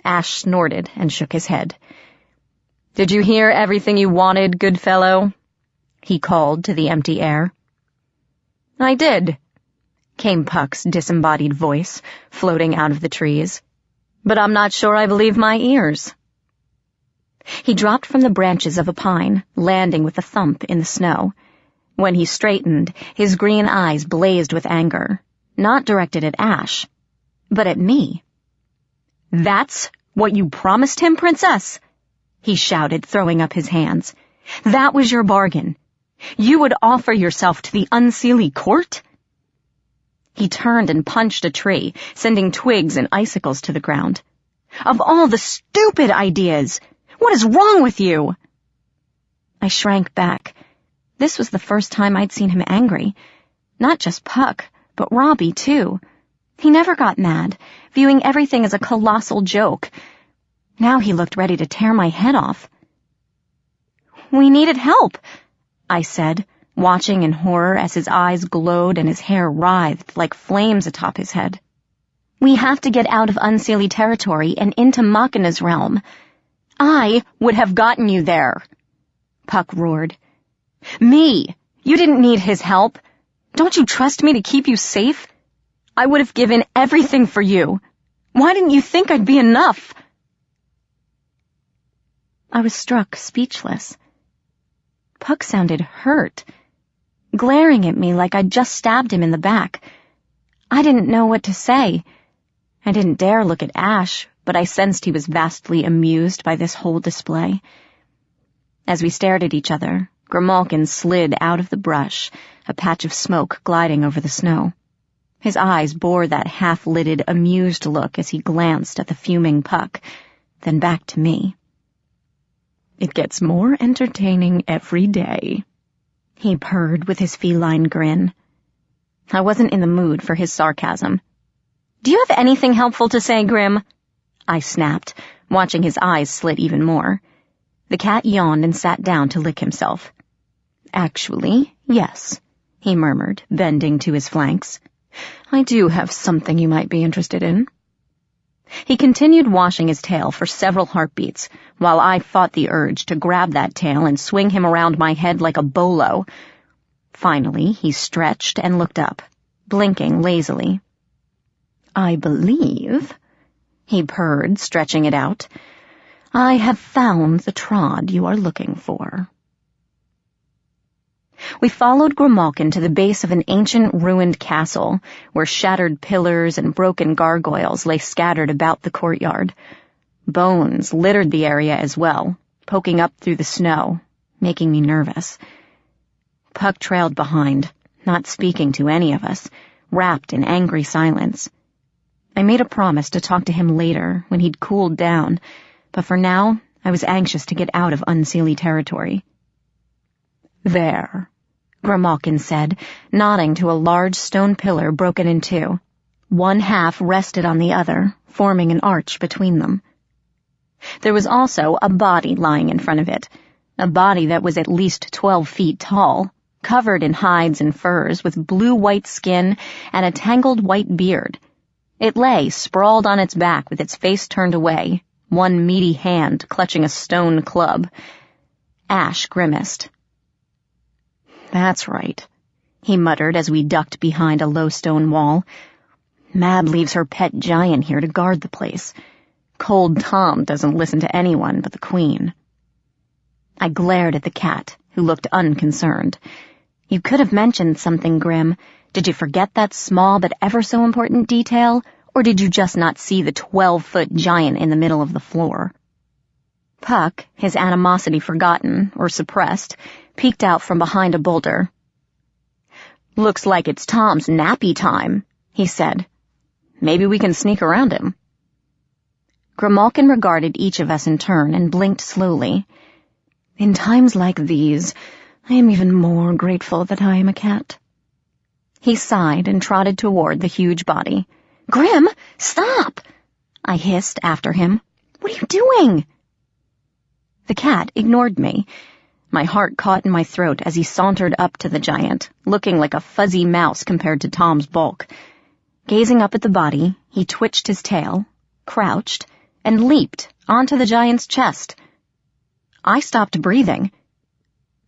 Ash snorted and shook his head. "Did you hear everything you wanted, good fellow?" he called to the empty air. "I did," came Puck's disembodied voice, floating out of the trees. "But I'm not sure I believe my ears." He dropped from the branches of a pine, landing with a thump in the snow. When he straightened, his green eyes blazed with anger, not directed at Ash, but at me. "That's what you promised him, Princess?" he shouted, throwing up his hands. "That was your bargain. You would offer yourself to the Unseelie court?" He turned and punched a tree, sending twigs and icicles to the ground. "Of all the stupid ideas! What is wrong with you?" I shrank back. This was the first time I'd seen him angry. Not just Puck, but Robbie, too. He never got mad, viewing everything as a colossal joke. Now he looked ready to tear my head off. "We needed help," I said, watching in horror as his eyes glowed and his hair writhed like flames atop his head. "We have to get out of Unseelie territory and into Machina's realm." "I would have gotten you there," Puck roared. "Me! You didn't need his help. Don't you trust me to keep you safe? I would have given everything for you. Why didn't you think I'd be enough?" I was struck speechless. Puck sounded hurt, glaring at me like I'd just stabbed him in the back. I didn't know what to say. I didn't dare look at Ash, but I sensed he was vastly amused by this whole display. As we stared at each other, Grimalkin slid out of the brush, a patch of smoke gliding over the snow. His eyes bore that half-lidded, amused look as he glanced at the fuming Puck, then back to me. "It gets more entertaining every day," he purred with his feline grin. I wasn't in the mood for his sarcasm. "Do you have anything helpful to say, Grim?" I snapped, watching his eyes slit even more. The cat yawned and sat down to lick himself. "Actually, yes," he murmured, bending to his flanks. "I do have something you might be interested in." He continued washing his tail for several heartbeats, while I fought the urge to grab that tail and swing him around my head like a bolo. Finally, he stretched and looked up, blinking lazily. "I believe," he purred, stretching it out, "I have found the trod you are looking for." We followed Grimalkin to the base of an ancient ruined castle, where shattered pillars and broken gargoyles lay scattered about the courtyard. Bones littered the area as well, poking up through the snow, making me nervous. Puck trailed behind, not speaking to any of us, wrapped in angry silence. I made a promise to talk to him later, when he'd cooled down, but for now I was anxious to get out of Unseelie territory. "There," Grimalkin said, nodding to a large stone pillar broken in two. One half rested on the other, forming an arch between them. There was also a body lying in front of it, a body that was at least 12 feet tall, covered in hides and furs, with blue-white skin and a tangled white beard. It lay sprawled on its back with its face turned away, one meaty hand clutching a stone club. Ash grimaced. "That's right," he muttered as we ducked behind a low stone wall. "Mab leaves her pet giant here to guard the place. Cold Tom doesn't listen to anyone but the Queen." I glared at the cat, who looked unconcerned. "You could have mentioned something, Grim. Did you forget that small but ever so important detail, or did you just not see the 12-foot giant in the middle of the floor?" Puck, his animosity forgotten or suppressed, peeked out from behind a boulder. "Looks like it's Tom's nappy time," he said. "Maybe we can sneak around him." Grimalkin regarded each of us in turn and blinked slowly. "In times like these, I am even more grateful that I am a cat." He sighed and trotted toward the huge body. "Grim, stop!" I hissed after him. "What are you doing?" The cat ignored me. My heart caught in my throat as he sauntered up to the giant, looking like a fuzzy mouse compared to Tom's bulk. Gazing up at the body, he twitched his tail, crouched, and leaped onto the giant's chest. I stopped breathing,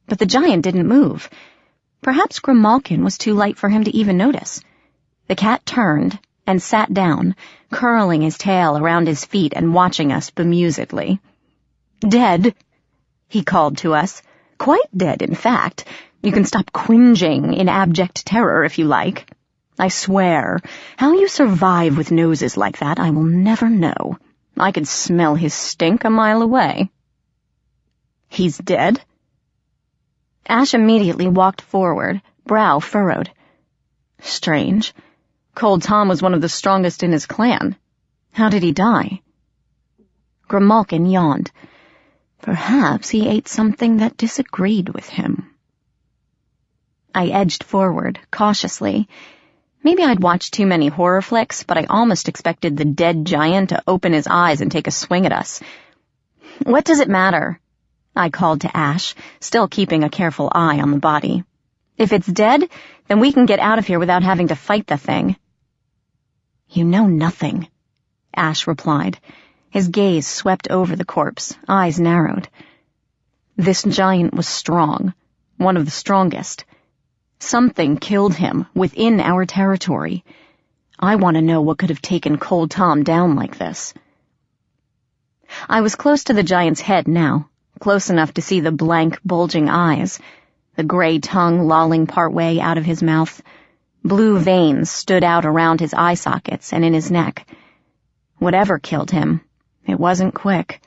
but the giant didn't move. Perhaps Grimalkin was too light for him to even notice. The cat turned and sat down, curling his tail around his feet and watching us bemusedly. "Dead," he called to us. "Quite dead, in fact. You can stop cringing in abject terror if you like. I swear, how you survive with noses like that I will never know. I could smell his stink a mile away." "He's dead?" Ash immediately walked forward, brow furrowed. "Strange. Cold Tom was one of the strongest in his clan. How did he die?" Grimalkin yawned. Perhaps he ate something that disagreed with him. I edged forward, cautiously. Maybe I'd watched too many horror flicks, but I almost expected the dead giant to open his eyes and take a swing at us. "What does it matter?" I called to Ash, still keeping a careful eye on the body. "If it's dead, then we can get out of here without having to fight the thing." "You know nothing," Ash replied. His gaze swept over the corpse, eyes narrowed. "This giant was strong, one of the strongest. Something killed him within our territory. I want to know what could have taken Cold Tom down like this." I was close to the giant's head now, close enough to see the blank, bulging eyes, the gray tongue lolling partway out of his mouth. Blue veins stood out around his eye sockets and in his neck. Whatever killed him, it wasn't quick.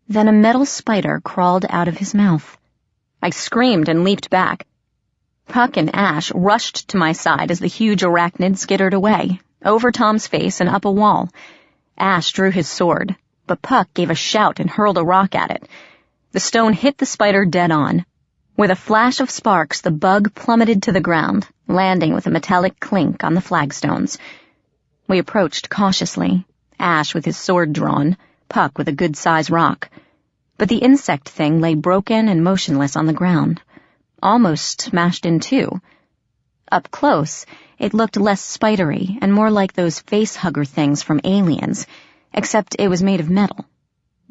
Then a metal spider crawled out of his mouth. I screamed and leaped back. Puck and Ash rushed to my side as the huge arachnid skittered away, over Tom's face and up a wall. Ash drew his sword, but Puck gave a shout and hurled a rock at it. The stone hit the spider dead on. With a flash of sparks, the bug plummeted to the ground, landing with a metallic clink on the flagstones. We approached cautiously, Ash with his sword drawn, Puck with a good-sized rock. But the insect thing lay broken and motionless on the ground, almost smashed in two. Up close, it looked less spidery and more like those face-hugger things from Aliens, except it was made of metal.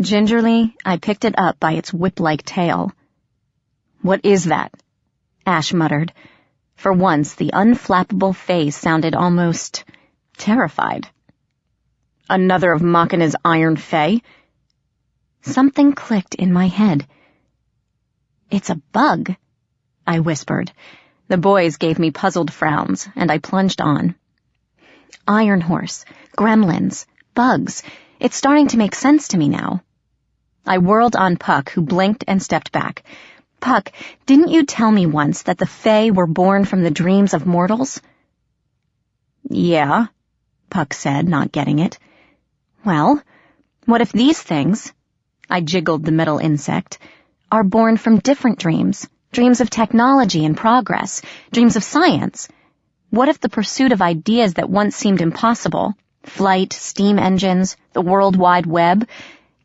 Gingerly, I picked it up by its whip-like tail. "What is that?" Ash muttered. For once, the unflappable face sounded almost terrified. "Another of Machina's iron fae?" Something clicked in my head. "It's a bug," I whispered. The boys gave me puzzled frowns, and I plunged on. "Iron horse, gremlins, bugs. It's starting to make sense to me now." I whirled on Puck, who blinked and stepped back. "Puck, didn't you tell me once that the Fae were born from the dreams of mortals?" "Yeah," Puck said, not getting it. "Well, what if these things," I jiggled the metal insect, "are born from different dreams, dreams of technology and progress, dreams of science? What if the pursuit of ideas that once seemed impossible, flight, steam engines, the World Wide Web,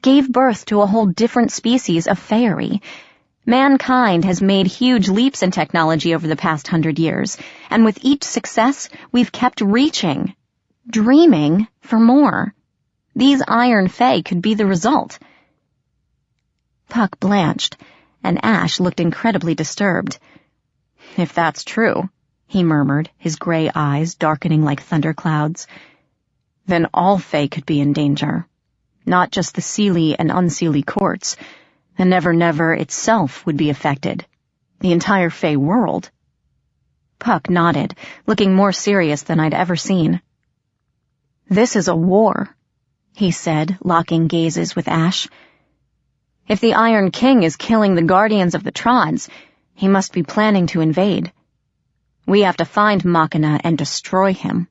gave birth to a whole different species of faerie? Mankind has made huge leaps in technology over the past 100 years, and with each success, we've kept reaching, dreaming for more. These iron fae could be the result." Puck blanched, and Ash looked incredibly disturbed. "If that's true," he murmured, his gray eyes darkening like thunderclouds, "then all fae could be in danger, not just the Seelie and Unseelie courts. The Never-Never itself would be affected. The entire Fae world." Puck nodded, looking more serious than I'd ever seen. "This is a war," he said, locking gazes with Ash. "If the Iron King is killing the guardians of the Trods, he must be planning to invade. We have to find Machina and destroy him.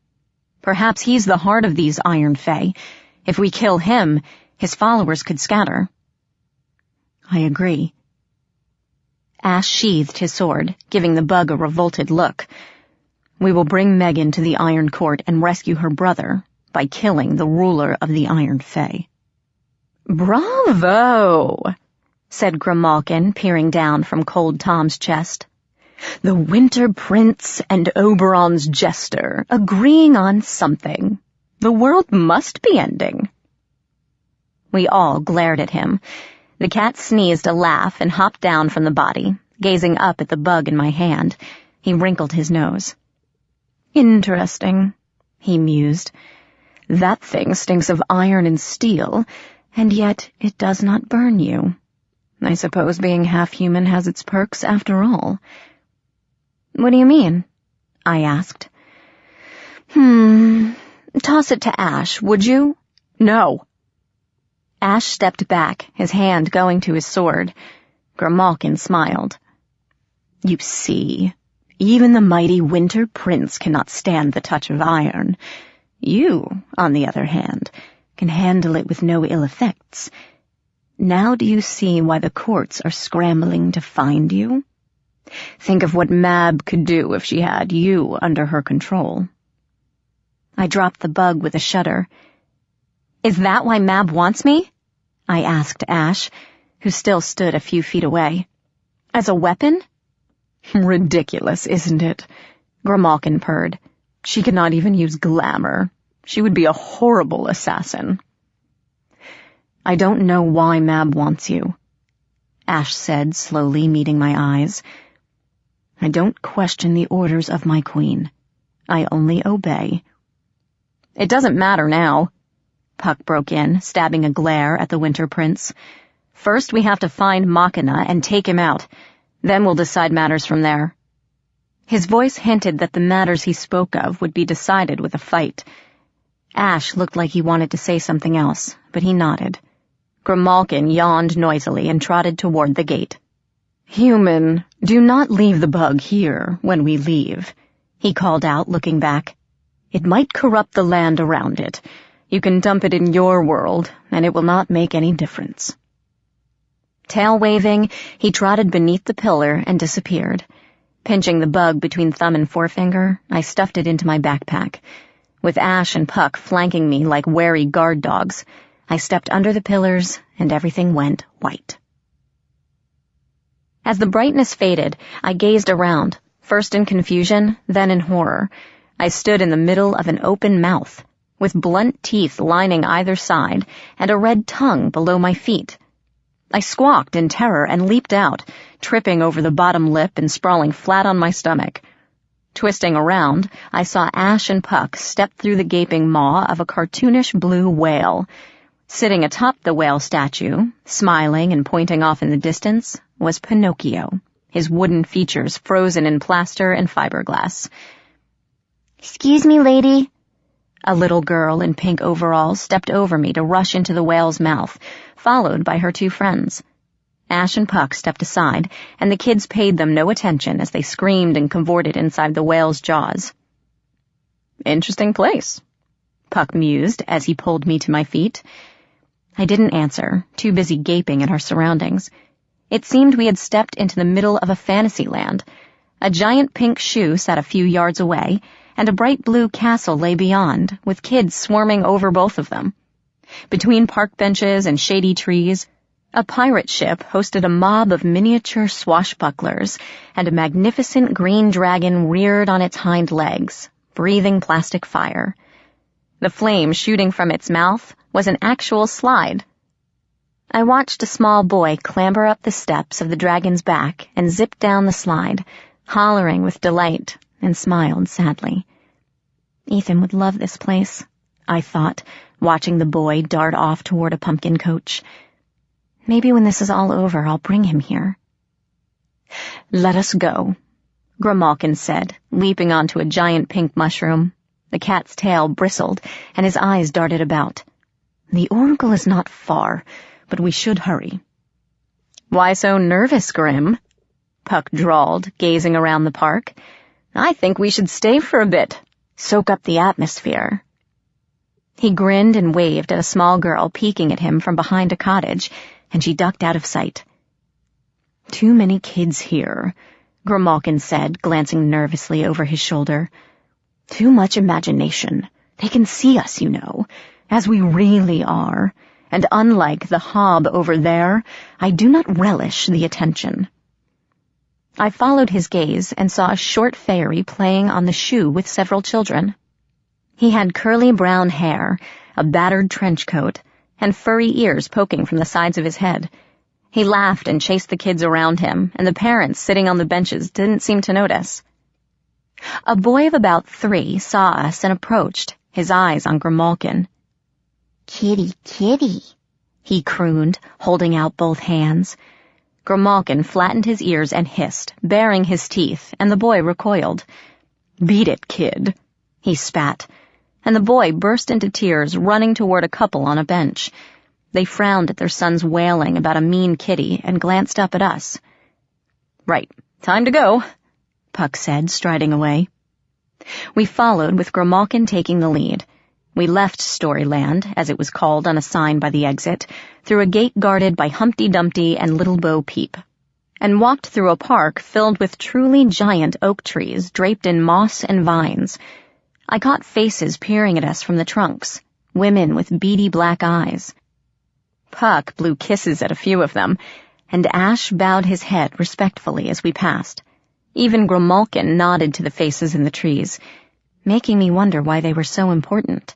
Perhaps he's the heart of these Iron Fae. If we kill him, his followers could scatter." "I agree." Ash sheathed his sword, giving the bug a revolted look. "We will bring Megan to the Iron Court and rescue her brother by killing the ruler of the Iron Fae." "Bravo!" said Grimalkin, peering down from Cold Tom's chest. "The Winter Prince and Oberon's Jester agreeing on something. The world must be ending." We all glared at him. The cat sneezed a laugh and hopped down from the body, gazing up at the bug in my hand. He wrinkled his nose. "Interesting," he mused. "That thing stinks of iron and steel, and yet it does not burn you. I suppose being half-human has its perks after all." "What do you mean?" I asked. Toss it to Ash, would you?" "No." Ash stepped back, his hand going to his sword. Grimalkin smiled. "You see, even the mighty Winter Prince cannot stand the touch of iron. You, on the other hand, can handle it with no ill effects. Now do you see why the courts are scrambling to find you? Think of what Mab could do if she had you under her control." I dropped the bug with a shudder. "Is that why Mab wants me?" I asked Ash, who still stood a few feet away. "As a weapon?" "Ridiculous, isn't it?" Grimalkin purred. "She could not even use glamour. She would be a horrible assassin." "I don't know why Mab wants you," Ash said, slowly meeting my eyes. "I don't question the orders of my queen. I only obey." "It doesn't matter now," Puck broke in, stabbing a glare at the Winter Prince. "First we have to find Machina and take him out. Then we'll decide matters from there." His voice hinted that the matters he spoke of would be decided with a fight. Ash looked like he wanted to say something else, but he nodded. Grimalkin yawned noisily and trotted toward the gate. "Human, do not leave the bug here when we leave," he called out, looking back. "It might corrupt the land around it. You can dump it in your world, and it will not make any difference." Tail waving, he trotted beneath the pillar and disappeared. Pinching the bug between thumb and forefinger, I stuffed it into my backpack. With Ash and Puck flanking me like wary guard dogs, I stepped under the pillars, and everything went white. As the brightness faded, I gazed around, first in confusion, then in horror. I stood in the middle of an open mouth, with blunt teeth lining either side and a red tongue below my feet. I squawked in terror and leaped out, tripping over the bottom lip and sprawling flat on my stomach. Twisting around, I saw Ash and Puck step through the gaping maw of a cartoonish blue whale. Sitting atop the whale statue, smiling and pointing off in the distance, was Pinocchio, his wooden features frozen in plaster and fiberglass. "Excuse me, lady." A little girl in pink overalls stepped over me to rush into the whale's mouth, followed by her two friends. Ash and Puck stepped aside, and the kids paid them no attention as they screamed and cavorted inside the whale's jaws. "Interesting place," Puck mused as he pulled me to my feet. I didn't answer, too busy gaping at our surroundings. It seemed we had stepped into the middle of a fantasy land. A giant pink shoe sat a few yards away, and a bright blue castle lay beyond, with kids swarming over both of them. Between park benches and shady trees, a pirate ship hosted a mob of miniature swashbucklers, and a magnificent green dragon reared on its hind legs, breathing plastic fire. The flame shooting from its mouth was an actual slide. I watched a small boy clamber up the steps of the dragon's back and zip down the slide, hollering with delight, and smiled sadly. Ethan would love this place, I thought, watching the boy dart off toward a pumpkin coach. Maybe when this is all over, I'll bring him here. "Let us go," Grimalkin said, leaping onto a giant pink mushroom. The cat's tail bristled, and his eyes darted about. "The oracle is not far, but we should hurry." "Why so nervous, Grim?" Puck drawled, gazing around the park. "I think we should stay for a bit, soak up the atmosphere." He grinned and waved at a small girl peeking at him from behind a cottage, and she ducked out of sight. "Too many kids here," Grimalkin said, glancing nervously over his shoulder. "Too much imagination. They can see us, you know, as we really are, and unlike the hob over there, I do not relish the attention." I followed his gaze and saw a short fairy playing on the shoe with several children. He had curly brown hair, a battered trench coat, and furry ears poking from the sides of his head. He laughed and chased the kids around him, and the parents sitting on the benches didn't seem to notice. A boy of about 3 saw us and approached, his eyes on Grimalkin. "Kitty, kitty," he crooned, holding out both hands. Grimalkin flattened his ears and hissed, baring his teeth, and the boy recoiled. "Beat it, kid," he spat, and the boy burst into tears, running toward a couple on a bench. They frowned at their son's wailing about a mean kitty and glanced up at us. "Right, time to go," Puck said, striding away. We followed, with Grimalkin taking the lead. We left Storyland, as it was called on a sign by the exit, through a gate guarded by Humpty Dumpty and Little Bo Peep, and walked through a park filled with truly giant oak trees draped in moss and vines. I caught faces peering at us from the trunks, women with beady black eyes. Puck blew kisses at a few of them, and Ash bowed his head respectfully as we passed. Even Grimalkin nodded to the faces in the trees, making me wonder why they were so important.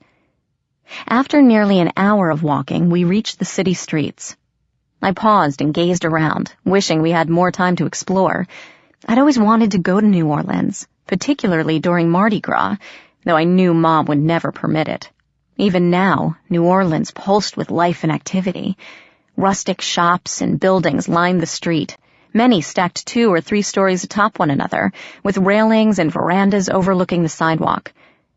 After nearly an hour of walking, we reached the city streets. I paused and gazed around, wishing we had more time to explore. I'd always wanted to go to New Orleans, particularly during Mardi Gras, though I knew Mom would never permit it. Even now, New Orleans pulsed with life and activity. Rustic shops and buildings lined the street, many stacked 2 or 3 stories atop one another, with railings and verandas overlooking the sidewalk.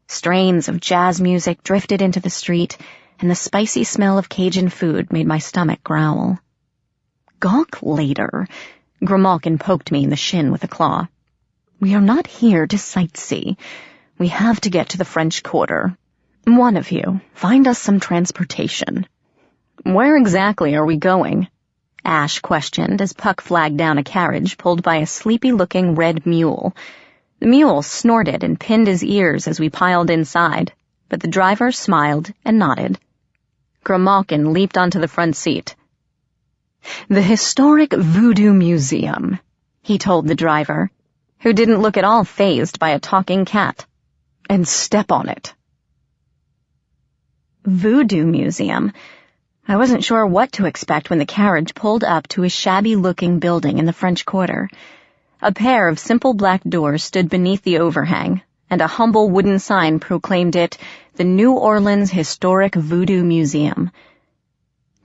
Strains of jazz music drifted into the street, and the spicy smell of Cajun food made my stomach growl. "Gawk later," Grimalkin poked me in the shin with a claw. "We are not here to sightsee. We have to get to the French Quarter. One of you, find us some transportation." "Where exactly are we going?" Ash questioned as Puck flagged down a carriage pulled by a sleepy-looking red mule. The mule snorted and pinned his ears as we piled inside, but the driver smiled and nodded. Grimalkin leaped onto the front seat. "The Historic Voodoo Museum," he told the driver, who didn't look at all fazed by a talking cat. "And step on it." Voodoo Museum. I wasn't sure what to expect when the carriage pulled up to a shabby-looking building in the French Quarter. A pair of simple black doors stood beneath the overhang, and a humble wooden sign proclaimed it the New Orleans Historic Voodoo Museum.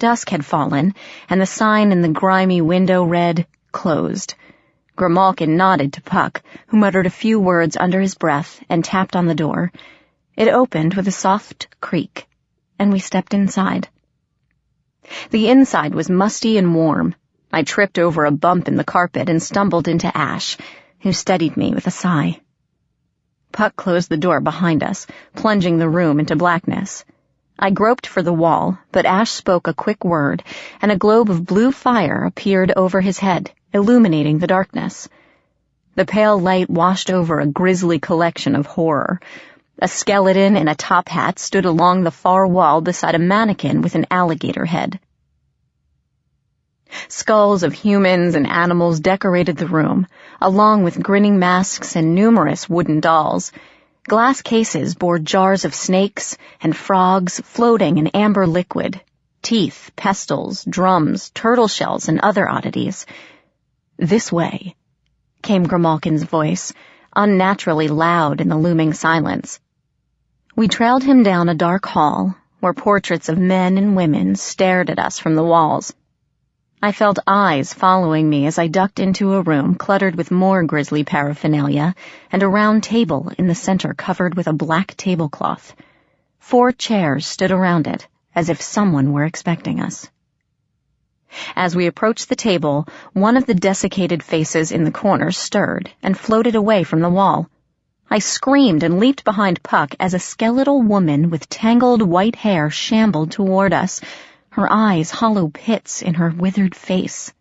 Dusk had fallen, and the sign in the grimy window read, "Closed." Grimalkin nodded to Puck, who muttered a few words under his breath and tapped on the door. It opened with a soft creak, and we stepped inside. The inside was musty and warm. I tripped over a bump in the carpet and stumbled into Ash, who studied me with a sigh. Puck closed the door behind us, plunging the room into blackness. I groped for the wall, but Ash spoke a quick word, and a globe of blue fire appeared over his head, illuminating the darkness. The pale light washed over a grisly collection of horror. A skeleton in a top hat stood along the far wall beside a mannequin with an alligator head. Skulls of humans and animals decorated the room, along with grinning masks and numerous wooden dolls. Glass cases bore jars of snakes and frogs floating in amber liquid, teeth, pestles, drums, turtle shells, and other oddities. "This way," came Grimalkin's voice, unnaturally loud in the looming silence. We trailed him down a dark hall, where portraits of men and women stared at us from the walls. I felt eyes following me as I ducked into a room cluttered with more grisly paraphernalia and a round table in the center covered with a black tablecloth. 4 chairs stood around it, as if someone were expecting us. As we approached the table, one of the desiccated faces in the corner stirred and floated away from the wall. I screamed and leaped behind Puck as a skeletal woman with tangled white hair shambled toward us, her eyes hollow pits in her withered face.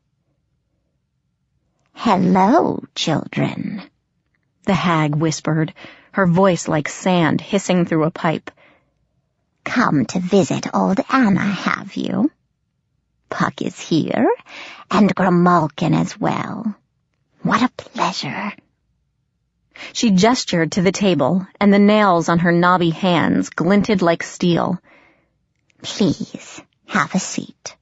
"Hello, children," the hag whispered, her voice like sand hissing through a pipe. "Come to visit old Anna, have you? Puck is here, and Grimalkin as well. What a pleasure." She gestured to the table, and the nails on her knobby hands glinted like steel. "Please, Have a seat."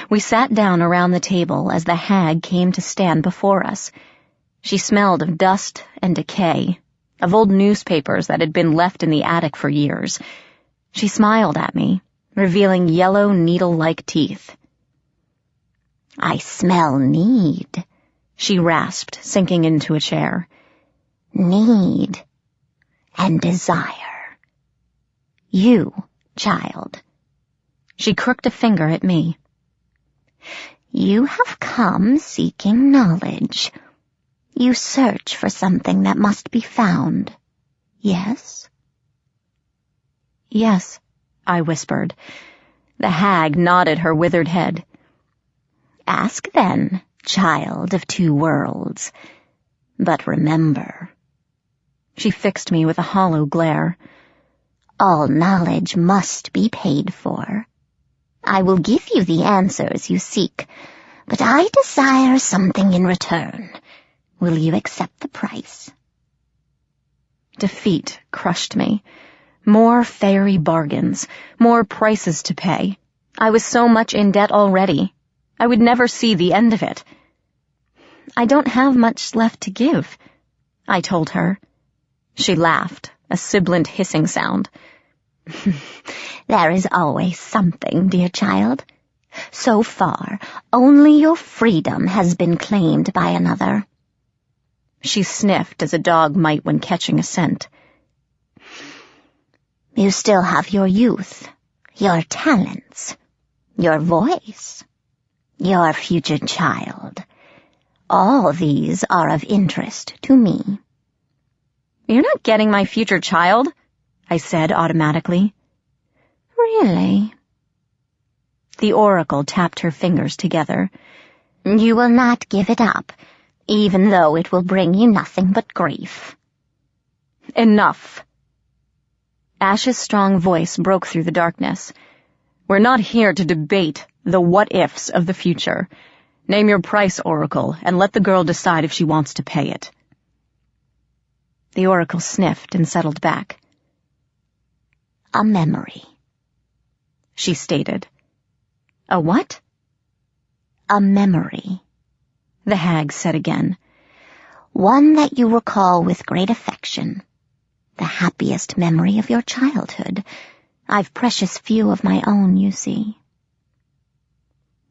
We sat down around the table as the hag came to stand before us. She smelled of dust and decay, of old newspapers that had been left in the attic for years. She smiled at me, revealing yellow needle-like teeth. "I smell need," she rasped, sinking into a chair. "Need and desire. You, child." She crooked a finger at me. "You have come seeking knowledge. You search for something that must be found. Yes?" "Yes," I whispered. The hag nodded her withered head. "Ask then, child of two worlds. But remember," she fixed me with a hollow glare, "all knowledge must be paid for. I will give you the answers you seek, but I desire something in return. Will you accept the price?" Defeat crushed me. More fairy bargains, more prices to pay. I was so much in debt already. I would never see the end of it. "I don't have much left to give," I told her. She laughed, a sibilant hissing sound. "There is always something, dear child. So far, only your freedom has been claimed by another." She sniffed as a dog might when catching a scent. "You still have your youth, your talents, your voice, your future child. All these are of interest to me." "You're not getting my future child," I said automatically. "Really?" The oracle tapped her fingers together. "You will not give it up, even though it will bring you nothing but grief." "Enough." Ash's strong voice broke through the darkness. "We're not here to debate the what-ifs of the future. Name your price, Oracle, and let the girl decide if she wants to pay it." The oracle sniffed and settled back. "A memory," she stated. "A what?" "A memory," the hag said again. "One that you recall with great affection. The happiest memory of your childhood. I've precious few of my own, you see."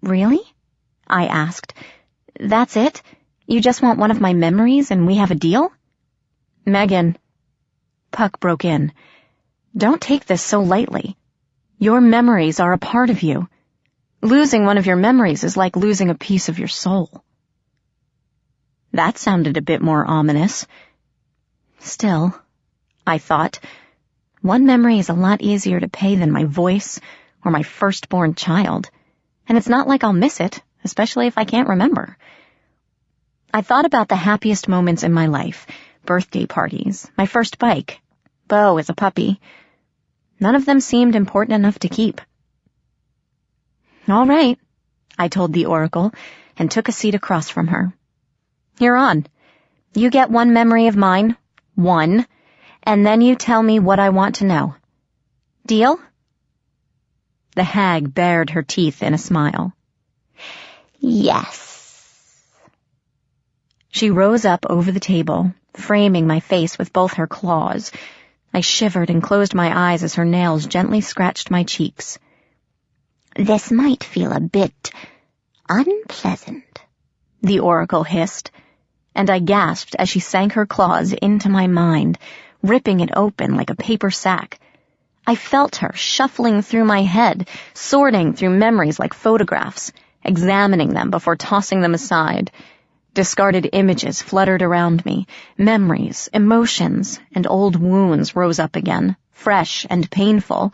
"Really?" I asked. "That's it? You just want one of my memories and we have a deal?" "Megan," Puck broke in, "don't take this so lightly. Your memories are a part of you. Losing one of your memories is like losing a piece of your soul." That sounded a bit more ominous. Still, I thought, one memory is a lot easier to pay than my voice or my firstborn child, and it's not like I'll miss it, especially if I can't remember. I thought about the happiest moments in my life, birthday parties, my first bike, Bo as a puppy. None of them seemed important enough to keep. "All right," I told the oracle, and took a seat across from her. "You're on. You get one memory of mine, one, and then you tell me what I want to know. Deal?" The hag bared her teeth in a smile. "Yes." She rose up over the table, framing my face with both her claws. I shivered and closed my eyes as her nails gently scratched my cheeks. "This might feel a bit unpleasant," the oracle hissed, and I gasped as she sank her claws into my mind, ripping it open like a paper sack. I felt her shuffling through my head, sorting through memories like photographs, examining them before tossing them aside. Discarded images fluttered around me, memories, emotions, and old wounds rose up again, fresh and painful.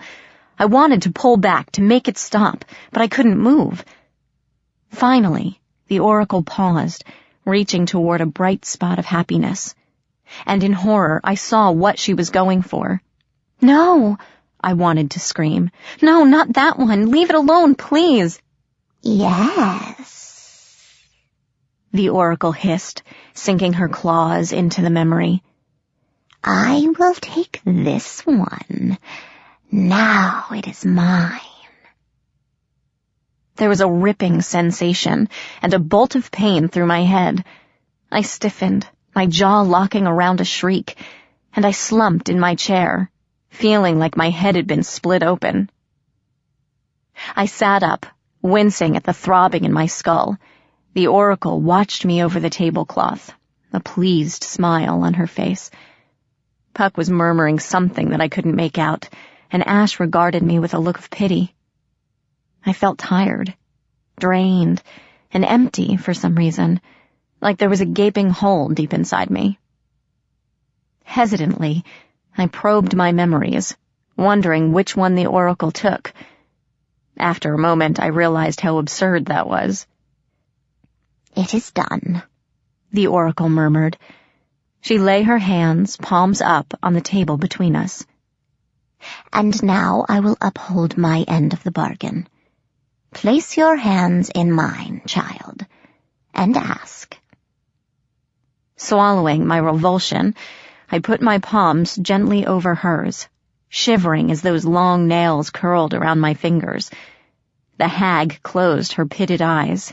I wanted to pull back, to make it stop, but I couldn't move. Finally, the oracle paused, reaching toward a bright spot of happiness. And in horror, I saw what she was going for. "No!" I wanted to scream. "No, not that one! Leave it alone, please!" "Yes," the oracle hissed, sinking her claws into the memory. "I will take this one. Now it is mine." There was a ripping sensation and a bolt of pain through my head. I stiffened, my jaw locking around a shriek, and I slumped in my chair, feeling like my head had been split open. I sat up, wincing at the throbbing in my skull. The Oracle watched me over the tablecloth, a pleased smile on her face. Puck was murmuring something that I couldn't make out, and Ash regarded me with a look of pity. I felt tired, drained, and empty for some reason, like there was a gaping hole deep inside me. Hesitantly, I probed my memories, wondering which one the Oracle took. After a moment, I realized how absurd that was. "It is done," the Oracle murmured. She lay her hands, palms up, on the table between us. "And now I will uphold my end of the bargain. Place your hands in mine, child, and ask." Swallowing my revulsion, I put my palms gently over hers, shivering as those long nails curled around my fingers. The hag closed her pitted eyes.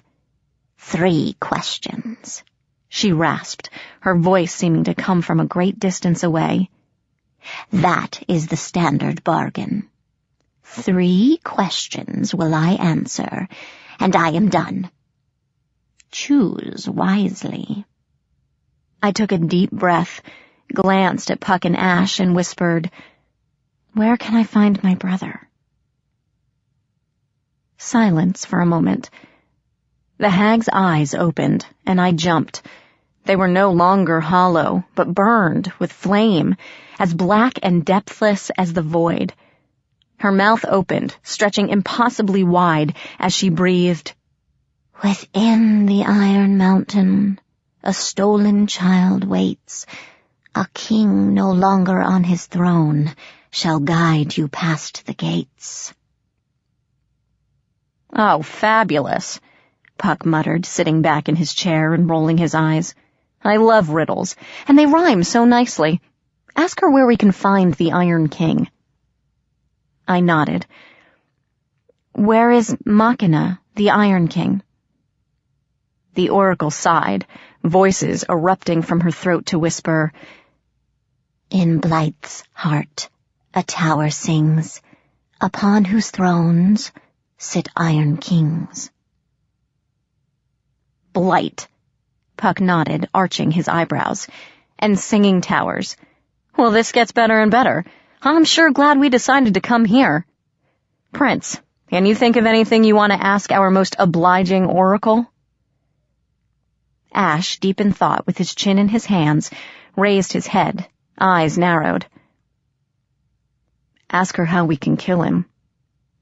"3 questions," she rasped, her voice seeming to come from a great distance away. "That is the standard bargain. 3 questions will I answer, and I am done. Choose wisely." I took a deep breath, glanced at Puck and Ash, and whispered, "Where can I find my brother?" Silence for a moment. The hag's eyes opened, and I jumped. They were no longer hollow, but burned with flame, as black and depthless as the void. Her mouth opened, stretching impossibly wide, as she breathed, "Within the Iron Mountain, a stolen child waits. A king no longer on his throne shall guide you past the gates." "Oh, fabulous," Puck muttered, sitting back in his chair and rolling his eyes. "I love riddles, and they rhyme so nicely. Ask her where we can find the Iron King." I nodded. "Where is Machina, the Iron King?" The Oracle sighed, voices erupting from her throat to whisper, "In Blight's heart a tower sings, upon whose thrones sit Iron Kings." "Blight," Puck nodded, arching his eyebrows. "And singing towers. Well, this gets better and better. I'm sure glad we decided to come here. Prince, can you think of anything you want to ask our most obliging Oracle?" Ash, deep in thought with his chin in his hands, raised his head, eyes narrowed. "Ask her how we can kill him,"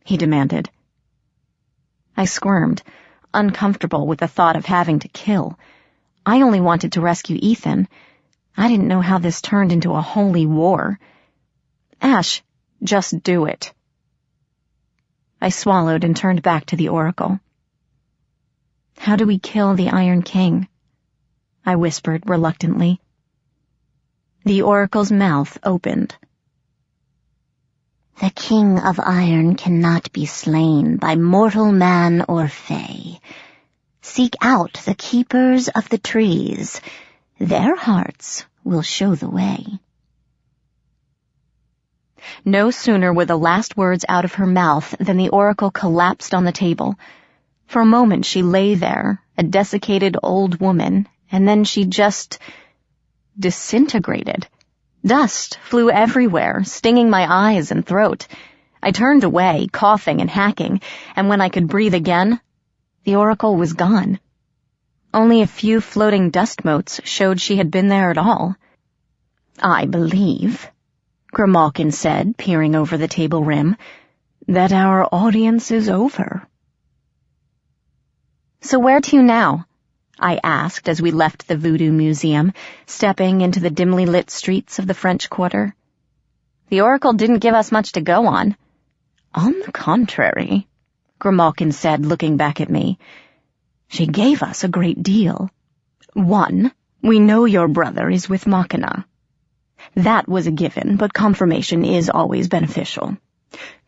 he demanded. I squirmed, uncomfortable with the thought of having to kill. I only wanted to rescue Ethan. I didn't know how this turned into a holy war. "Ash, just do it." I swallowed and turned back to the Oracle. "How do we kill the Iron King?" I whispered reluctantly. The Oracle's mouth opened. "The King of Iron cannot be slain by mortal man or fey. Seek out the keepers of the trees. Their hearts will show the way." No sooner were the last words out of her mouth than the Oracle collapsed on the table. For a moment she lay there, a desiccated old woman, and then she just disintegrated. Dust flew everywhere, stinging my eyes and throat. I turned away, coughing and hacking, and when I could breathe again, the Oracle was gone. Only a few floating dust motes showed she had been there at all. "I believe," Grimalkin said, peering over the table rim, "that our audience is over." "So where to now?" I asked as we left the Voodoo Museum, stepping into the dimly lit streets of the French Quarter. The Oracle didn't give us much to go on. "On the contrary," Grimalkin said, looking back at me, "she gave us a great deal. 1, we know your brother is with Machina. That was a given, but confirmation is always beneficial.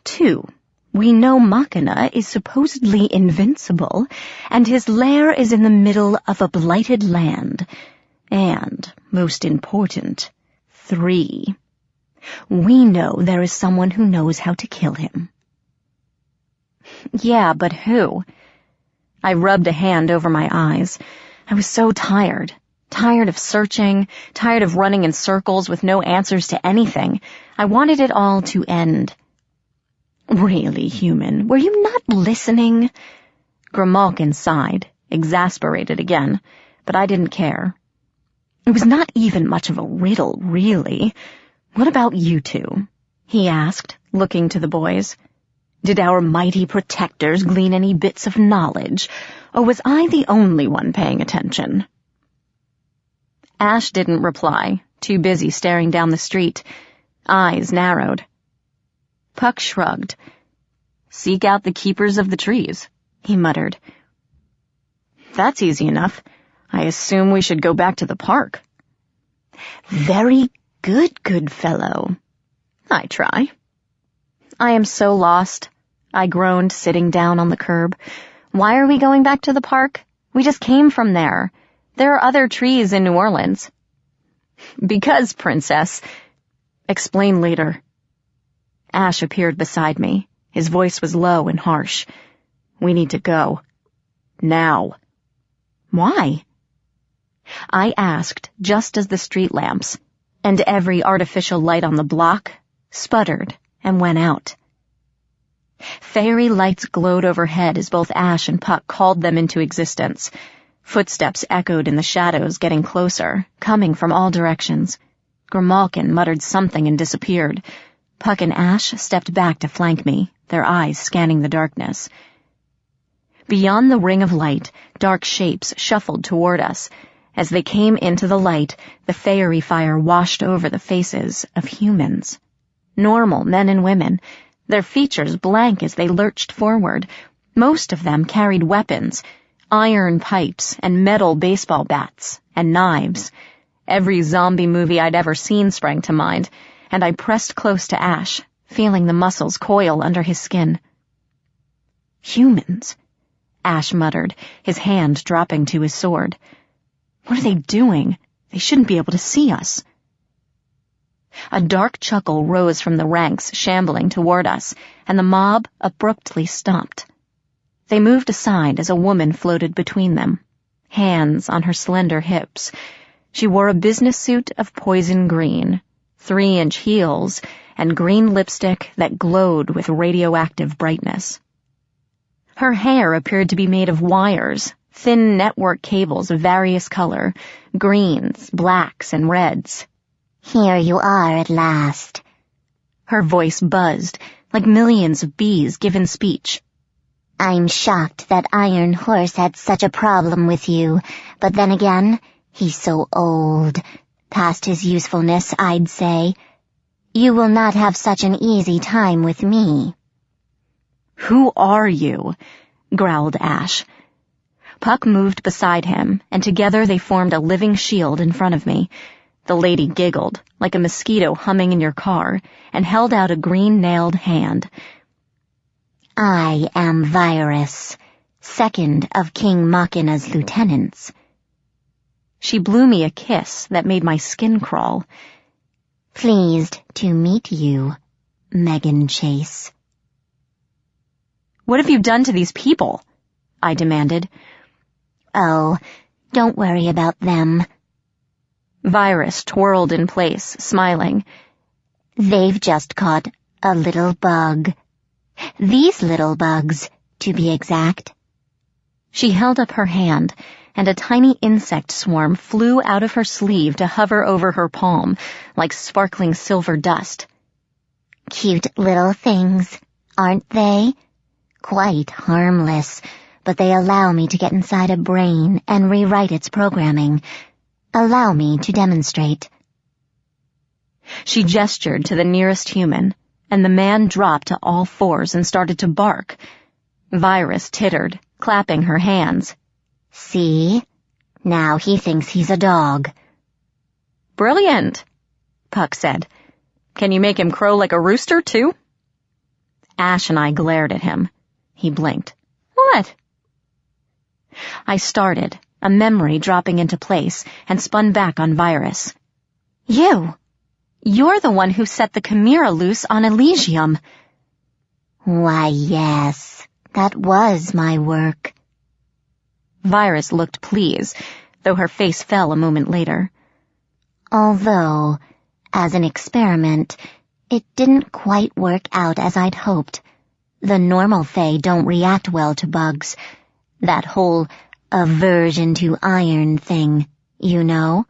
2, We know Machina is supposedly invincible, and his lair is in the middle of a blighted land. And, most important, 3. We know there is someone who knows how to kill him. Yeah, but who? I rubbed a hand over my eyes. I was so tired. Tired of searching, tired of running in circles with no answers to anything. I wanted it all to end. Really, human, were you not listening? Grimalkin sighed, exasperated again, but I didn't care. It was not even much of a riddle, really. What about you two? He asked, looking to the boys. Did our mighty protectors glean any bits of knowledge, or was I the only one paying attention? Ash didn't reply, too busy staring down the street. Eyes narrowed. Puck shrugged. Seek out the keepers of the trees, he muttered. That's easy enough. I assume we should go back to the park. Very good fellow. I try. I am so lost, I groaned, sitting down on the curb. Why are we going back to the park? We just came from there. There are other trees in New Orleans. Because, Princess. Explain later. Ash appeared beside me. His voice was low and harsh. We need to go. Now. Why? I asked just as the street lamps, and every artificial light on the block, sputtered and went out. Fairy lights glowed overhead as both Ash and Puck called them into existence. Footsteps echoed in the shadows, getting closer, coming from all directions. Grimalkin muttered something and disappeared. Puck and Ash stepped back to flank me, their eyes scanning the darkness. Beyond the ring of light, dark shapes shuffled toward us. As they came into the light, the fairy fire washed over the faces of humans. Normal men and women, their features blank as they lurched forward. Most of them carried weapons, iron pipes and metal baseball bats and knives. Every zombie movie I'd ever seen sprang to mind, and I pressed close to Ash, feeling the muscles coil under his skin. Humans, Ash muttered, his hand dropping to his sword. What are they doing? They shouldn't be able to see us. A dark chuckle rose from the ranks, shambling toward us, and the mob abruptly stopped. They moved aside as a woman floated between them, hands on her slender hips. She wore a business suit of poison green, 3-inch heels, and green lipstick that glowed with radioactive brightness. Her hair appeared to be made of wires, thin network cables of various color, greens, blacks, and reds. Here you are at last. Her voice buzzed, like millions of bees given speech. I'm shocked that Iron Horse had such a problem with you, but then again, he's so old. Past his usefulness, I'd say. You will not have such an easy time with me. Who are you? Growled Ash. Puck moved beside him, and together they formed a living shield in front of me. The lady giggled, like a mosquito humming in your car, and held out a green-nailed hand. I am Virus, second of King Machina's lieutenants. She blew me a kiss that made my skin crawl. Pleased to meet you, Megan Chase. What have you done to these people? I demanded. Oh, don't worry about them. Virus twirled in place, smiling. They've just caught a little bug. These little bugs, to be exact. She held up her hand, and a tiny insect swarm flew out of her sleeve to hover over her palm, like sparkling silver dust. Cute little things, aren't they? Quite harmless, but they allow me to get inside a brain and rewrite its programming. Allow me to demonstrate. She gestured to the nearest human, and the man dropped to all fours and started to bark. Virus tittered, clapping her hands. See? Now he thinks he's a dog. Brilliant, Puck said. Can you make him crow like a rooster, too? Ash and I glared at him. He blinked. What? I started, a memory dropping into place, and spun back on Virus. You're the one who set the Chimera loose on Elysium. Why, yes, that was my work. Virus looked pleased, though her face fell a moment later. Although, as an experiment, it didn't quite work out as I'd hoped. The normal Fae don't react well to bugs. That whole aversion to iron thing, you know?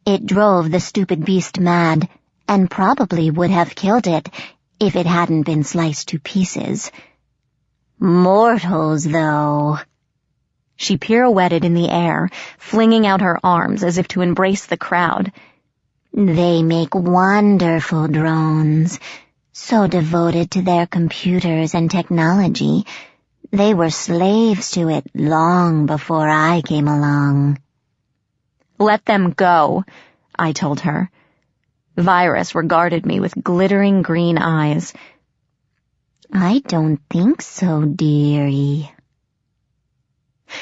It drove the stupid beast mad, and probably would have killed it if it hadn't been sliced to pieces. Mortals, though. She pirouetted in the air, flinging out her arms as if to embrace the crowd. They make wonderful drones, so devoted to their computers and technology. They were slaves to it long before I came along. Let them go, I told her. Virus regarded me with glittering green eyes. I don't think so, dearie.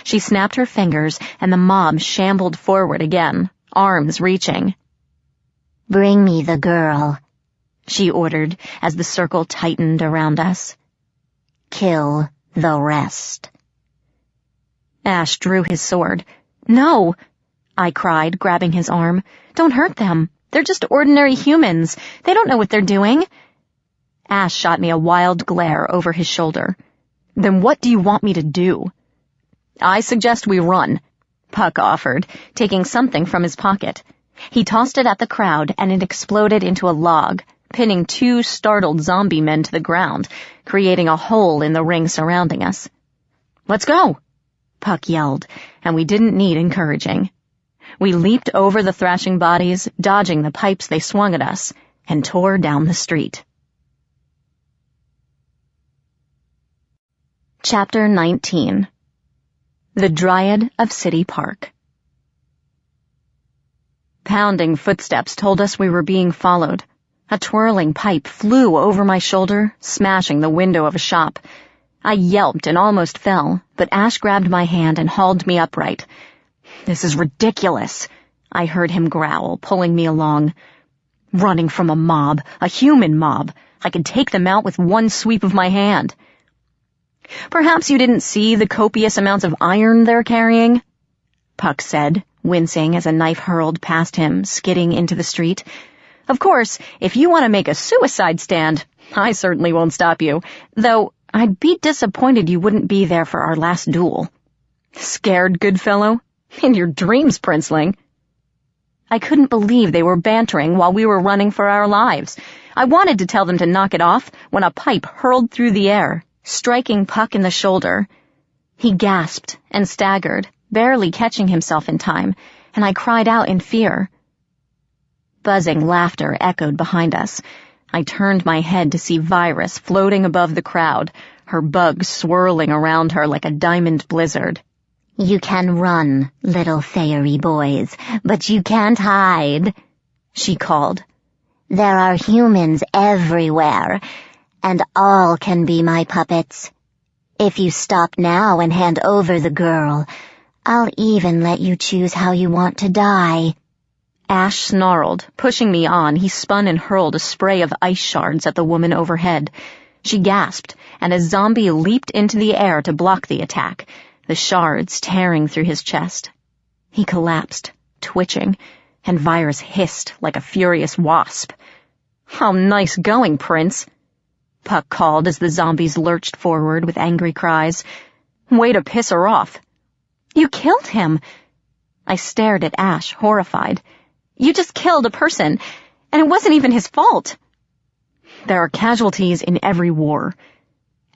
She snapped her fingers, and the mob shambled forward again, arms reaching. Bring me the girl, she ordered as the circle tightened around us. Kill the rest. Ash drew his sword. No, I cried, grabbing his arm. Don't hurt them. They're just ordinary humans. They don't know what they're doing. Ash shot me a wild glare over his shoulder. Then what do you want me to do? I suggest we run, Puck offered, taking something from his pocket. He tossed it at the crowd, and it exploded into a log, pinning 2 startled zombie men to the ground, creating a hole in the ring surrounding us. Let's go, Puck yelled, and we didn't need encouraging. We leaped over the thrashing bodies, dodging the pipes they swung at us, and tore down the street. Chapter 19. The Dryad of City Park. Pounding footsteps told us we were being followed. A twirling pipe flew over my shoulder, smashing the window of a shop. I yelped and almost fell, but Ash grabbed my hand and hauled me upright. This is ridiculous, I heard him growl, pulling me along. Running from a mob, a human mob. I could take them out with one sweep of my hand. Perhaps you didn't see the copious amounts of iron they're carrying, Puck said, wincing as a knife hurled past him, skidding into the street. Of course, if you want to make a suicide stand, I certainly won't stop you, though I'd be disappointed you wouldn't be there for our last duel. Scared, good fellow? In your dreams, princeling. I couldn't believe they were bantering while we were running for our lives. I wanted to tell them to knock it off when a pipe hurled through the air, striking Puck in the shoulder. He gasped and staggered, barely catching himself in time, and I cried out in fear. Buzzing laughter echoed behind us. I turned my head to see Virus floating above the crowd, her bugs swirling around her like a diamond blizzard. You can run, little fairy boys, but you can't hide, she called. There are humans everywhere, and all can be my puppets. If you stop now and hand over the girl, I'll even let you choose how you want to die. Ash snarled. Pushing me on, he spun and hurled a spray of ice shards at the woman overhead. She gasped, and a zombie leaped into the air to block the attack, the shards tearing through his chest. He collapsed, twitching, and Virus hissed like a furious wasp. "How nice going, Prince," Puck called as the zombies lurched forward with angry cries. "Way to piss her off." "You killed him." I stared at Ash, horrified. "You just killed a person, and it wasn't even his fault." "There are casualties in every war,"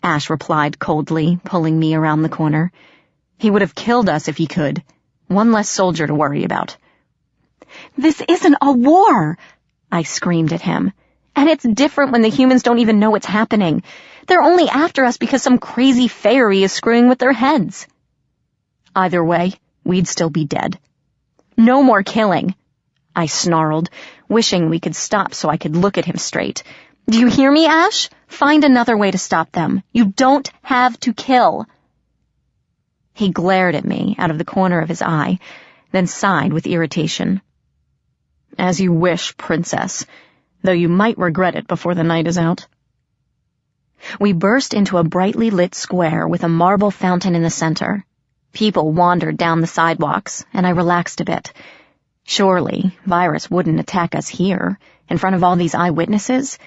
Ash replied coldly, pulling me around the corner. "He would have killed us if he could. One less soldier to worry about." "This isn't a war," I screamed at him. "And it's different when the humans don't even know what's happening. They're only after us because some crazy fairy is screwing with their heads." Either way, we'd still be dead. "No more killing," I snarled, wishing we could stop so I could look at him straight. Do you hear me, Ash? Find another way to stop them. You don't have to kill. He glared at me out of the corner of his eye, then sighed with irritation. As you wish, Princess, though you might regret it before the night is out. We burst into a brightly lit square with a marble fountain in the center. People wandered down the sidewalks, and I relaxed a bit. Surely, Virus wouldn't attack us here, in front of all these eyewitnesses.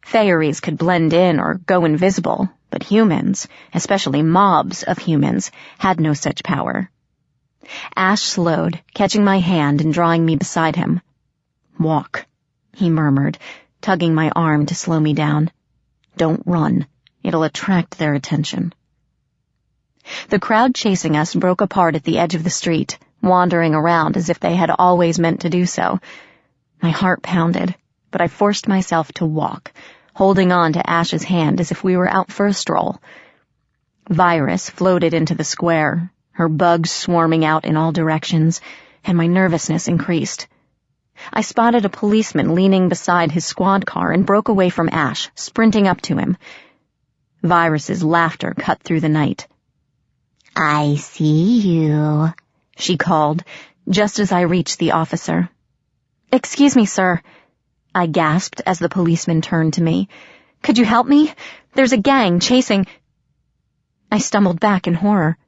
Fairies could blend in or go invisible, but humans, especially mobs of humans, had no such power. Ash slowed, catching my hand and drawing me beside him. Walk, he murmured, tugging my arm to slow me down. Don't run. It'll attract their attention. The crowd chasing us broke apart at the edge of the street, wandering around as if they had always meant to do so. My heart pounded, but I forced myself to walk, holding on to Ash's hand as if we were out for a stroll. Virus floated into the square, her bugs swarming out in all directions, and my nervousness increased. I spotted a policeman leaning beside his squad car and broke away from Ash, sprinting up to him. Virus's laughter cut through the night. I see you, she called, just as I reached the officer. Excuse me, sir, I gasped as the policeman turned to me. Could you help me? There's a gang chasing... I stumbled back in horror.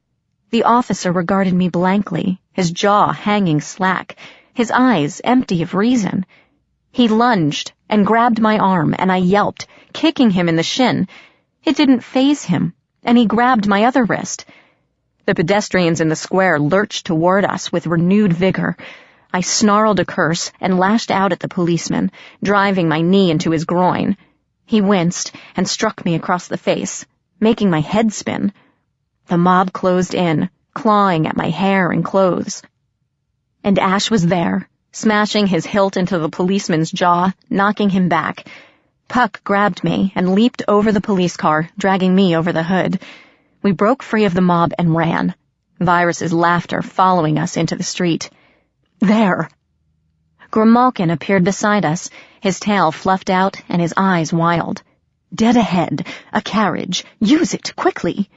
The officer regarded me blankly, his jaw hanging slack, his eyes empty of reason. He lunged and grabbed my arm, and I yelped, kicking him in the shin. It didn't faze him, and he grabbed my other wrist. The pedestrians in the square lurched toward us with renewed vigor. I snarled a curse and lashed out at the policeman, driving my knee into his groin. He winced and struck me across the face, making my head spin. The mob closed in, clawing at my hair and clothes. And Ash was there, smashing his hilt into the policeman's jaw, knocking him back. Puck grabbed me and leaped over the police car, dragging me over the hood. We broke free of the mob and ran, Virus's laughter following us into the street. There! Grimalkin appeared beside us, his tail fluffed out and his eyes wild. Dead ahead, a carriage. Use it, quickly!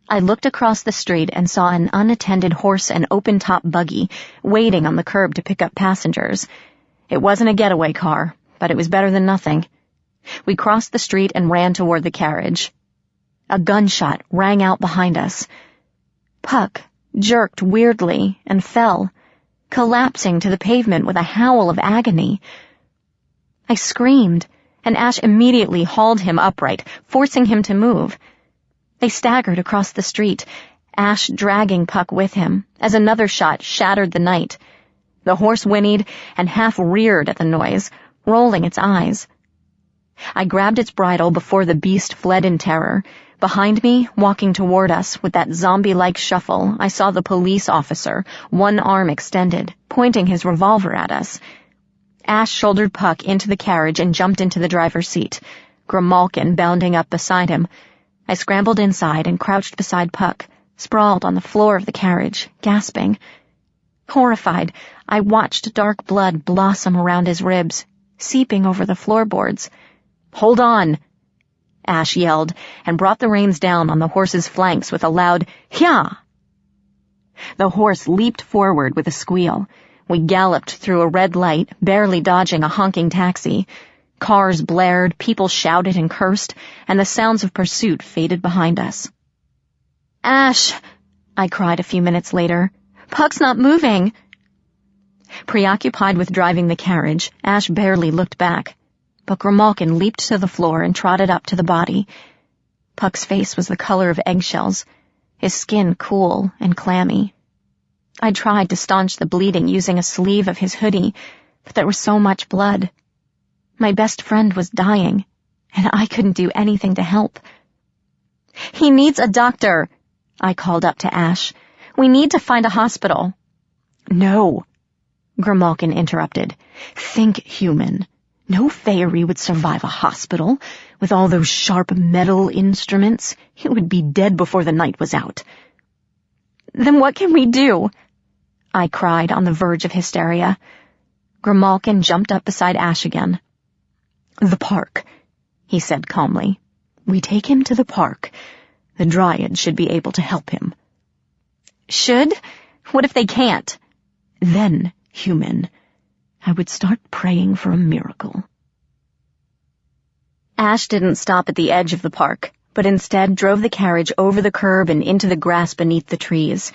I looked across the street and saw an unattended horse and open-top buggy waiting on the curb to pick up passengers. It wasn't a getaway car, but it was better than nothing. We crossed the street and ran toward the carriage. A gunshot rang out behind us. Puck jerked weirdly and fell, collapsing to the pavement with a howl of agony. I screamed, and Ash immediately hauled him upright, forcing him to move. They staggered across the street, Ash dragging Puck with him, as another shot shattered the night. The horse whinnied and half reared at the noise, rolling its eyes. I grabbed its bridle before the beast fled in terror. Behind me, walking toward us with that zombie-like shuffle, I saw the police officer, one arm extended, pointing his revolver at us. Ash shouldered Puck into the carriage and jumped into the driver's seat, Grimalkin bounding up beside him. I scrambled inside and crouched beside Puck, sprawled on the floor of the carriage, gasping. Horrified, I watched dark blood blossom around his ribs, seeping over the floorboards. "Hold on!" Ash yelled, and brought the reins down on the horse's flanks with a loud, "Hya!" The horse leaped forward with a squeal. We galloped through a red light, barely dodging a honking taxi. Cars blared, people shouted and cursed, and the sounds of pursuit faded behind us. "Ash!" I cried a few minutes later. "Puck's not moving!" Preoccupied with driving the carriage, Ash barely looked back. But Grimalkin leaped to the floor and trotted up to the body. Puck's face was the color of eggshells, his skin cool and clammy. I tried to staunch the bleeding using a sleeve of his hoodie, but there was so much blood. My best friend was dying, and I couldn't do anything to help. "He needs a doctor," I called up to Ash. "We need to find a hospital." "No," Grimalkin interrupted. "Think human. No fairy would survive a hospital. With all those sharp metal instruments, it would be dead before the night was out." "Then what can we do?" I cried on the verge of hysteria. Grimalkin jumped up beside Ash again. "The park," he said calmly. "We take him to the park. The Dryad should be able to help him." "Should? What if they can't?" "Then, human, I would start praying for a miracle." Ash didn't stop at the edge of the park, but instead drove the carriage over the curb and into the grass beneath the trees.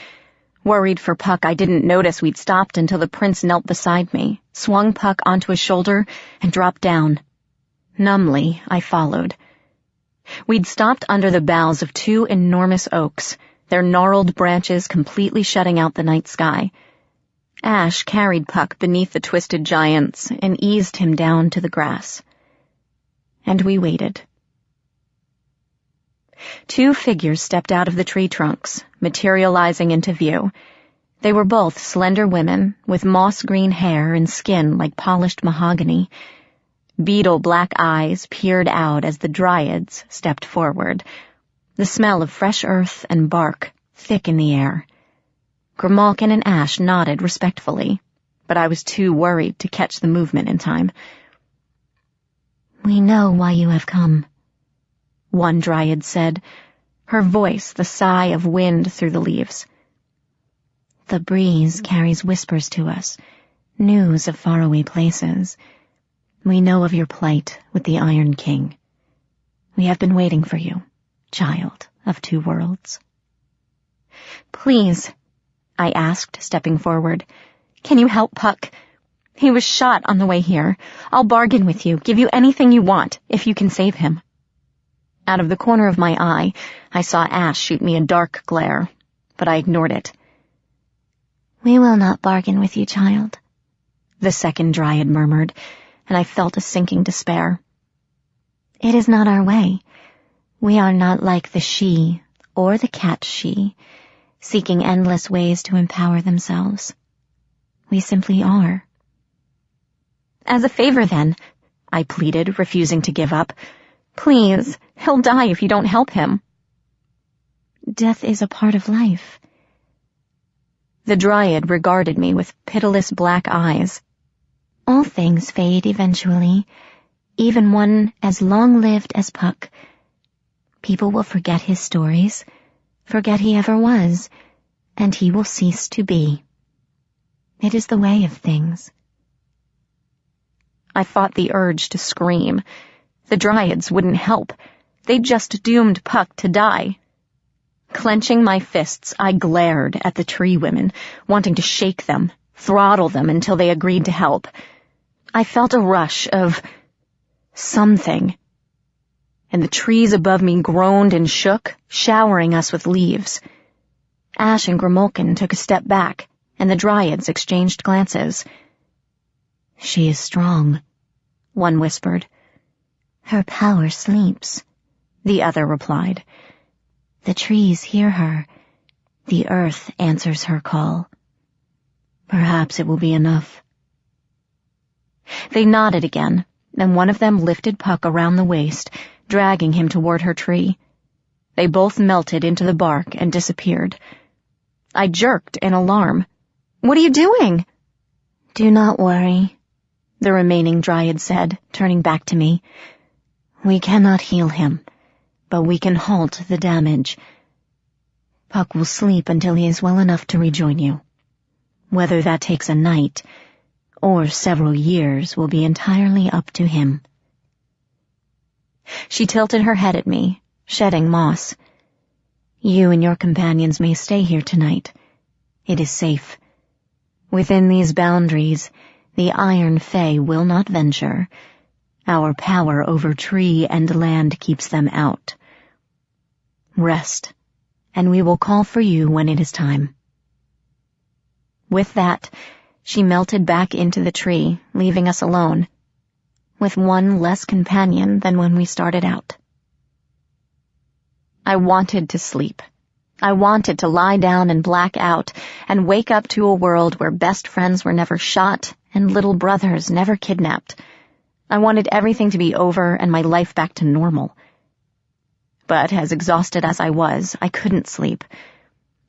Worried for Puck, I didn't notice we'd stopped until the prince knelt beside me, swung Puck onto his shoulder, and dropped down. Numbly, I followed. We'd stopped under the boughs of 2 enormous oaks, their gnarled branches completely shutting out the night sky. Ash carried Puck beneath the twisted giants and eased him down to the grass. And we waited. 2 figures stepped out of the tree trunks, materializing into view. They were both slender women, with moss-green hair and skin like polished mahogany. Beetle-black eyes peered out as the Dryads stepped forward, the smell of fresh earth and bark thick in the air. Grimalkin and Ash nodded respectfully, but I was too worried to catch the movement in time. "We know why you have come," one Dryad said, her voice the sigh of wind through the leaves. "The breeze carries whispers to us, news of faraway places. We know of your plight with the Iron King. We have been waiting for you, child of 2 worlds." "Please," I asked, stepping forward, "can you help Puck? He was shot on the way here. I'll bargain with you, give you anything you want, if you can save him." Out of the corner of my eye, I saw Ash shoot me a dark glare, but I ignored it. "We will not bargain with you, child," the second Dryad murmured, and I felt a sinking despair. "It is not our way. We are not like the she or the cat she, seeking endless ways to empower themselves. We simply are." "As a favor, then," I pleaded, refusing to give up. "Please, he'll die if you don't help him." "Death is a part of life." The Dryad regarded me with pitiless black eyes. "All things fade eventually, even one as long-lived as Puck. People will forget his stories, forget he ever was, and he will cease to be. It is the way of things." I fought the urge to scream. The Dryads wouldn't help. They'd just doomed Puck to die. Clenching my fists, I glared at the tree women, wanting to shake them, throttle them until they agreed to help. I felt a rush of something, and the trees above me groaned and shook, showering us with leaves. Ash and Grimalkin took a step back, and the Dryads exchanged glances. "She is strong," one whispered. "Her power sleeps," the other replied. "The trees hear her. The earth answers her call. Perhaps it will be enough." They nodded again, and one of them lifted Puck around the waist, dragging him toward her tree. They both melted into the bark and disappeared. I jerked in alarm. "What are you doing?" "Do not worry," the remaining Dryad said, turning back to me. "We cannot heal him, but we can halt the damage. Puck will sleep until he is well enough to rejoin you. Whether that takes a night or several years will be entirely up to him." She tilted her head at me, shedding moss. "You and your companions may stay here tonight. It is safe. Within these boundaries, the Iron Fae will not venture. Our power over tree and land keeps them out. Rest, and we will call for you when it is time." With that, she melted back into the tree, leaving us alone, with one less companion than when we started out. I wanted to sleep. I wanted to lie down and black out and wake up to a world where best friends were never shot and little brothers never kidnapped. I wanted everything to be over and my life back to normal. But as exhausted as I was, I couldn't sleep.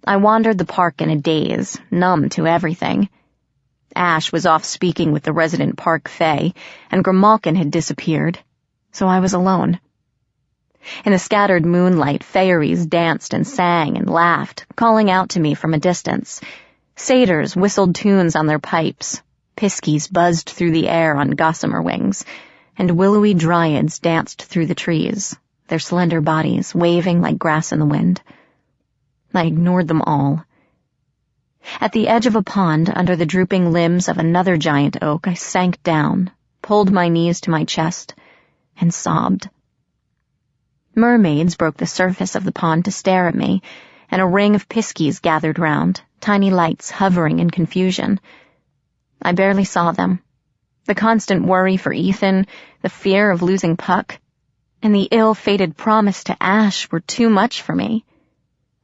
I wandered the park in a daze, numb to everything. Ash was off speaking with the resident park fae, and Grimalkin had disappeared, so I was alone. In the scattered moonlight, fairies danced and sang and laughed, calling out to me from a distance. Satyrs whistled tunes on their pipes, piskies buzzed through the air on gossamer wings, and willowy dryads danced through the trees, their slender bodies waving like grass in the wind. I ignored them all. At the edge of a pond, under the drooping limbs of another giant oak, I sank down, pulled my knees to my chest, and sobbed. Mermaids broke the surface of the pond to stare at me, and a ring of piskies gathered round, tiny lights hovering in confusion. I barely saw them. The constant worry for Ethan, the fear of losing Puck, and the ill-fated promise to Ash were too much for me.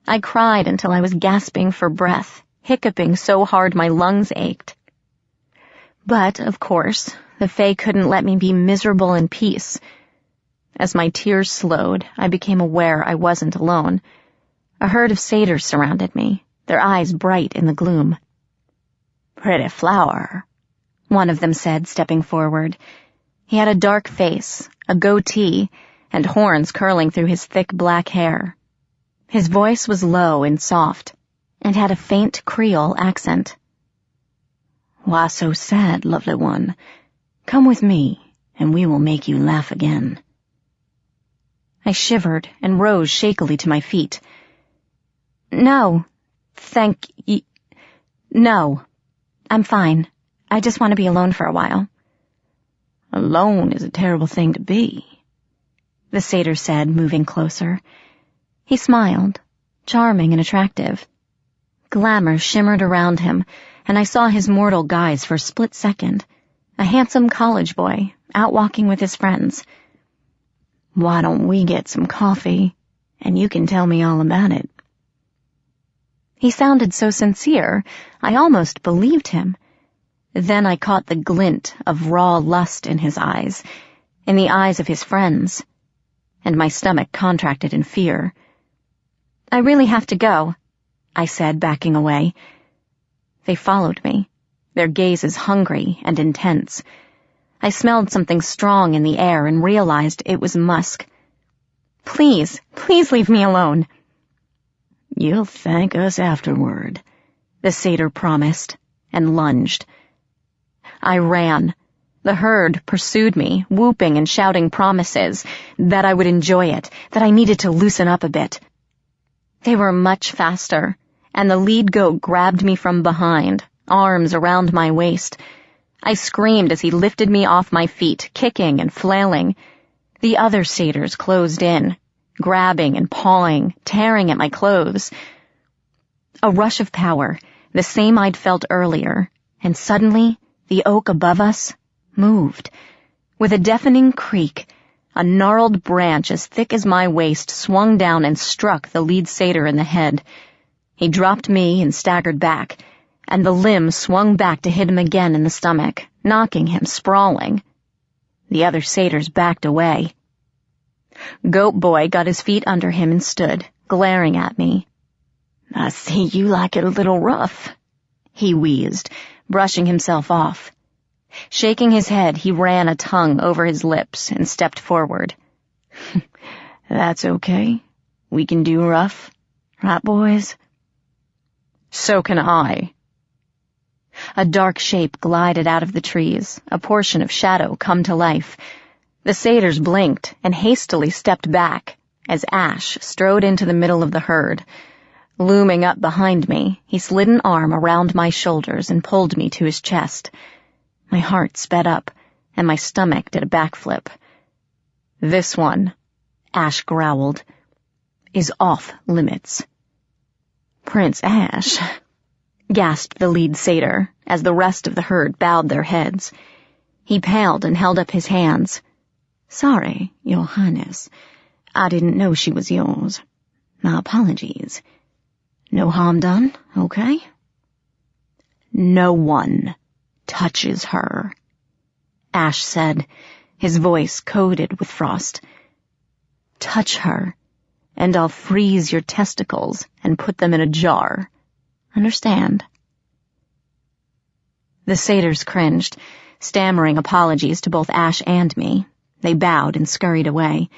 I cried until I was gasping for breath, hiccuping so hard my lungs ached. But, of course, the Fae couldn't let me be miserable in peace. As my tears slowed, I became aware I wasn't alone. A herd of satyrs surrounded me, their eyes bright in the gloom. "Pretty flower," one of them said, stepping forward. He had a dark face, a goatee, and horns curling through his thick black hair. His voice was low and soft, and had a faint Creole accent. "Why so sad, lovely one? Come with me, and we will make you laugh again." I shivered and rose shakily to my feet. "No, no, I'm fine. I just want to be alone for a while." "Alone is a terrible thing to be," the satyr said, moving closer. He smiled, charming and attractive. Glamour shimmered around him, and I saw his mortal guise for a split second, a handsome college boy, out walking with his friends. "Why don't we get some coffee, and you can tell me all about it?" He sounded so sincere, I almost believed him. Then I caught the glint of raw lust in his eyes, in the eyes of his friends, and my stomach contracted in fear. "I really have to go," I said, backing away. They followed me, their gazes hungry and intense. I smelled something strong in the air and realized it was musk. Please leave me alone." "You'll thank us afterward," the satyr promised, and lunged. I ran. The herd pursued me, whooping and shouting promises, that I would enjoy it, that I needed to loosen up a bit. They were much faster, and the lead goat grabbed me from behind, arms around my waist. I screamed as he lifted me off my feet, kicking and flailing. The other satyrs closed in, grabbing and pawing, tearing at my clothes. A rush of power, the same I'd felt earlier, and suddenly the oak above us moved. With a deafening creak, a gnarled branch as thick as my waist swung down and struck the lead satyr in the head. He dropped me and staggered back, and the limb swung back to hit him again in the stomach, knocking him sprawling. The other satyrs backed away. Goat Boy got his feet under him and stood, glaring at me. "I see you like it a little rough," he wheezed, brushing himself off. Shaking his head, he ran a tongue over his lips and stepped forward. "That's okay. We can do rough. Right, boys?" "So can I." A dark shape glided out of the trees, a portion of shadow come to life. The satyrs blinked and hastily stepped back as Ash strode into the middle of the herd. Looming up behind me, he slid an arm around my shoulders and pulled me to his chest. My heart sped up, and my stomach did a backflip. "This one," Ash growled, "is off limits." "Prince Ash," gasped the lead satyr as the rest of the herd bowed their heads. He paled and held up his hands. "Sorry, Your Highness. I didn't know she was yours. My apologies. No harm done, okay?" "No one touches her," Ash said, his voice coated with frost. "Touch her, and I'll freeze your testicles and put them in a jar. Understand?" The satyrs cringed, stammering apologies to both Ash and me. They bowed and scurried away.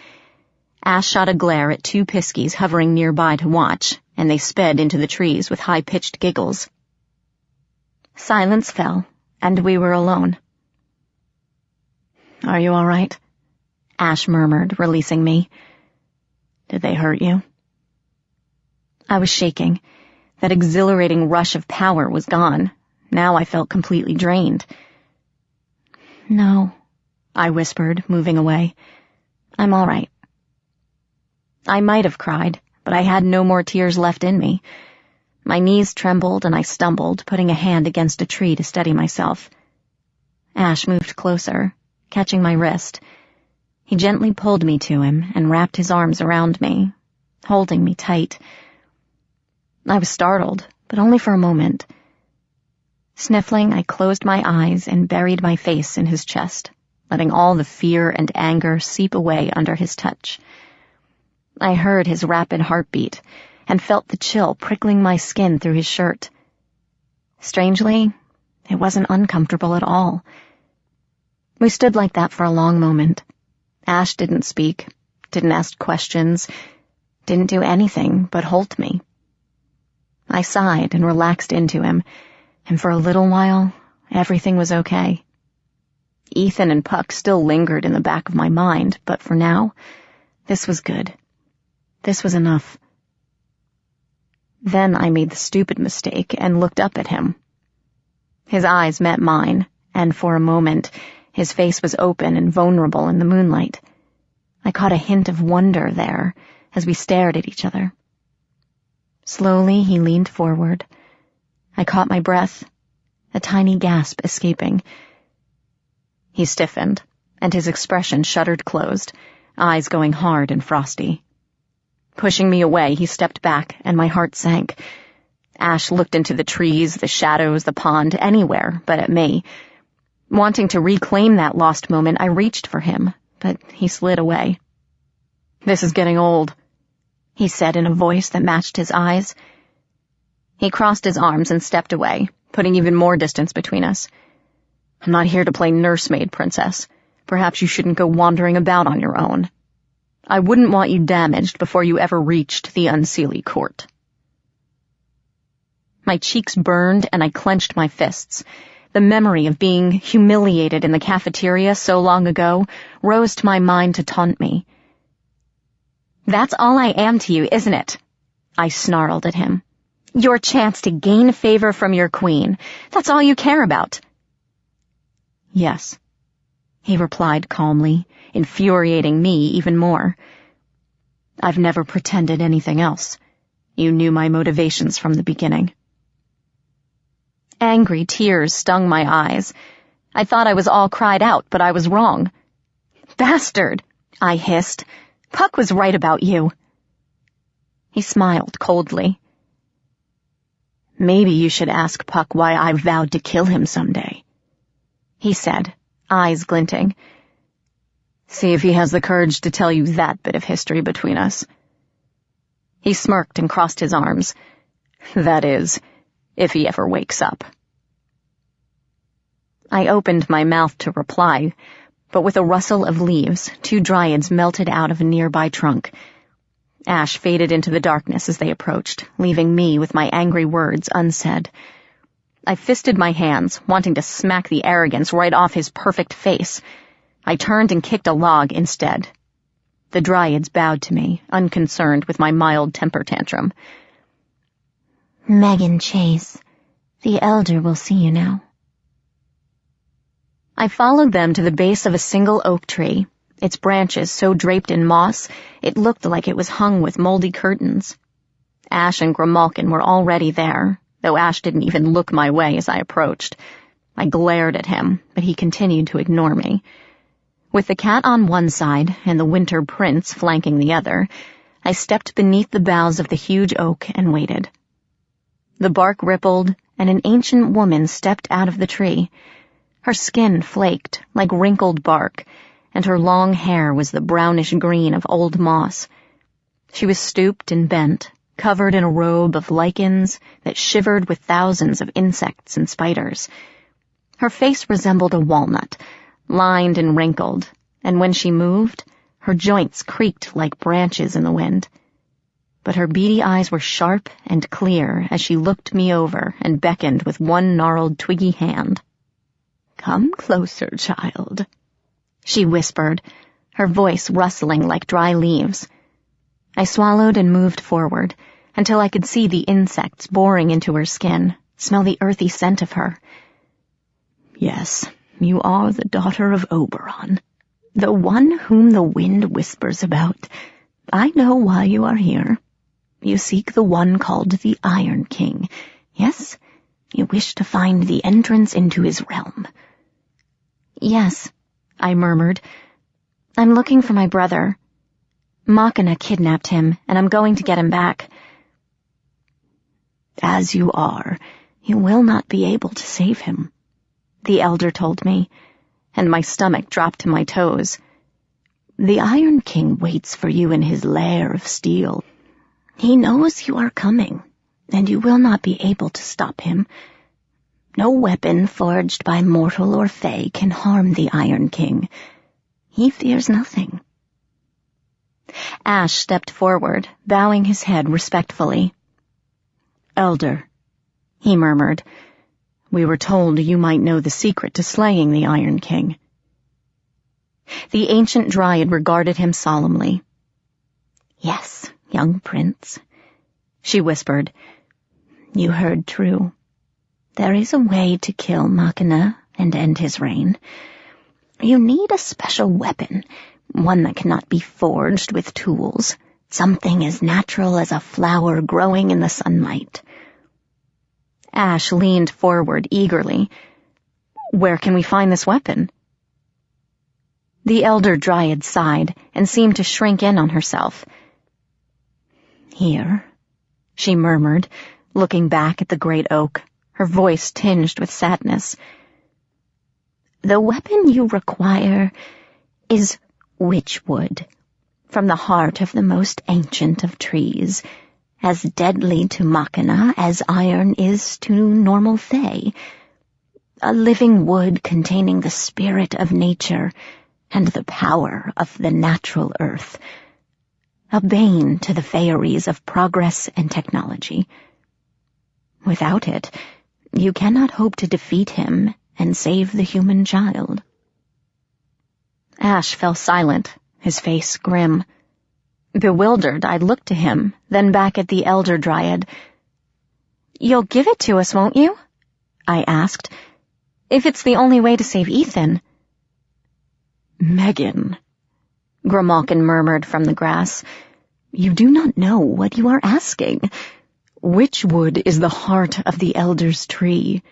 Ash shot a glare at 2 piskies hovering nearby to watch, and they sped into the trees with high-pitched giggles. Silence fell, and we were alone. "Are you all right?" Ash murmured, releasing me. "Did they hurt you?" I was shaking. That exhilarating rush of power was gone. Now I felt completely drained. "No," I whispered, moving away. "I'm all right." I might have cried, but I had no more tears left in me. My knees trembled and I stumbled, putting a hand against a tree to steady myself. Ash moved closer, catching my wrist. He gently pulled me to him and wrapped his arms around me, holding me tight. I was startled, but only for a moment. Sniffling, I closed my eyes and buried my face in his chest, letting all the fear and anger seep away under his touch. I heard his rapid heartbeat and felt the chill prickling my skin through his shirt. Strangely, it wasn't uncomfortable at all. We stood like that for a long moment. Ash didn't speak, didn't ask questions, didn't do anything but hold me. I sighed and relaxed into him, and for a little while, everything was okay. Ethan and Puck still lingered in the back of my mind, but for now, this was good. This was enough. Then I made the stupid mistake and looked up at him. His eyes met mine, and for a moment, his face was open and vulnerable in the moonlight. I caught a hint of wonder there as we stared at each other. Slowly, he leaned forward. I caught my breath, a tiny gasp escaping. He stiffened, and his expression shuttered closed, eyes going hard and frosty. Pushing me away, he stepped back, and my heart sank. Ash looked into the trees, the shadows, the pond, anywhere but at me. Wanting to reclaim that lost moment, I reached for him, but he slid away. "This is getting old," he said in a voice that matched his eyes. He crossed his arms and stepped away, putting even more distance between us. "I'm not here to play nursemaid, Princess. Perhaps you shouldn't go wandering about on your own. I wouldn't want you damaged before you ever reached the Unseelie Court." My cheeks burned and I clenched my fists. The memory of being humiliated in the cafeteria so long ago rose to my mind to taunt me. "That's all I am to you, isn't it?" I snarled at him. "Your chance to gain favor from your queen. That's all you care about." "Yes," he replied calmly, infuriating me even more. "I've never pretended anything else. You knew my motivations from the beginning." Angry tears stung my eyes. I thought I was all cried out, but I was wrong. "Bastard!" I hissed. "Puck was right about you." He smiled coldly. "Maybe you should ask Puck why I vowed to kill him someday," he said, eyes glinting. "See if he has the courage to tell you that bit of history between us." He smirked and crossed his arms. "That is, if he ever wakes up." I opened my mouth to reply, but with a rustle of leaves, 2 dryads melted out of a nearby trunk. Ash faded into the darkness as they approached, leaving me with my angry words unsaid. I fisted my hands, wanting to smack the arrogance right off his perfect face. I turned and kicked a log instead. The dryads bowed to me, unconcerned with my mild temper tantrum. "Megan Chase, the elder will see you now." I followed them to the base of a single oak tree, its branches so draped in moss it looked like it was hung with moldy curtains. Ash and Grimalkin were already there, though Ash didn't even look my way as I approached. I glared at him, but he continued to ignore me. With the cat on one side and the winter prince flanking the other, I stepped beneath the boughs of the huge oak and waited. The bark rippled, and an ancient woman stepped out of the tree. Her skin flaked like wrinkled bark, and her long hair was the brownish green of old moss. She was stooped and bent, covered in a robe of lichens that shivered with thousands of insects and spiders. Her face resembled a walnut, lined and wrinkled, and when she moved, her joints creaked like branches in the wind. But her beady eyes were sharp and clear as she looked me over and beckoned with one gnarled twiggy hand. "Come closer, child," she whispered, her voice rustling like dry leaves. I swallowed and moved forward until I could see the insects boring into her skin, smell the earthy scent of her. "Yes, you are the daughter of Oberon, the one whom the wind whispers about. I know why you are here. You seek the one called the Iron King. Yes, you wish to find the entrance into his realm." "Yes," I murmured. "I'm looking for my brother. Machina kidnapped him, and I'm going to get him back." "As you are, you will not be able to save him," the elder told me, and my stomach dropped to my toes. "The Iron King waits for you in his lair of steel. He knows you are coming, and you will not be able to stop him. No weapon forged by mortal or fey can harm the Iron King. He fears nothing." Ash stepped forward, bowing his head respectfully. "Elder," he murmured, "we were told you might know the secret to slaying the Iron King." The ancient dryad regarded him solemnly. "Yes, young prince," she whispered. "You heard true. There is a way to kill Machina and end his reign. You need a special weapon, one that cannot be forged with tools, something as natural as a flower growing in the sunlight." Ash leaned forward eagerly. "Where can we find this weapon?" The elder dryad sighed and seemed to shrink in on herself. "Here," she murmured, looking back at the great oak, her voice tinged with sadness. "The weapon you require is witchwood, from the heart of the most ancient of trees, as deadly to Machina as iron is to normal fey. A living wood containing the spirit of nature and the power of the natural earth. A bane to the faeries of progress and technology. Without it, you cannot hope to defeat him and save the human child." Ash fell silent, his face grim. Bewildered, I looked to him, then back at the elder dryad. "You'll give it to us, won't you?" I asked. "If it's the only way to save Ethan." "Megan," Grimalkin murmured from the grass, "you do not know what you are asking. Witchwood is the heart of the elder's tree.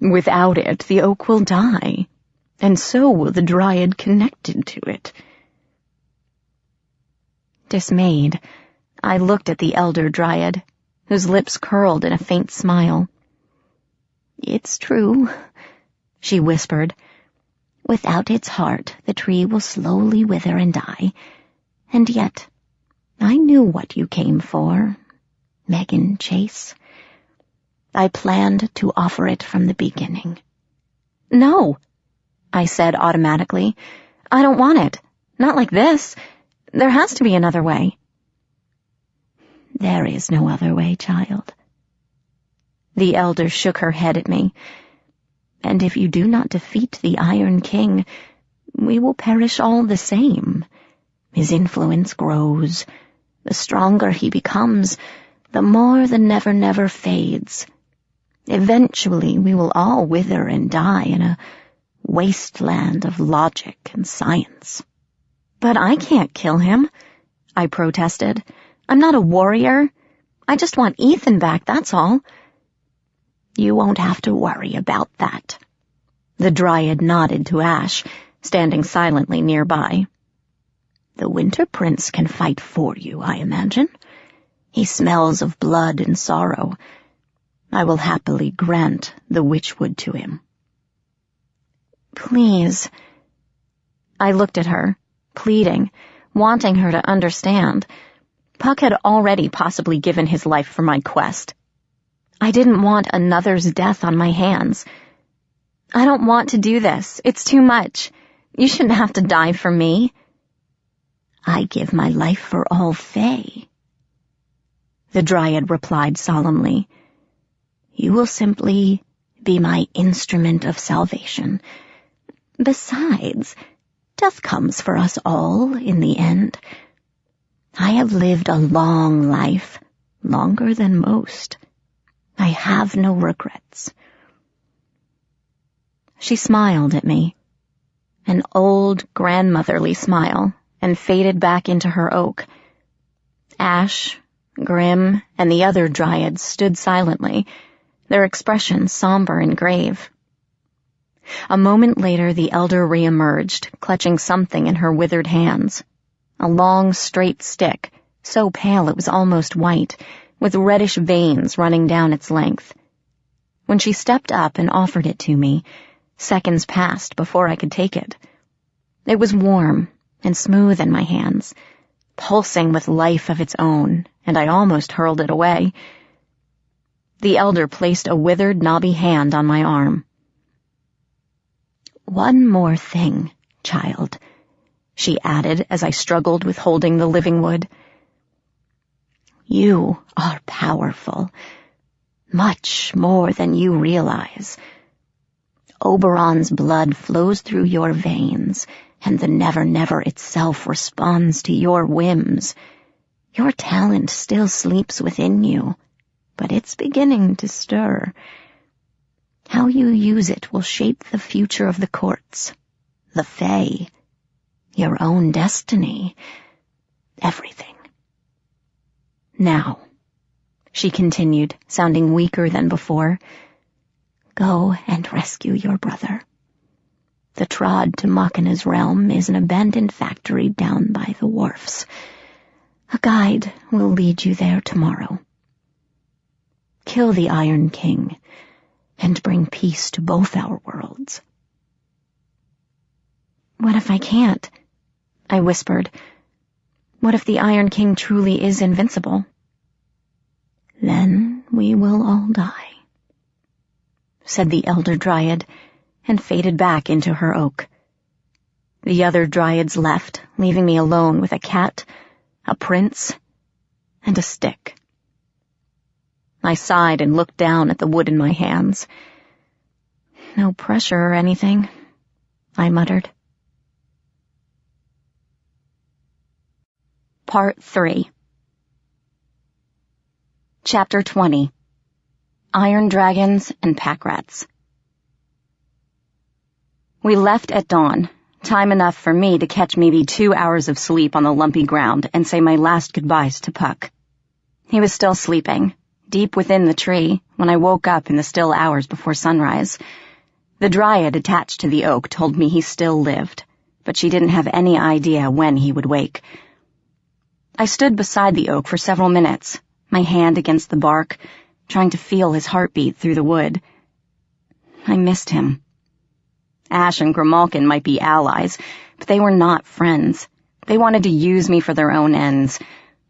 Without it, the oak will die, and so will the dryad connected to it." Dismayed, I looked at the elder dryad, whose lips curled in a faint smile. "It's true," she whispered. "Without its heart, the tree will slowly wither and die. And yet, I knew what you came for, Megan Chase. I planned to offer it from the beginning." "No," I said automatically. "I don't want it. Not like this. There has to be another way." "There is no other way, child." The elder shook her head at me. "And if you do not defeat the Iron King, we will perish all the same. His influence grows. The stronger he becomes, the more the never-never fades. Eventually we will all wither and die in a wasteland of logic and science." "But I can't kill him," I protested. "I'm not a warrior. I just want Ethan back, that's all." "You won't have to worry about that." The dryad nodded to Ash, standing silently nearby. "The Winter Prince can fight for you, I imagine. He smells of blood and sorrow. I will happily grant the witchwood to him." "Please." I looked at her, pleading, wanting her to understand. Puck had already possibly given his life for my quest. I didn't want another's death on my hands. "I don't want to do this. It's too much. You shouldn't have to die for me. I give my life for all Fae, the Dryad replied solemnly. You will simply be my instrument of salvation. Besides, death comes for us all in the end. I have lived a long life, longer than most. I have no regrets. She smiled at me, an old grandmotherly smile, and faded back into her oak. Ash, Grim, and the other Dryads stood silently, their expressions somber and grave. A moment later, the elder re-emerged, clutching something in her withered hands. A long, straight stick, so pale it was almost white, with reddish veins running down its length. When she stepped up and offered it to me, seconds passed before I could take it. It was warm and smooth in my hands, pulsing with life of its own, and I almost hurled it away. The elder placed a withered, knobby hand on my arm. One more thing, child, she added as I struggled with holding the living wood. You are powerful, much more than you realize. Oberon's blood flows through your veins, and the Never-Never itself responds to your whims. Your talent still sleeps within you, but it's beginning to stir. How you use it will shape the future of the courts, the Fae, your own destiny, everything. Now, she continued, sounding weaker than before, go and rescue your brother. The trod to Machina's realm is an abandoned factory down by the wharfs. A guide will lead you there tomorrow. Kill the Iron King, and bring peace to both our worlds. What if I can't? I whispered. What if the Iron King truly is invincible? Then we will all die, said the elder Dryad, and faded back into her oak. The other Dryads left, leaving me alone with a cat, a prince, and a stick. I sighed and looked down at the wood in my hands. No pressure or anything, I muttered. Part 3. Chapter 20. Iron Dragons and Pack Rats. We left at dawn, time enough for me to catch maybe 2 hours of sleep on the lumpy ground and say my last goodbyes to Puck. He was still sleeping, deep within the tree, when I woke up in the still hours before sunrise. The Dryad attached to the oak told me he still lived, but she didn't have any idea when he would wake. I stood beside the oak for several minutes, my hand against the bark, trying to feel his heartbeat through the wood. I missed him. Ash and Grimalkin might be allies, but they were not friends. They wanted to use me for their own ends.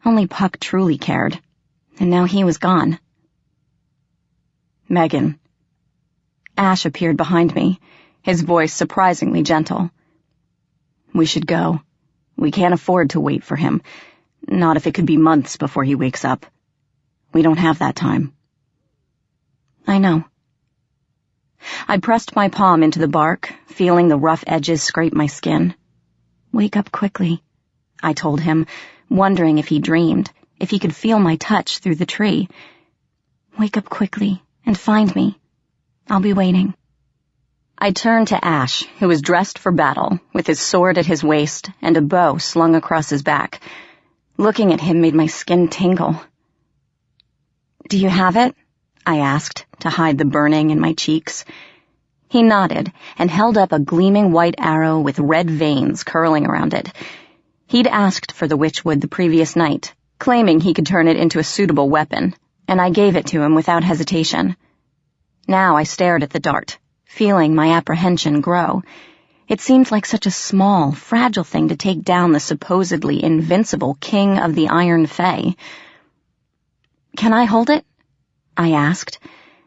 Only Puck truly cared, and now he was gone. Megan. Ash appeared behind me, his voice surprisingly gentle. We should go. We can't afford to wait for him, not if it could be months before he wakes up. We don't have that time. I know. I pressed my palm into the bark, feeling the rough edges scrape my skin. Wake up quickly, I told him, wondering if he dreamed, if he could feel my touch through the tree. Wake up quickly and find me. I'll be waiting. I turned to Ash, who was dressed for battle, with his sword at his waist and a bow slung across his back. Looking at him made my skin tingle. Do you have it? I asked, to hide the burning in my cheeks. He nodded and held up a gleaming white arrow with red veins curling around it. He'd asked for the witchwood the previous night, claiming he could turn it into a suitable weapon, and I gave it to him without hesitation. Now I stared at the dart, feeling my apprehension grow. It seemed like such a small, fragile thing to take down the supposedly invincible king of the Iron Fae. Can I hold it? I asked,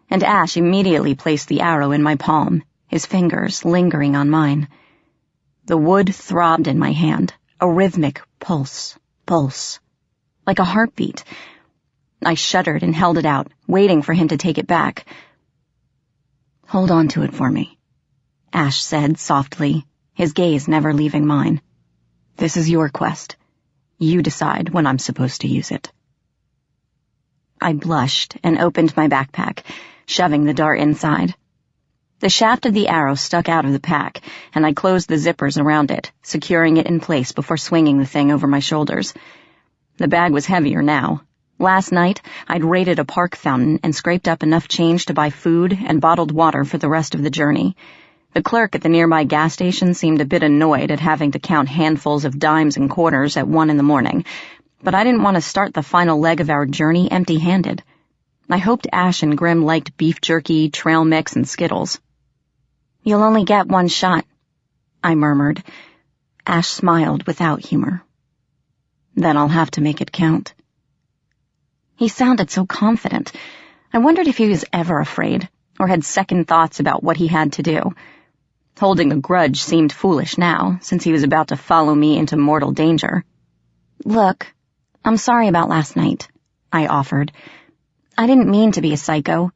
and Ash immediately placed the arrow in my palm, his fingers lingering on mine. The wood throbbed in my hand, a rhythmic pulse, pulse, like a heartbeat. I shuddered and held it out, waiting for him to take it back. "Hold on to it for me," Ash said softly, his gaze never leaving mine. "This is your quest. You decide when I'm supposed to use it." I blushed and opened my backpack, shoving the dart inside. The shaft of the arrow stuck out of the pack, and I closed the zippers around it, securing it in place before swinging the thing over my shoulders. The bag was heavier now. Last night, I'd raided a park fountain and scraped up enough change to buy food and bottled water for the rest of the journey. The clerk at the nearby gas station seemed a bit annoyed at having to count handfuls of dimes and quarters at 1 a.m, but I didn't want to start the final leg of our journey empty-handed. I hoped Ash and Grim liked beef jerky, trail mix, and Skittles. "You'll only get one shot," I murmured. Ash smiled without humor. "Then I'll have to make it count." He sounded so confident. I wondered if he was ever afraid, or had second thoughts about what he had to do. Holding a grudge seemed foolish now, since he was about to follow me into mortal danger. "Look, I'm sorry about last night," I offered. "I didn't mean to be a psycho.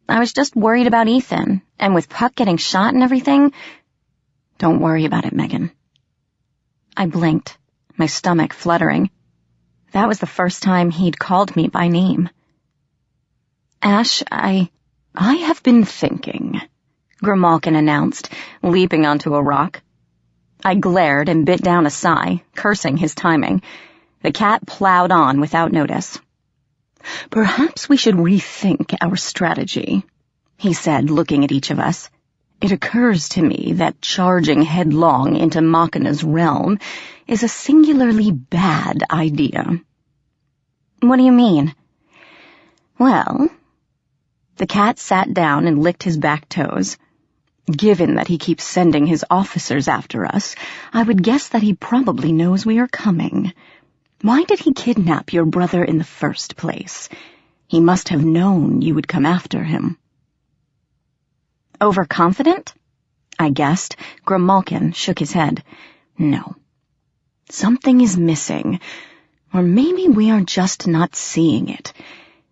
I was just worried about Ethan, and with Puck getting shot and everything—" "Don't worry about it, Megan." I blinked, my stomach fluttering. That was the first time he'd called me by name. "Ash, I have been thinking," Grimalkin announced, leaping onto a rock. I glared and bit down a sigh, cursing his timing. The cat plowed on without notice. "Perhaps we should rethink our strategy," he said, looking at each of us. "It occurs to me that charging headlong into Machina's realm is a singularly bad idea." "What do you mean?" "Well," the cat sat down and licked his back toes. "Given that he keeps sending his officers after us, I would guess that he probably knows we are coming. Why did he kidnap your brother in the first place? He must have known you would come after him." "Overconfident?" I guessed. Grimalkin shook his head. "No. Something is missing. Or maybe we are just not seeing it.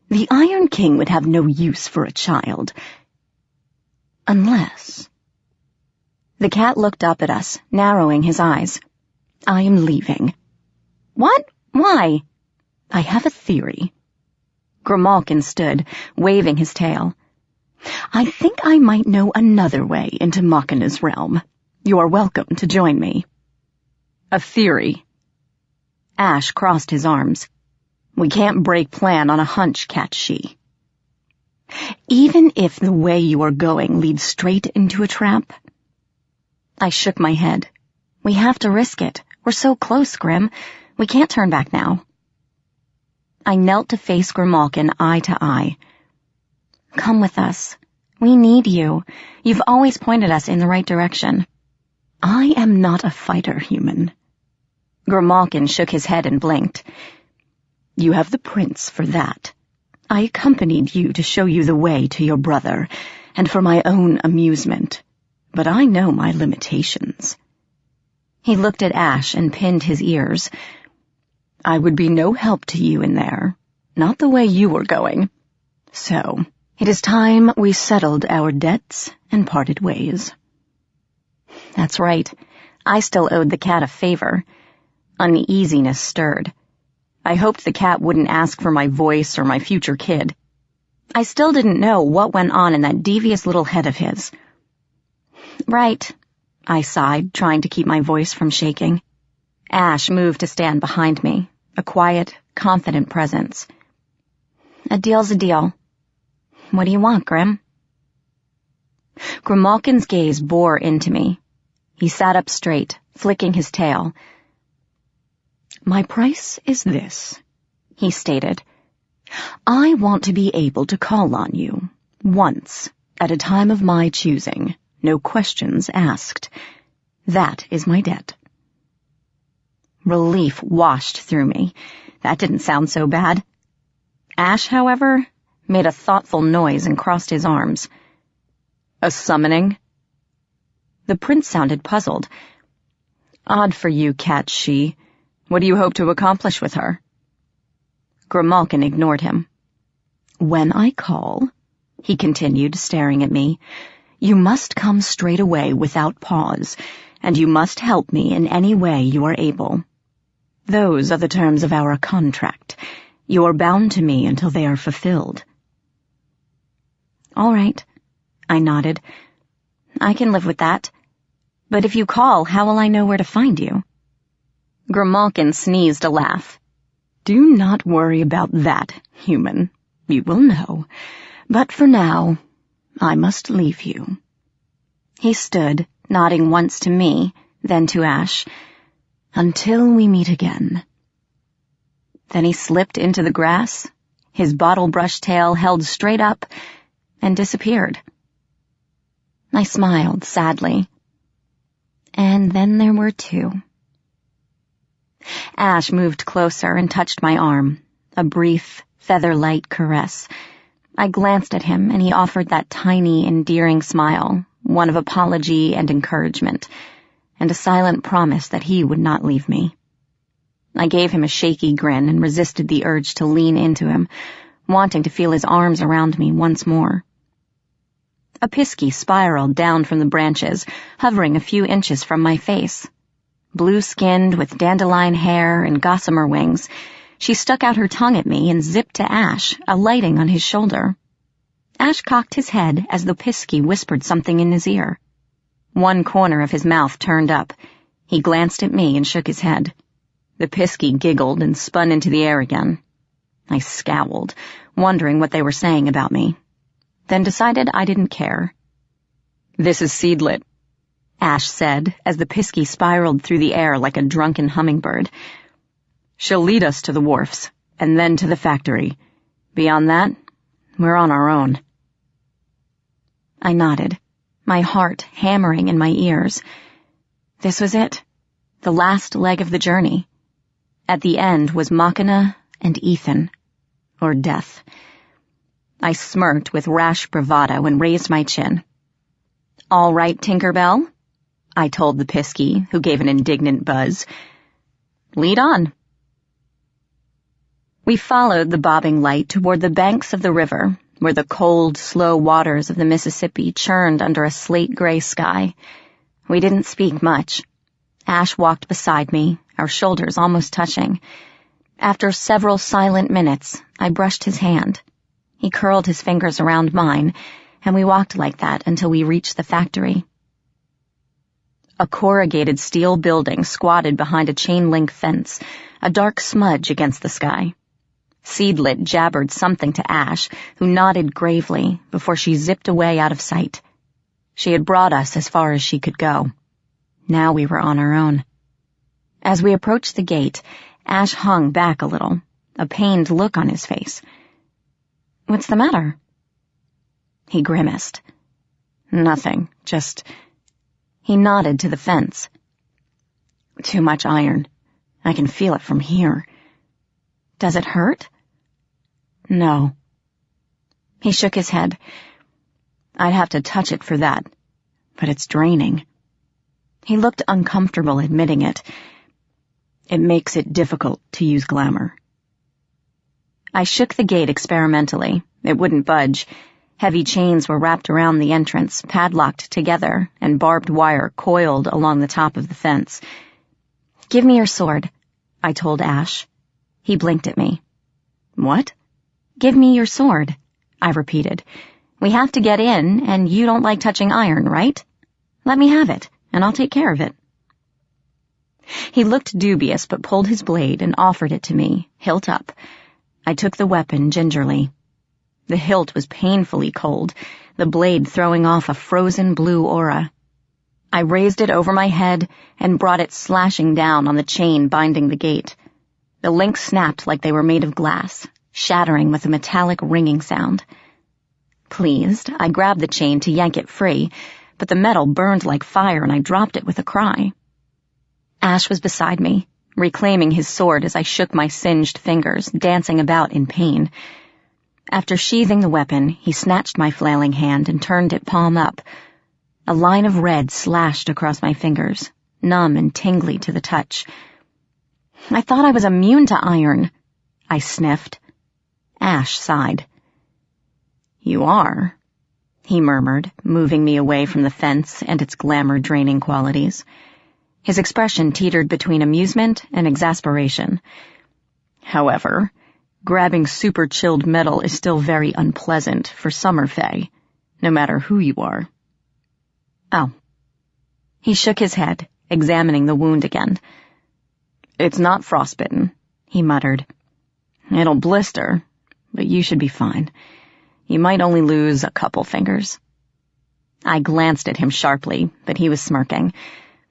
The Iron King would have no use for a child. Unless—" The cat looked up at us, narrowing his eyes. "I am leaving." "What? Why?" "I have a theory." Grimalkin stood, waving his tail. "I think I might know another way into Machina's realm. You are welcome to join me." "A theory?" Ash crossed his arms. "We can't break plan on a hunch, Cat-She." "Even if the way you are going leads straight into a trap?" I shook my head. "We have to risk it. We're so close, Grim. We can't turn back now." I knelt to face Grimalkin eye to eye. "Come with us. We need you. You've always pointed us in the right direction." "I am not a fighter, human." Grimalkin shook his head and blinked. "You have the prince for that. I accompanied you to show you the way to your brother, and for my own amusement. But I know my limitations." He looked at Ash and pinned his ears. "I would be no help to you in there, not the way you were going. So, it is time we settled our debts and parted ways." That's right. I still owed the cat a favor. Uneasiness stirred. I hoped the cat wouldn't ask for my voice or my future kid. I still didn't know what went on in that devious little head of his. "Right," I sighed, trying to keep my voice from shaking. Ash moved to stand behind me, a quiet, confident presence. "A deal's a deal. What do you want, Grim?" Grimalkin's gaze bore into me. He sat up straight, flicking his tail. "My price is this," he stated. "I want to be able to call on you, once, at a time of my choosing, no questions asked. That is my debt." Relief washed through me. That didn't sound so bad. Ash, however, made a thoughtful noise and crossed his arms. "A summoning?" The prince sounded puzzled. Odd for you, catch she. What do you hope to accomplish with her? Grimalkin ignored him. When I call, he continued, staring at me, you must come straight away without pause, and you must help me in any way you are able. Those are the terms of our contract. You are bound to me until they are fulfilled. All right, I nodded. I can live with that. But if you call, how will I know where to find you? Grimalkin sneezed a laugh. Do not worry about that, human. You will know. But for now, I must leave you. He stood, nodding once to me, then to Ash. Until we meet again. Then he slipped into the grass, his bottle-brush tail held straight up, and disappeared. I smiled sadly. And then there were two. Ash moved closer and touched my arm, a brief, feather-light caress. I glanced at him, and he offered that tiny, endearing smile, one of apology and encouragement, and a silent promise that he would not leave me. I gave him a shaky grin and resisted the urge to lean into him, wanting to feel his arms around me once more. A pisky spiraled down from the branches, hovering a few inches from my face. Blue-skinned, with dandelion hair and gossamer wings, she stuck out her tongue at me and zipped to Ash, alighting on his shoulder. Ash cocked his head as the pisky whispered something in his ear. One corner of his mouth turned up. He glanced at me and shook his head. The pisky giggled and spun into the air again. I scowled, wondering what they were saying about me, then decided I didn't care. This is Seedlit, Ash said as the pisky spiraled through the air like a drunken hummingbird. She'll lead us to the wharfs, and then to the factory. Beyond that, we're on our own. I nodded, my heart hammering in my ears. This was it, the last leg of the journey. At the end was Machina and Ethan, or death. I smirked with rash bravado and raised my chin. All right, Tinkerbell, I told the pisky, who gave an indignant buzz. Lead on. We followed the bobbing light toward the banks of the river, where the cold, slow waters of the Mississippi churned under a slate-gray sky. We didn't speak much. Ash walked beside me, our shoulders almost touching. After several silent minutes, I brushed his hand. He curled his fingers around mine, and we walked like that until we reached the factory. A corrugated steel building squatted behind a chain-link fence, a dark smudge against the sky. Seedlit jabbered something to Ash, who nodded gravely before she zipped away out of sight. She had brought us as far as she could go. Now we were on our own. As we approached the gate, Ash hung back a little, a pained look on his face. What's the matter? He grimaced. Nothing, just... He nodded to the fence. Too much iron. I can feel it from here. Does it hurt? No. He shook his head. I'd have to touch it for that, but it's draining. He looked uncomfortable admitting it. It makes it difficult to use glamour. I shook the gate experimentally. It wouldn't budge. Heavy chains were wrapped around the entrance, padlocked together, and barbed wire coiled along the top of the fence. Give me your sword, I told Ash. He blinked at me. What? Give me your sword, I repeated. We have to get in, and you don't like touching iron, right? Let me have it, and I'll take care of it. He looked dubious but pulled his blade and offered it to me, hilt up. I took the weapon gingerly. The hilt was painfully cold, the blade throwing off a frozen blue aura. I raised it over my head and brought it slashing down on the chain binding the gate. The links snapped like they were made of glass, shattering with a metallic ringing sound. Pleased, I grabbed the chain to yank it free, but the metal burned like fire and I dropped it with a cry. Ash was beside me, reclaiming his sword as I shook my singed fingers, dancing about in pain. After sheathing the weapon, he snatched my flailing hand and turned it palm up. A line of red slashed across my fingers, numb and tingly to the touch. I thought I was immune to iron, I sniffed. Ash sighed. You are, he murmured, moving me away from the fence and its glamour-draining qualities. His expression teetered between amusement and exasperation. However, grabbing super-chilled metal is still very unpleasant for summer fae, no matter who you are. Oh. He shook his head, examining the wound again. It's not frostbitten, he muttered. It'll blister, but you should be fine. You might only lose a couple fingers. I glanced at him sharply, but he was smirking.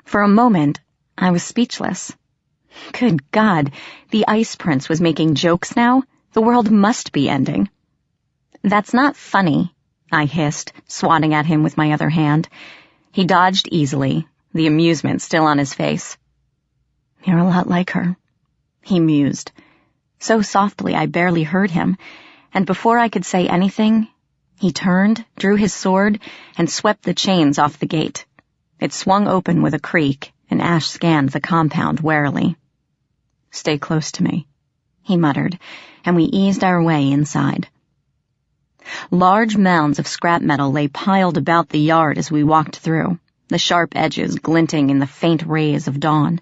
For a moment, I was speechless. Good God, the Ice Prince was making jokes now? The world must be ending. That's not funny, I hissed, swatting at him with my other hand. He dodged easily, the amusement still on his face. You're a lot like her, he mused. So softly I barely heard him, and before I could say anything, he turned, drew his sword, and swept the chains off the gate. It swung open with a creak, and Ash scanned the compound warily. Stay close to me, he muttered, and we eased our way inside. Large mounds of scrap metal lay piled about the yard as we walked through, the sharp edges glinting in the faint rays of dawn.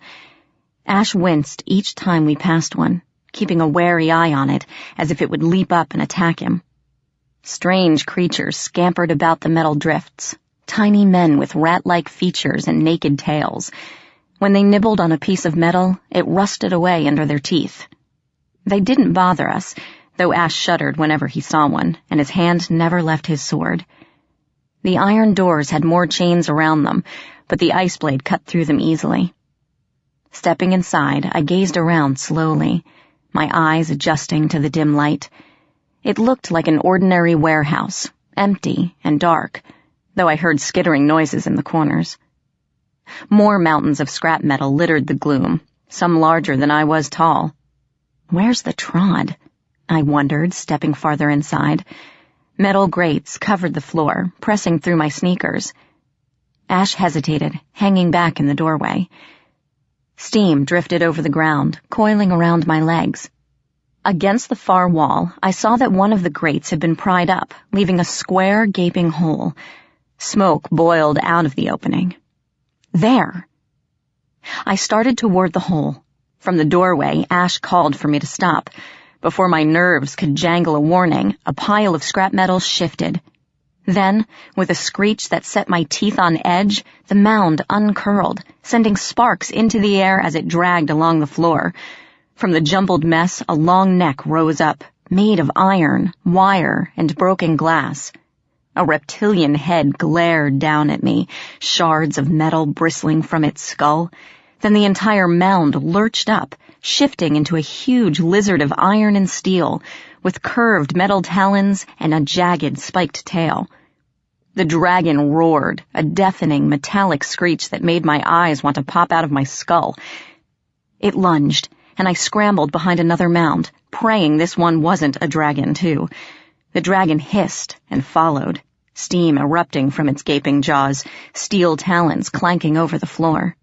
Ash winced each time we passed one, keeping a wary eye on it as if it would leap up and attack him. Strange creatures scampered about the metal drifts, tiny men with rat-like features and naked tails. When they nibbled on a piece of metal, it rusted away under their teeth. They didn't bother us, though Ash shuddered whenever he saw one, and his hand never left his sword. The iron doors had more chains around them, but the ice blade cut through them easily. Stepping inside, I gazed around slowly, my eyes adjusting to the dim light. It looked like an ordinary warehouse, empty and dark, though I heard skittering noises in the corners. More mountains of scrap metal littered the gloom, some larger than I was tall. Where's the trod? I wondered, stepping farther inside. Metal grates covered the floor, pressing through my sneakers. Ash hesitated, hanging back in the doorway. Steam drifted over the ground, coiling around my legs. Against the far wall, I saw that one of the grates had been pried up, leaving a square, gaping hole. Smoke boiled out of the opening. There! I started toward the hole. From the doorway, Ash called for me to stop. Before my nerves could jangle a warning, a pile of scrap metal shifted. Then, with a screech that set my teeth on edge, the mound uncurled, sending sparks into the air as it dragged along the floor. From the jumbled mess, a long neck rose up, made of iron, wire, and broken glass. A reptilian head glared down at me, shards of metal bristling from its skull. Then the entire mound lurched up, shifting into a huge lizard of iron and steel, with curved metal talons and a jagged spiked tail. The dragon roared, a deafening metallic screech that made my eyes want to pop out of my skull. It lunged, and I scrambled behind another mound, praying this one wasn't a dragon, too. The dragon hissed and followed, steam erupting from its gaping jaws, steel talons clanking over the floor.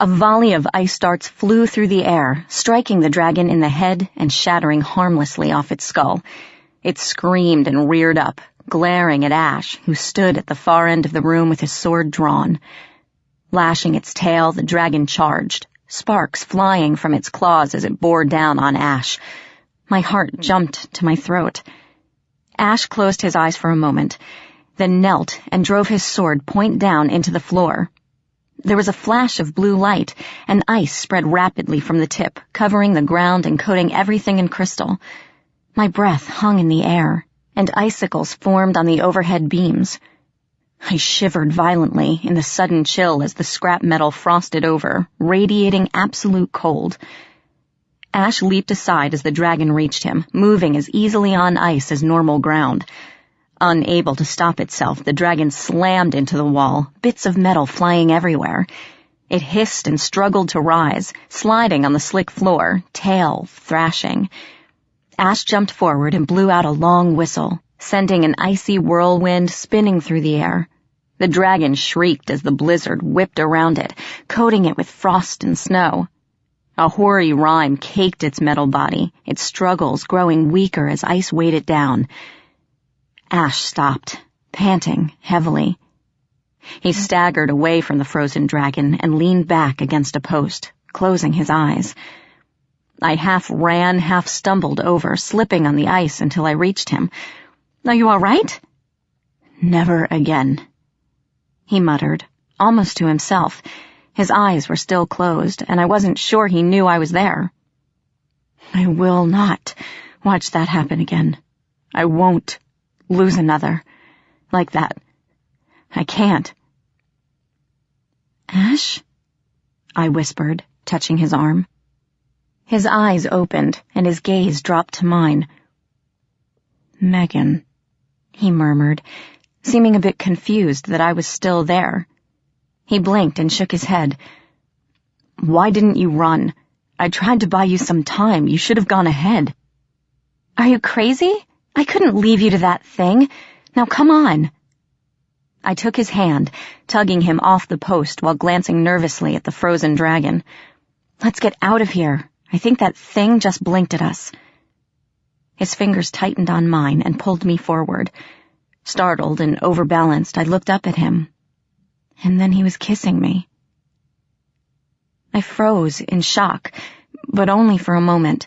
A volley of ice darts flew through the air, striking the dragon in the head and shattering harmlessly off its skull. It screamed and reared up, glaring at Ash, who stood at the far end of the room with his sword drawn. Lashing its tail, the dragon charged, sparks flying from its claws as it bore down on Ash. My heart jumped to my throat. Ash closed his eyes for a moment, then knelt and drove his sword point down into the floor. There was a flash of blue light, and ice spread rapidly from the tip, covering the ground and coating everything in crystal. My breath hung in the air, and icicles formed on the overhead beams. I shivered violently in the sudden chill as the scrap metal frosted over, radiating absolute cold. Ash leaped aside as the dragon reached him, moving as easily on ice as normal ground. Unable to stop itself, the dragon slammed into the wall, bits of metal flying everywhere. It hissed and struggled to rise, sliding on the slick floor, tail thrashing. Ash jumped forward and blew out a long whistle, sending an icy whirlwind spinning through the air. The dragon shrieked as the blizzard whipped around it, coating it with frost and snow. A hoary rime caked its metal body, its struggles growing weaker as ice weighed it down. Ash stopped, panting heavily. He staggered away from the frozen dragon and leaned back against a post, closing his eyes. I half ran, half stumbled over, slipping on the ice until I reached him. "Are you all right?" "Never again," he muttered, almost to himself. His eyes were still closed, and I wasn't sure he knew I was there. "I will not watch that happen again. I won't lose another like that. I can't." "Ash?" I whispered, touching his arm. His eyes opened, and his gaze dropped to mine. "Megan," he murmured, seeming a bit confused that I was still there. He blinked and shook his head. "Why didn't you run? I tried to buy you some time. You should have gone ahead." "Are you crazy? I couldn't leave you to that thing. Now come on." I took his hand, tugging him off the post while glancing nervously at the frozen dragon. "Let's get out of here. I think that thing just blinked at us." His fingers tightened on mine and pulled me forward. Startled and overbalanced, I looked up at him. And then he was kissing me. I froze in shock, but only for a moment.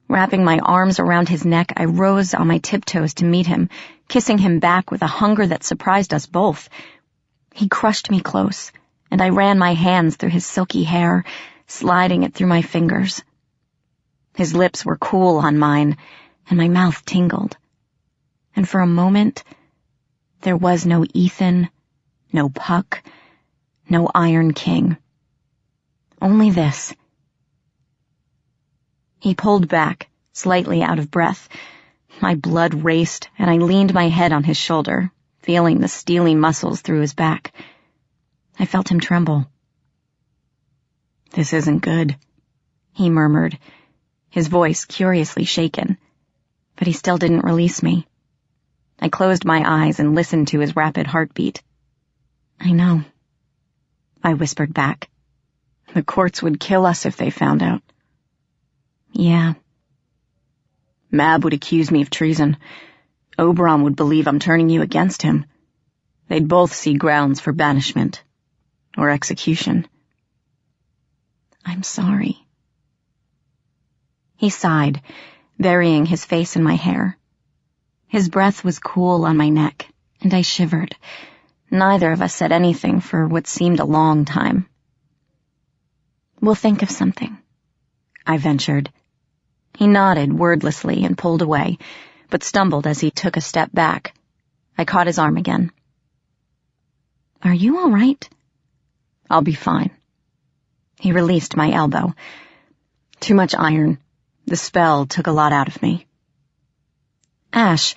Wrapping my arms around his neck, I rose on my tiptoes to meet him, kissing him back with a hunger that surprised us both. He crushed me close, and I ran my hands through his silky hair, sliding it through my fingers. His lips were cool on mine, and my mouth tingled. And for a moment, there was no Ethan, no Puck, no Iron King. Only this. He pulled back, slightly out of breath. My blood raced, and I leaned my head on his shoulder, feeling the steely muscles through his back. I felt him tremble. "This isn't good," he murmured, his voice curiously shaken, but he still didn't release me. I closed my eyes and listened to his rapid heartbeat. "I know," I whispered back. "The courts would kill us if they found out." "Yeah." "Mab would accuse me of treason. Oberon would believe I'm turning you against him. They'd both see grounds for banishment. Or execution." "I'm sorry." He sighed, burying his face in my hair. His breath was cool on my neck, and I shivered. Neither of us said anything for what seemed a long time. "We'll think of something," I ventured. He nodded wordlessly and pulled away, but stumbled as he took a step back. I caught his arm again. "Are you all right?" "I'll be fine." He released my elbow. "Too much iron. The spell took a lot out of me." "Ash."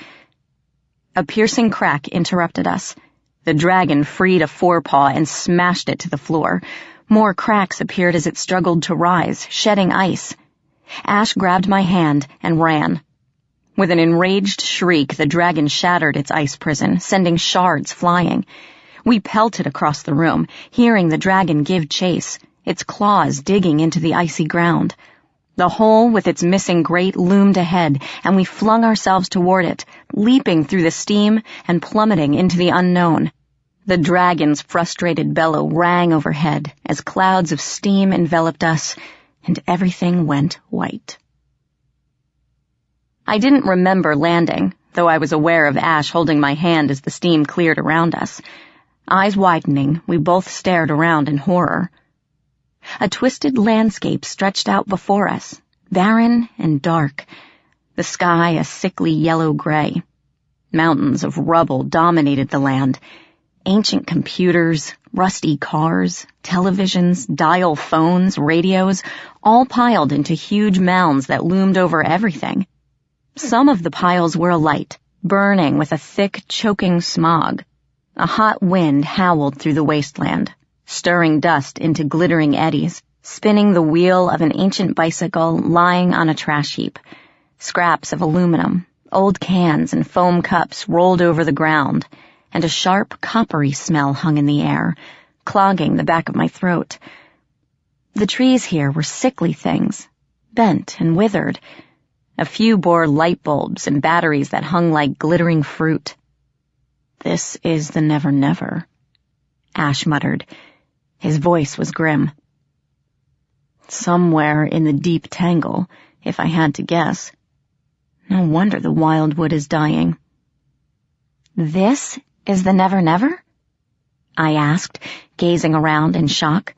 A piercing crack interrupted us. The dragon freed a forepaw and smashed it to the floor. More cracks appeared as it struggled to rise, shedding ice. Ash grabbed my hand and ran. With an enraged shriek, the dragon shattered its ice prison, sending shards flying. We pelted across the room, hearing the dragon give chase, its claws digging into the icy ground. The hole with its missing grate loomed ahead, and we flung ourselves toward it, leaping through the steam and plummeting into the unknown. The dragon's frustrated bellow rang overhead as clouds of steam enveloped us, and everything went white. I didn't remember landing, though I was aware of Ash holding my hand as the steam cleared around us. Eyes widening, we both stared around in horror. A twisted landscape stretched out before us, barren and dark, the sky a sickly yellow gray. Mountains of rubble dominated the land. Ancient computers, rusty cars, televisions, dial phones, radios, all piled into huge mounds that loomed over everything. Some of the piles were alight, burning with a thick, choking smog. A hot wind howled through the wasteland, stirring dust into glittering eddies, spinning the wheel of an ancient bicycle lying on a trash heap. Scraps of aluminum, old cans and foam cups rolled over the ground, and a sharp, coppery smell hung in the air, clogging the back of my throat. The trees here were sickly things, bent and withered. A few bore light bulbs and batteries that hung like glittering fruit. "This is the Never Never," Ash muttered. His voice was grim. "Somewhere in the deep tangle, if I had to guess. No wonder the wildwood is dying." "This is the Never Never?" I asked, gazing around in shock.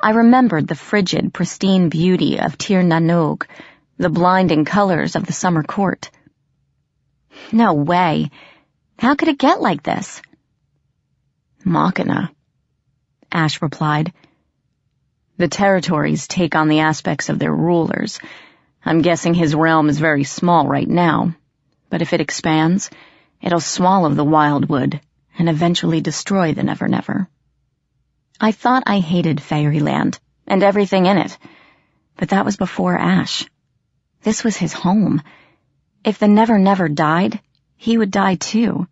I remembered the frigid, pristine beauty of Tir Nanog, the blinding colors of the summer court. "No way. How could it get like this?" "Machina," Ash replied. "The territories take on the aspects of their rulers. I'm guessing his realm is very small right now, but if it expands, it'll swallow the wildwood and eventually destroy the Never Never." I thought I hated Fairyland and everything in it, but that was before Ash. This was his home. If the Never Never died, he would die too.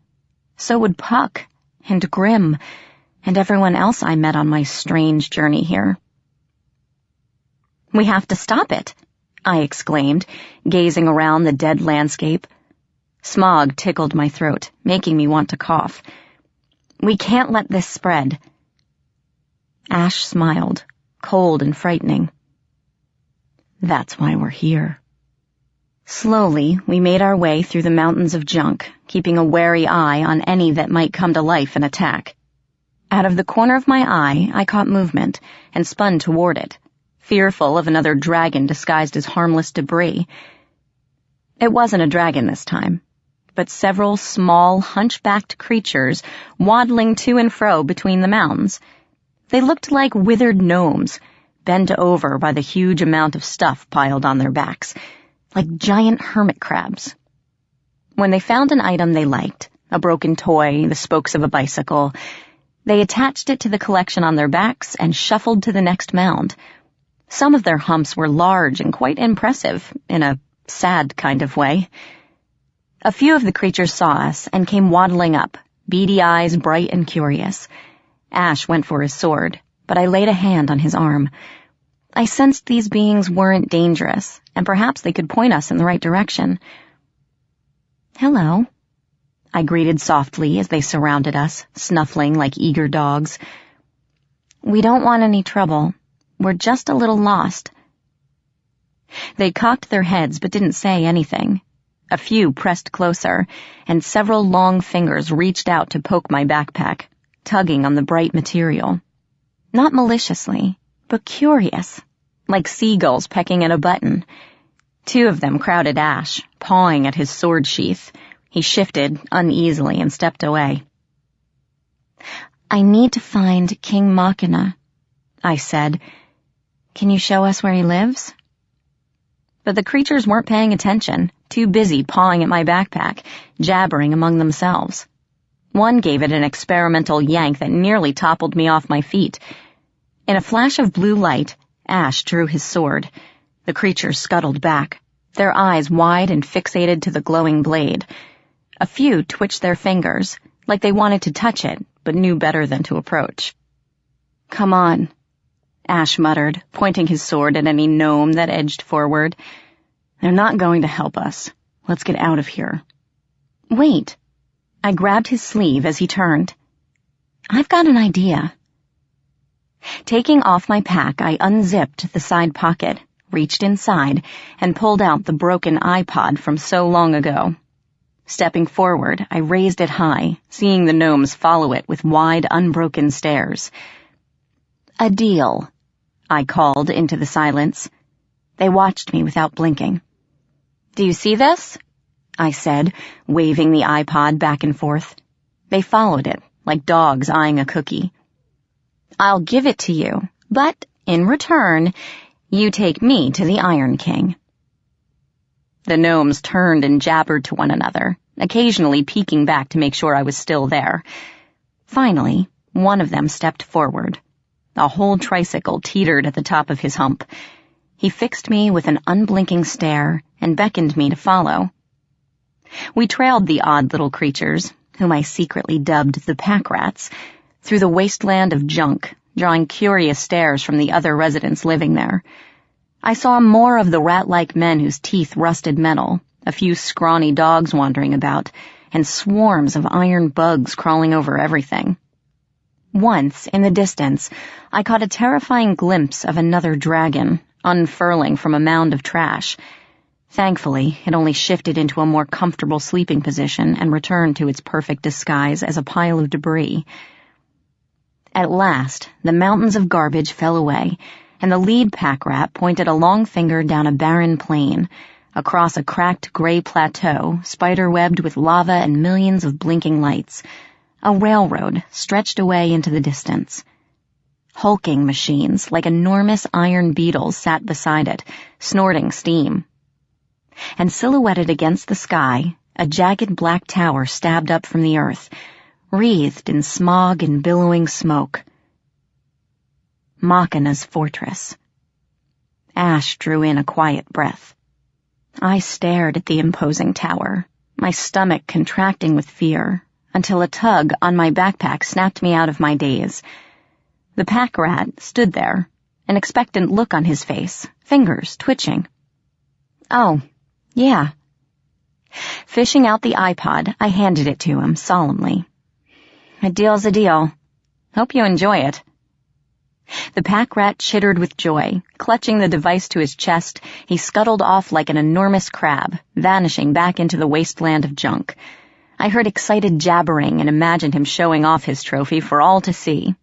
So would Puck and Grim and everyone else I met on my strange journey here. "We have to stop it," I exclaimed, gazing around the dead landscape. Smog tickled my throat, making me want to cough. "We can't let this spread." Ash smiled, cold and frightening. "That's why we're here." Slowly, we made our way through the mountains of junk, keeping a wary eye on any that might come to life and attack. Out of the corner of my eye, I caught movement and spun toward it, fearful of another dragon disguised as harmless debris. It wasn't a dragon this time, but several small, hunchbacked creatures waddling to and fro between the mounds. They looked like withered gnomes, bent over by the huge amount of stuff piled on their backs, like giant hermit crabs. When they found an item they liked, a broken toy, the spokes of a bicycle, they attached it to the collection on their backs and shuffled to the next mound. Some of their humps were large and quite impressive, in a sad kind of way. A few of the creatures saw us and came waddling up, beady eyes bright and curious. Ash went for his sword, but I laid a hand on his arm. I sensed these beings weren't dangerous, and perhaps they could point us in the right direction. "Hello," I greeted softly as they surrounded us, snuffling like eager dogs. "We don't want any trouble. We're just a little lost." They cocked their heads but didn't say anything. A few pressed closer, and several long fingers reached out to poke my backpack, tugging on the bright material. Not maliciously, but curious, like seagulls pecking at a button. Two of them crowded Ash, pawing at his sword sheath. He shifted uneasily and stepped away. "I need to find King Machina," I said. "Can you show us where he lives?" But the creatures weren't paying attention, too busy pawing at my backpack, jabbering among themselves. One gave it an experimental yank that nearly toppled me off my feet. In a flash of blue light, Ash drew his sword. The creatures scuttled back, their eyes wide and fixated to the glowing blade. A few twitched their fingers, like they wanted to touch it, but knew better than to approach. "Come on," Ash muttered, pointing his sword at any gnome that edged forward. "They're not going to help us. Let's get out of here." "Wait." I grabbed his sleeve as he turned. "I've got an idea." Taking off my pack, I unzipped the side pocket, reached inside, and pulled out the broken iPod from so long ago. Stepping forward, I raised it high, seeing the gnomes follow it with wide, unbroken stares. "A deal," I called into the silence. They watched me without blinking. "Do you see this?" I said, waving the iPod back and forth. They followed it, like dogs eyeing a cookie. "I'll give it to you, but in return, you take me to the Iron King." The gnomes turned and jabbered to one another, occasionally peeking back to make sure I was still there. Finally, one of them stepped forward. A whole tricycle teetered at the top of his hump. He fixed me with an unblinking stare and beckoned me to follow. We trailed the odd little creatures, whom I secretly dubbed the pack rats, through the wasteland of junk, drawing curious stares from the other residents living there. I saw more of the rat-like men whose teeth rusted metal, a few scrawny dogs wandering about, and swarms of iron bugs crawling over everything. Once, in the distance, I caught a terrifying glimpse of another dragon, unfurling from a mound of trash. Thankfully, it only shifted into a more comfortable sleeping position and returned to its perfect disguise as a pile of debris. At last, the mountains of garbage fell away, and the lead pack rat pointed a long finger down a barren plain, across a cracked gray plateau, spider-webbed with lava and millions of blinking lights. A railroad stretched away into the distance. Hulking machines, like enormous iron beetles, sat beside it, snorting steam. And silhouetted against the sky, a jagged black tower stabbed up from the earth, wreathed in smog and billowing smoke. Machina's fortress. Ash drew in a quiet breath. I stared at the imposing tower, my stomach contracting with fear, until a tug on my backpack snapped me out of my daze. The pack rat stood there, an expectant look on his face, fingers twitching. Oh, yeah. Fishing out the iPod, I handed it to him solemnly. A deal's a deal. Hope you enjoy it. The pack rat chittered with joy. Clutching the device to his chest, he scuttled off like an enormous crab, vanishing back into the wasteland of junk. I heard excited jabbering and imagined him showing off his trophy for all to see.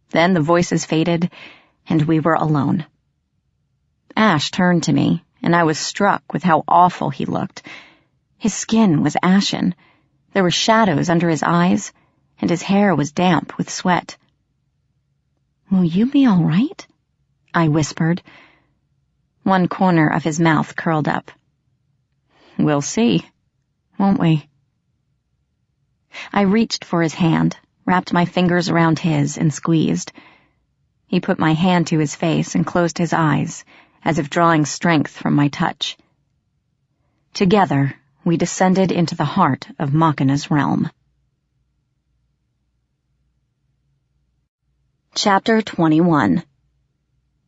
Then the voices faded, and we were alone. Ash turned to me, and I was struck with how awful he looked. His skin was ashen. There were shadows under his eyes, and his hair was damp with sweat. "Will you be all right?" I whispered. One corner of his mouth curled up. "We'll see, won't we?" I reached for his hand, wrapped my fingers around his, and squeezed. He put my hand to his face and closed his eyes, as if drawing strength from my touch. Together, we descended into the heart of Machina's realm. Chapter 21.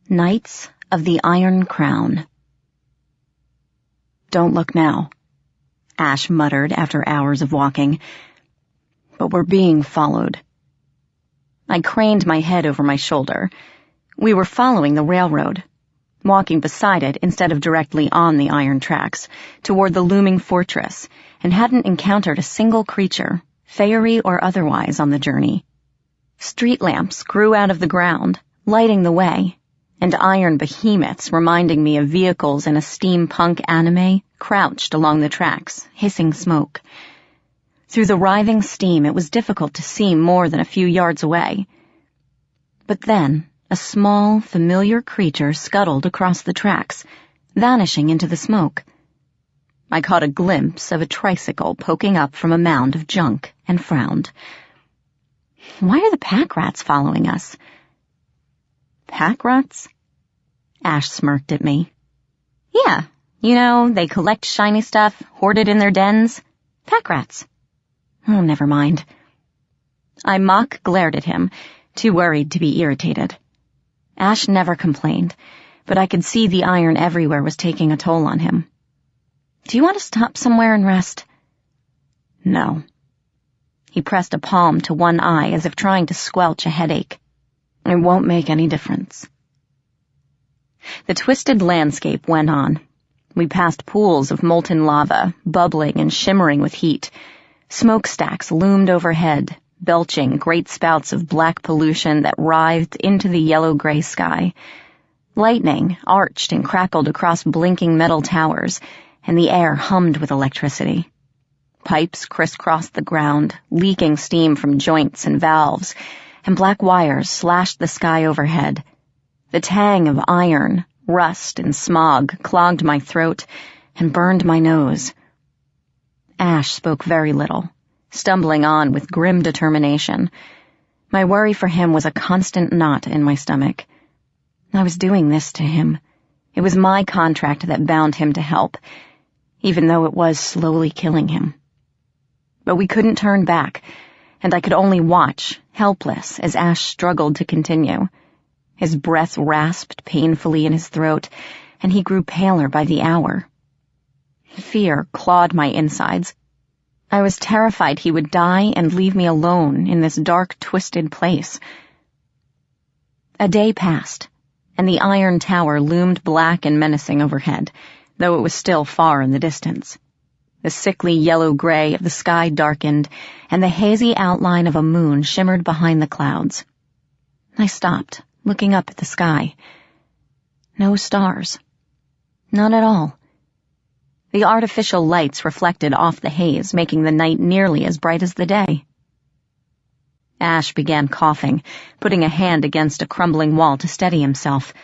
Knights of the Iron Crown. "Don't look now," Ash muttered after hours of walking. "But we're being followed." I craned my head over my shoulder. We were following the railroad, walking beside it instead of directly on the iron tracks, toward the looming fortress, and hadn't encountered a single creature, fairy or otherwise, on the journey. Street lamps grew out of the ground, lighting the way, and iron behemoths reminding me of vehicles in a steampunk anime crouched along the tracks, hissing smoke. Through the writhing steam, it was difficult to see more than a few yards away. But then, a small, familiar creature scuttled across the tracks, vanishing into the smoke. I caught a glimpse of a tricycle poking up from a mound of junk and frowned. Why are the pack rats following us? Pack rats? Ash smirked at me. Yeah, they collect shiny stuff, hoard it in their dens. Pack rats. Oh, never mind. I mock glared at him, too worried to be irritated. Ash never complained, but I could see the iron everywhere was taking a toll on him. Do you want to stop somewhere and rest? No. He pressed a palm to one eye as if trying to squelch a headache. It won't make any difference. The twisted landscape went on. We passed pools of molten lava, bubbling and shimmering with heat. Smokestacks loomed overhead, belching great spouts of black pollution that writhed into the yellow-gray sky. Lightning arched and crackled across blinking metal towers, and the air hummed with electricity. Pipes crisscrossed the ground, leaking steam from joints and valves, and black wires slashed the sky overhead. The tang of iron, rust, and smog clogged my throat and burned my nose. Ash spoke very little, stumbling on with grim determination. My worry for him was a constant knot in my stomach. I was doing this to him. It was my contract that bound him to help, even though it was slowly killing him. But we couldn't turn back, and I could only watch, helpless, as Ash struggled to continue. His breath rasped painfully in his throat, and he grew paler by the hour. Fear clawed my insides. I was terrified he would die and leave me alone in this dark, twisted place. A day passed, and the iron tower loomed black and menacing overhead, though it was still far in the distance. The sickly yellow-gray of the sky darkened, and the hazy outline of a moon shimmered behind the clouds. I stopped, looking up at the sky. No stars. None at all. The artificial lights reflected off the haze, making the night nearly as bright as the day. Ash began coughing, putting a hand against a crumbling wall to steady himself.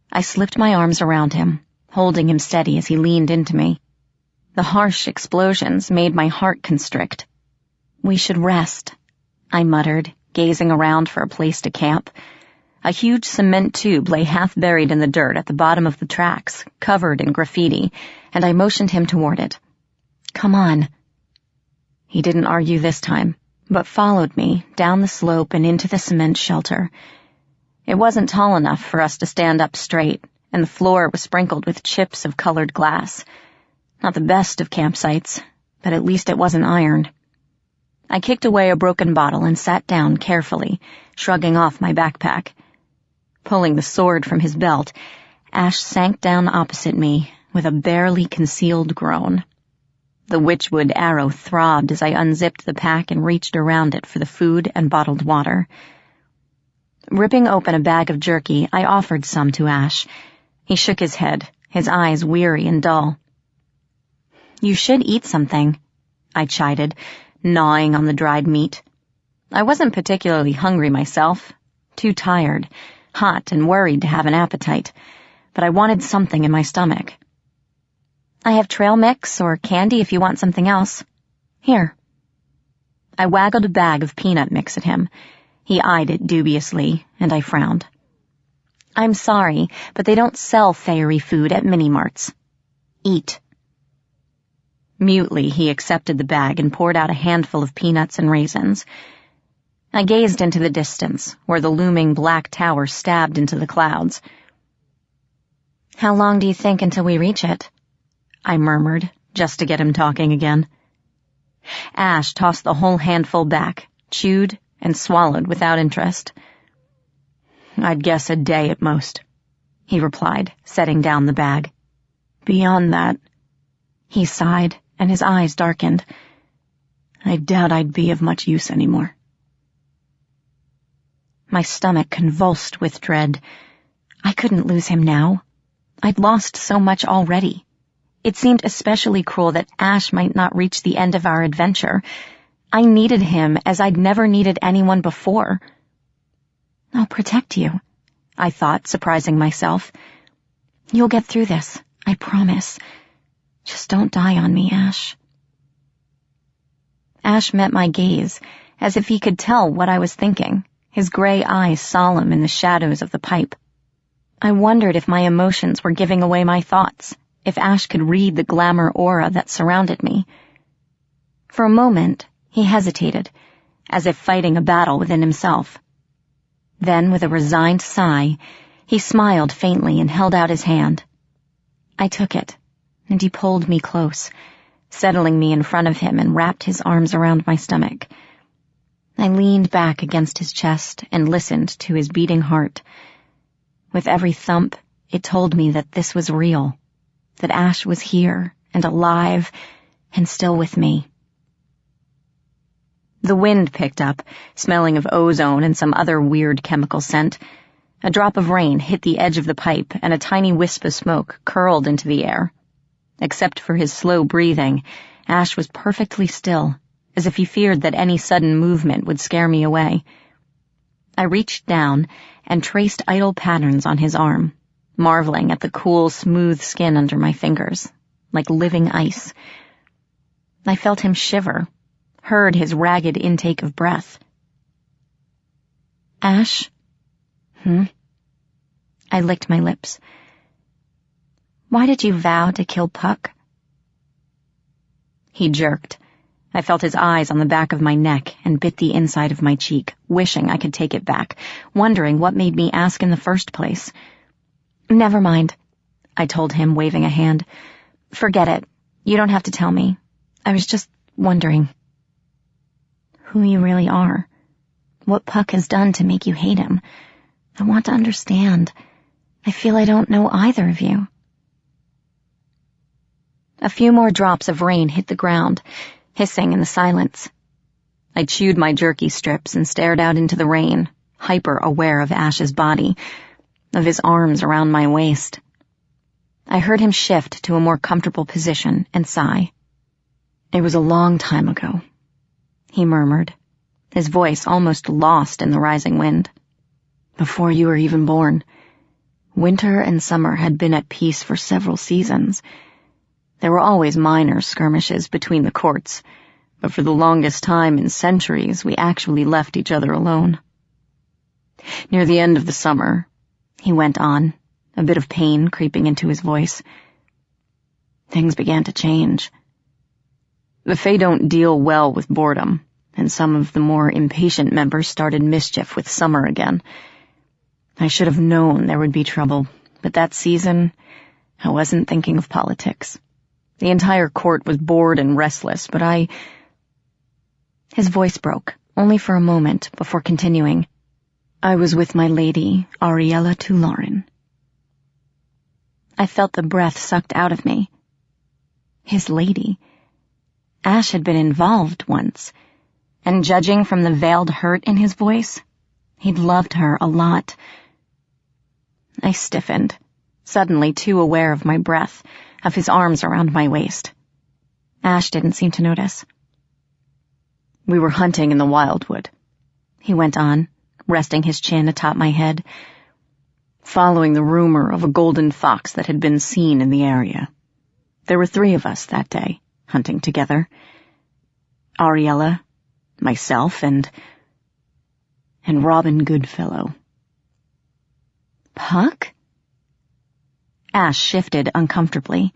I slipped my arms around him, holding him steady as he leaned into me. The harsh explosions made my heart constrict. "We should rest," I muttered, gazing around for a place to camp. A huge cement tube lay half buried in the dirt at the bottom of the tracks, covered in graffiti, and I motioned him toward it. "Come on." He didn't argue this time, but followed me down the slope and into the cement shelter. It wasn't tall enough for us to stand up straight, and the floor was sprinkled with chips of colored glass. Not the best of campsites, but at least it wasn't iron. I kicked away a broken bottle and sat down carefully, shrugging off my backpack. Pulling the sword from his belt, Ash sank down opposite me with a barely concealed groan. The witchwood arrow throbbed as I unzipped the pack and reached around it for the food and bottled water. Ripping open a bag of jerky, I offered some to Ash. He shook his head, his eyes weary and dull. "You should eat something," I chided, gnawing on the dried meat. I wasn't particularly hungry myself, too tired, hot and worried to have an appetite, but I wanted something in my stomach. "I have trail mix or candy if you want something else. Here." I waggled a bag of peanut mix at him. He eyed it dubiously, and I frowned. "I'm sorry, but they don't sell fairy food at mini-marts. Eat." Mutely, he accepted the bag and poured out a handful of peanuts and raisins. I gazed into the distance, where the looming black tower stabbed into the clouds. "How long do you think until we reach it?" I murmured, just to get him talking again. Ash tossed the whole handful back, chewed, and swallowed without interest. "I'd guess a day at most," he replied, setting down the bag. "Beyond that," he sighed, and his eyes darkened. "I doubt I'd be of much use anymore." My stomach convulsed with dread. I couldn't lose him now. I'd lost so much already. It seemed especially cruel that Ash might not reach the end of our adventure. I needed him as I'd never needed anyone before. "I'll protect you," I thought, surprising myself. "You'll get through this, I promise. Just don't die on me, Ash." Ash met my gaze, as if he could tell what I was thinking, his gray eyes solemn in the shadows of the pipe. I wondered if my emotions were giving away my thoughts, if Ash could read the glamour aura that surrounded me. For a moment, he hesitated, as if fighting a battle within himself. Then, with a resigned sigh, he smiled faintly and held out his hand. I took it, and he pulled me close, settling me in front of him and wrapped his arms around my stomach. I leaned back against his chest and listened to his beating heart. With every thump, it told me that this was real, that Ash was here and alive and still with me. The wind picked up, smelling of ozone and some other weird chemical scent. A drop of rain hit the edge of the pipe, and a tiny wisp of smoke curled into the air. Except for his slow breathing, Ash was perfectly still, as if he feared that any sudden movement would scare me away. I reached down and traced idle patterns on his arm, marveling at the cool, smooth skin under my fingers, like living ice. I felt him shiver, heard his ragged intake of breath. "Ash?" I licked my lips. "Why did you vow to kill Puck?" He jerked. I felt his eyes on the back of my neck and bit the inside of my cheek, wishing I could take it back, wondering what made me ask in the first place. "Never mind," I told him, waving a hand. "Forget it. You don't have to tell me. I was just wondering who you really are. What Puck has done to make you hate him. I want to understand. I feel I don't know either of you." A few more drops of rain hit the ground, hissing in the silence. I chewed my jerky strips and stared out into the rain, hyper-aware of Ash's body, of his arms around my waist. I heard him shift to a more comfortable position and sigh. "It was a long time ago," he murmured, his voice almost lost in the rising wind. "Before you were even born. Winter and summer had been at peace for several seasons. There were always minor skirmishes between the courts, but for the longest time in centuries we actually left each other alone. Near the end of the summer," he went on, a bit of pain creeping into his voice, "things began to change. The Fae don't deal well with boredom, and some of the more impatient members started mischief with summer again. I should have known there would be trouble, but that season, I wasn't thinking of politics. The entire court was bored and restless, but His voice broke, only for a moment, before continuing. "I was with my lady, Ariella Tularin." I felt the breath sucked out of me. His lady. Ash had been involved once, and judging from the veiled hurt in his voice, he'd loved her a lot. I stiffened, suddenly too aware of my breath, of his arms around my waist. Ash didn't seem to notice. "We were hunting in the wildwood," he went on, resting his chin atop my head, "following the rumor of a golden fox that had been seen in the area. There were 3 of us that day, hunting together. Ariella, myself, and Robin Goodfellow." "Puck?" Ash shifted uncomfortably.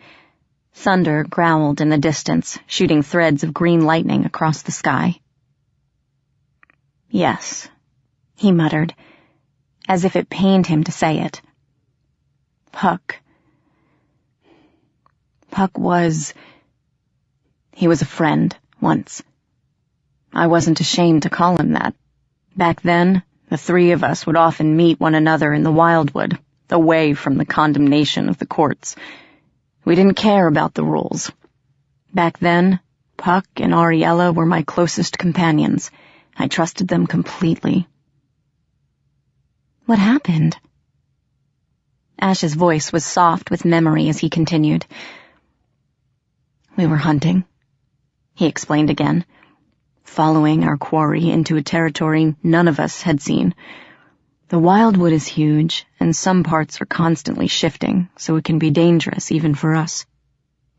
Thunder growled in the distance, shooting threads of green lightning across the sky. "Yes," he muttered, as if it pained him to say it. Puck he was a friend, once. I wasn't ashamed to call him that. Back then, the 3 of us would often meet one another in the wildwood, away from the condemnation of the courts. We didn't care about the rules. Back then, Puck and Ariella were my closest companions. I trusted them completely." "What happened?" Ash's voice was soft with memory as he continued. "We were hunting," he explained again, "following our quarry into a territory none of us had seen. The wildwood is huge, and some parts are constantly shifting, so it can be dangerous even for us.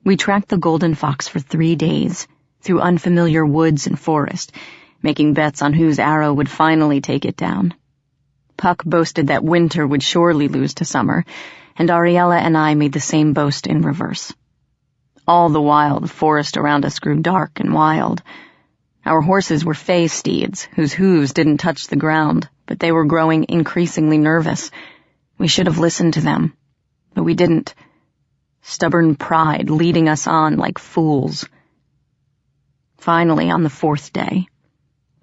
We tracked the golden fox for 3 days, through unfamiliar woods and forest, making bets on whose arrow would finally take it down. Puck boasted that winter would surely lose to summer, and Ariella and I made the same boast in reverse. All the while, the forest around us grew dark and wild. Our horses were Fae steeds, whose hooves didn't touch the ground, but they were growing increasingly nervous. We should have listened to them, but we didn't. Stubborn pride leading us on like fools. Finally, on the 4th day,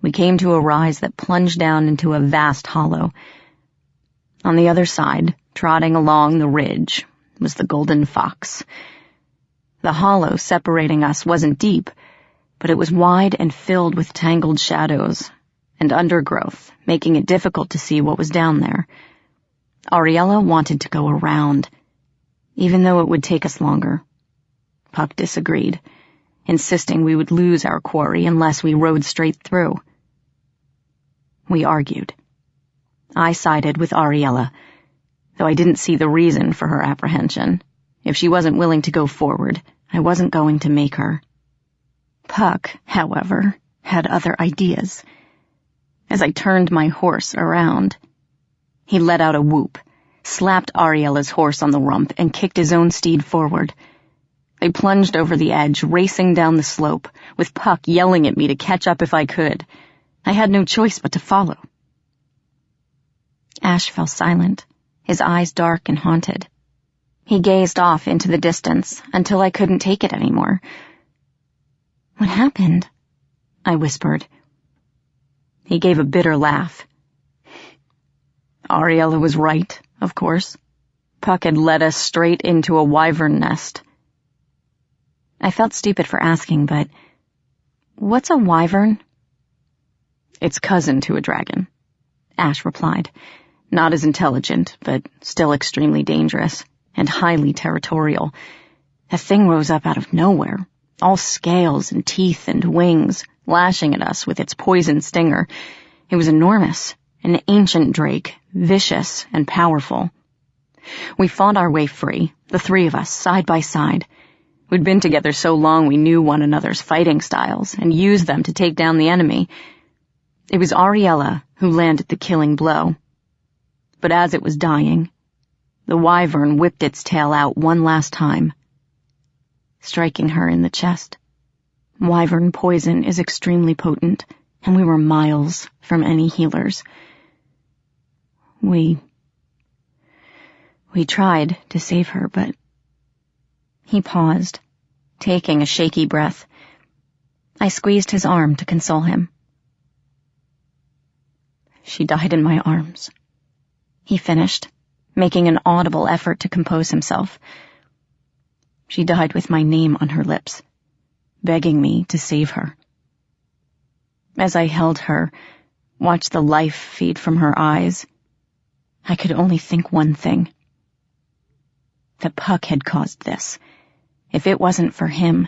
we came to a rise that plunged down into a vast hollow. On the other side, trotting along the ridge, was the golden fox. The hollow separating us wasn't deep, but it was wide and filled with tangled shadows and undergrowth, making it difficult to see what was down there. Ariella wanted to go around, even though it would take us longer. Puck disagreed, insisting we would lose our quarry unless we rode straight through. We argued. I sided with Ariella, though I didn't see the reason for her apprehension. If she wasn't willing to go forward, I wasn't going to make her. Puck, however, had other ideas. As I turned my horse around, he let out a whoop, slapped Ariella's horse on the rump, and kicked his own steed forward. I plunged over the edge, racing down the slope, with Puck yelling at me to catch up if I could. I had no choice but to follow. Ash fell silent, his eyes dark and haunted. He gazed off into the distance until I couldn't take it anymore. "What happened?" I whispered. He gave a bitter laugh. Ariella was right, of course. Puck had led us straight into a wyvern nest. I felt stupid for asking, but what's a wyvern? It's cousin to a dragon, Ash replied. Not as intelligent, but still extremely dangerous and highly territorial. The thing rose up out of nowhere, all scales and teeth and wings, lashing at us with its poison stinger. It was enormous, an ancient drake, vicious and powerful. We fought our way free, the three of us, side by side. We'd been together so long we knew one another's fighting styles and used them to take down the enemy. It was Ariella who landed the killing blow. But as it was dying, the wyvern whipped its tail out one last time, striking her in the chest. Wyvern poison is extremely potent, and we were miles from any healers. We tried to save her, but... He paused, taking a shaky breath. I squeezed his arm to console him. She died in my arms, he finished, making an audible effort to compose himself. She died with my name on her lips, begging me to save her. As I held her, watched the life feed from her eyes, I could only think one thing. That Puck had caused this. If it wasn't for him,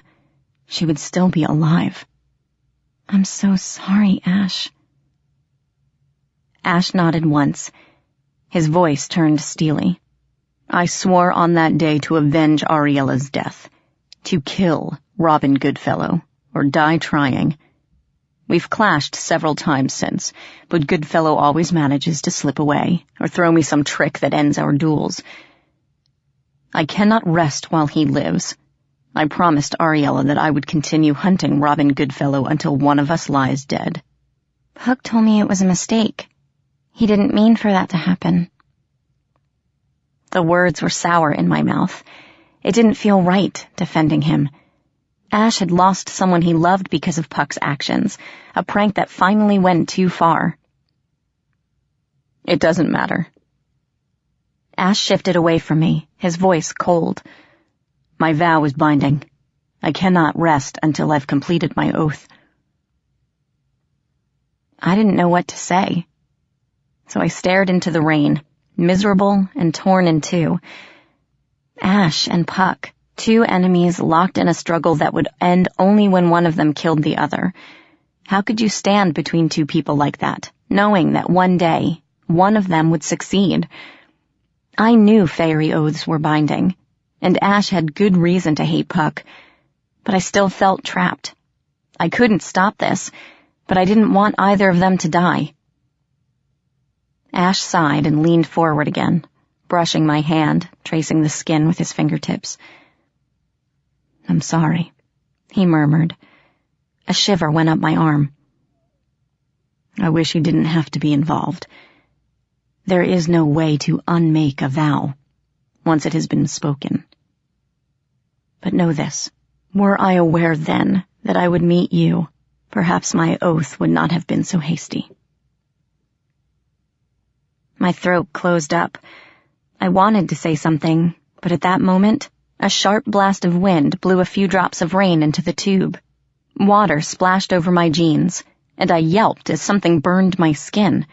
she would still be alive. I'm so sorry, Ash. Ash nodded once. His voice turned steely. I swore on that day to avenge Ariella's death, to kill Robin Goodfellow, or die trying. We've clashed several times since, but Goodfellow always manages to slip away, or throw me some trick that ends our duels. I cannot rest while he lives. I promised Ariella that I would continue hunting Robin Goodfellow until one of us lies dead. Puck told me it was a mistake. He didn't mean for that to happen. The words were sour in my mouth. It didn't feel right, defending him. Ash had lost someone he loved because of Puck's actions, a prank that finally went too far. It doesn't matter. Ash shifted away from me, his voice cold. My vow is binding. I cannot rest until I've completed my oath. I didn't know what to say, so I stared into the rain, miserable and torn in two. Ash and Puck, two enemies locked in a struggle that would end only when one of them killed the other. How could you stand between two people like that, knowing that one day one of them would succeed? I knew fairy oaths were binding, and Ash had good reason to hate Puck, but I still felt trapped. I couldn't stop this, but I didn't want either of them to die. Ash sighed and leaned forward again, brushing my hand, tracing the skin with his fingertips. I'm sorry, he murmured. A shiver went up my arm. I wish you didn't have to be involved. There is no way to unmake a vow, once it has been spoken. But know this, were I aware then that I would meet you, perhaps my oath would not have been so hasty. My throat closed up. I wanted to say something, but at that moment, a sharp blast of wind blew a few drops of rain into the tube. Water splashed over my jeans, and I yelped as something burned my skin.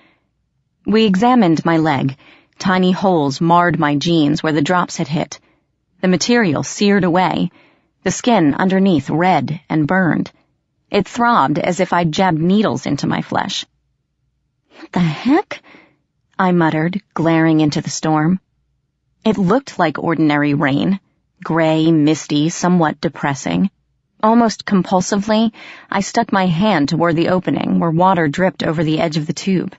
We examined my leg. Tiny holes marred my jeans where the drops had hit. The material seared away, the skin underneath red and burned. It throbbed as if I'd jabbed needles into my flesh. What the heck? I muttered, glaring into the storm. It looked like ordinary rain, gray, misty, somewhat depressing. Almost compulsively, I stuck my hand toward the opening where water dripped over the edge of the tube.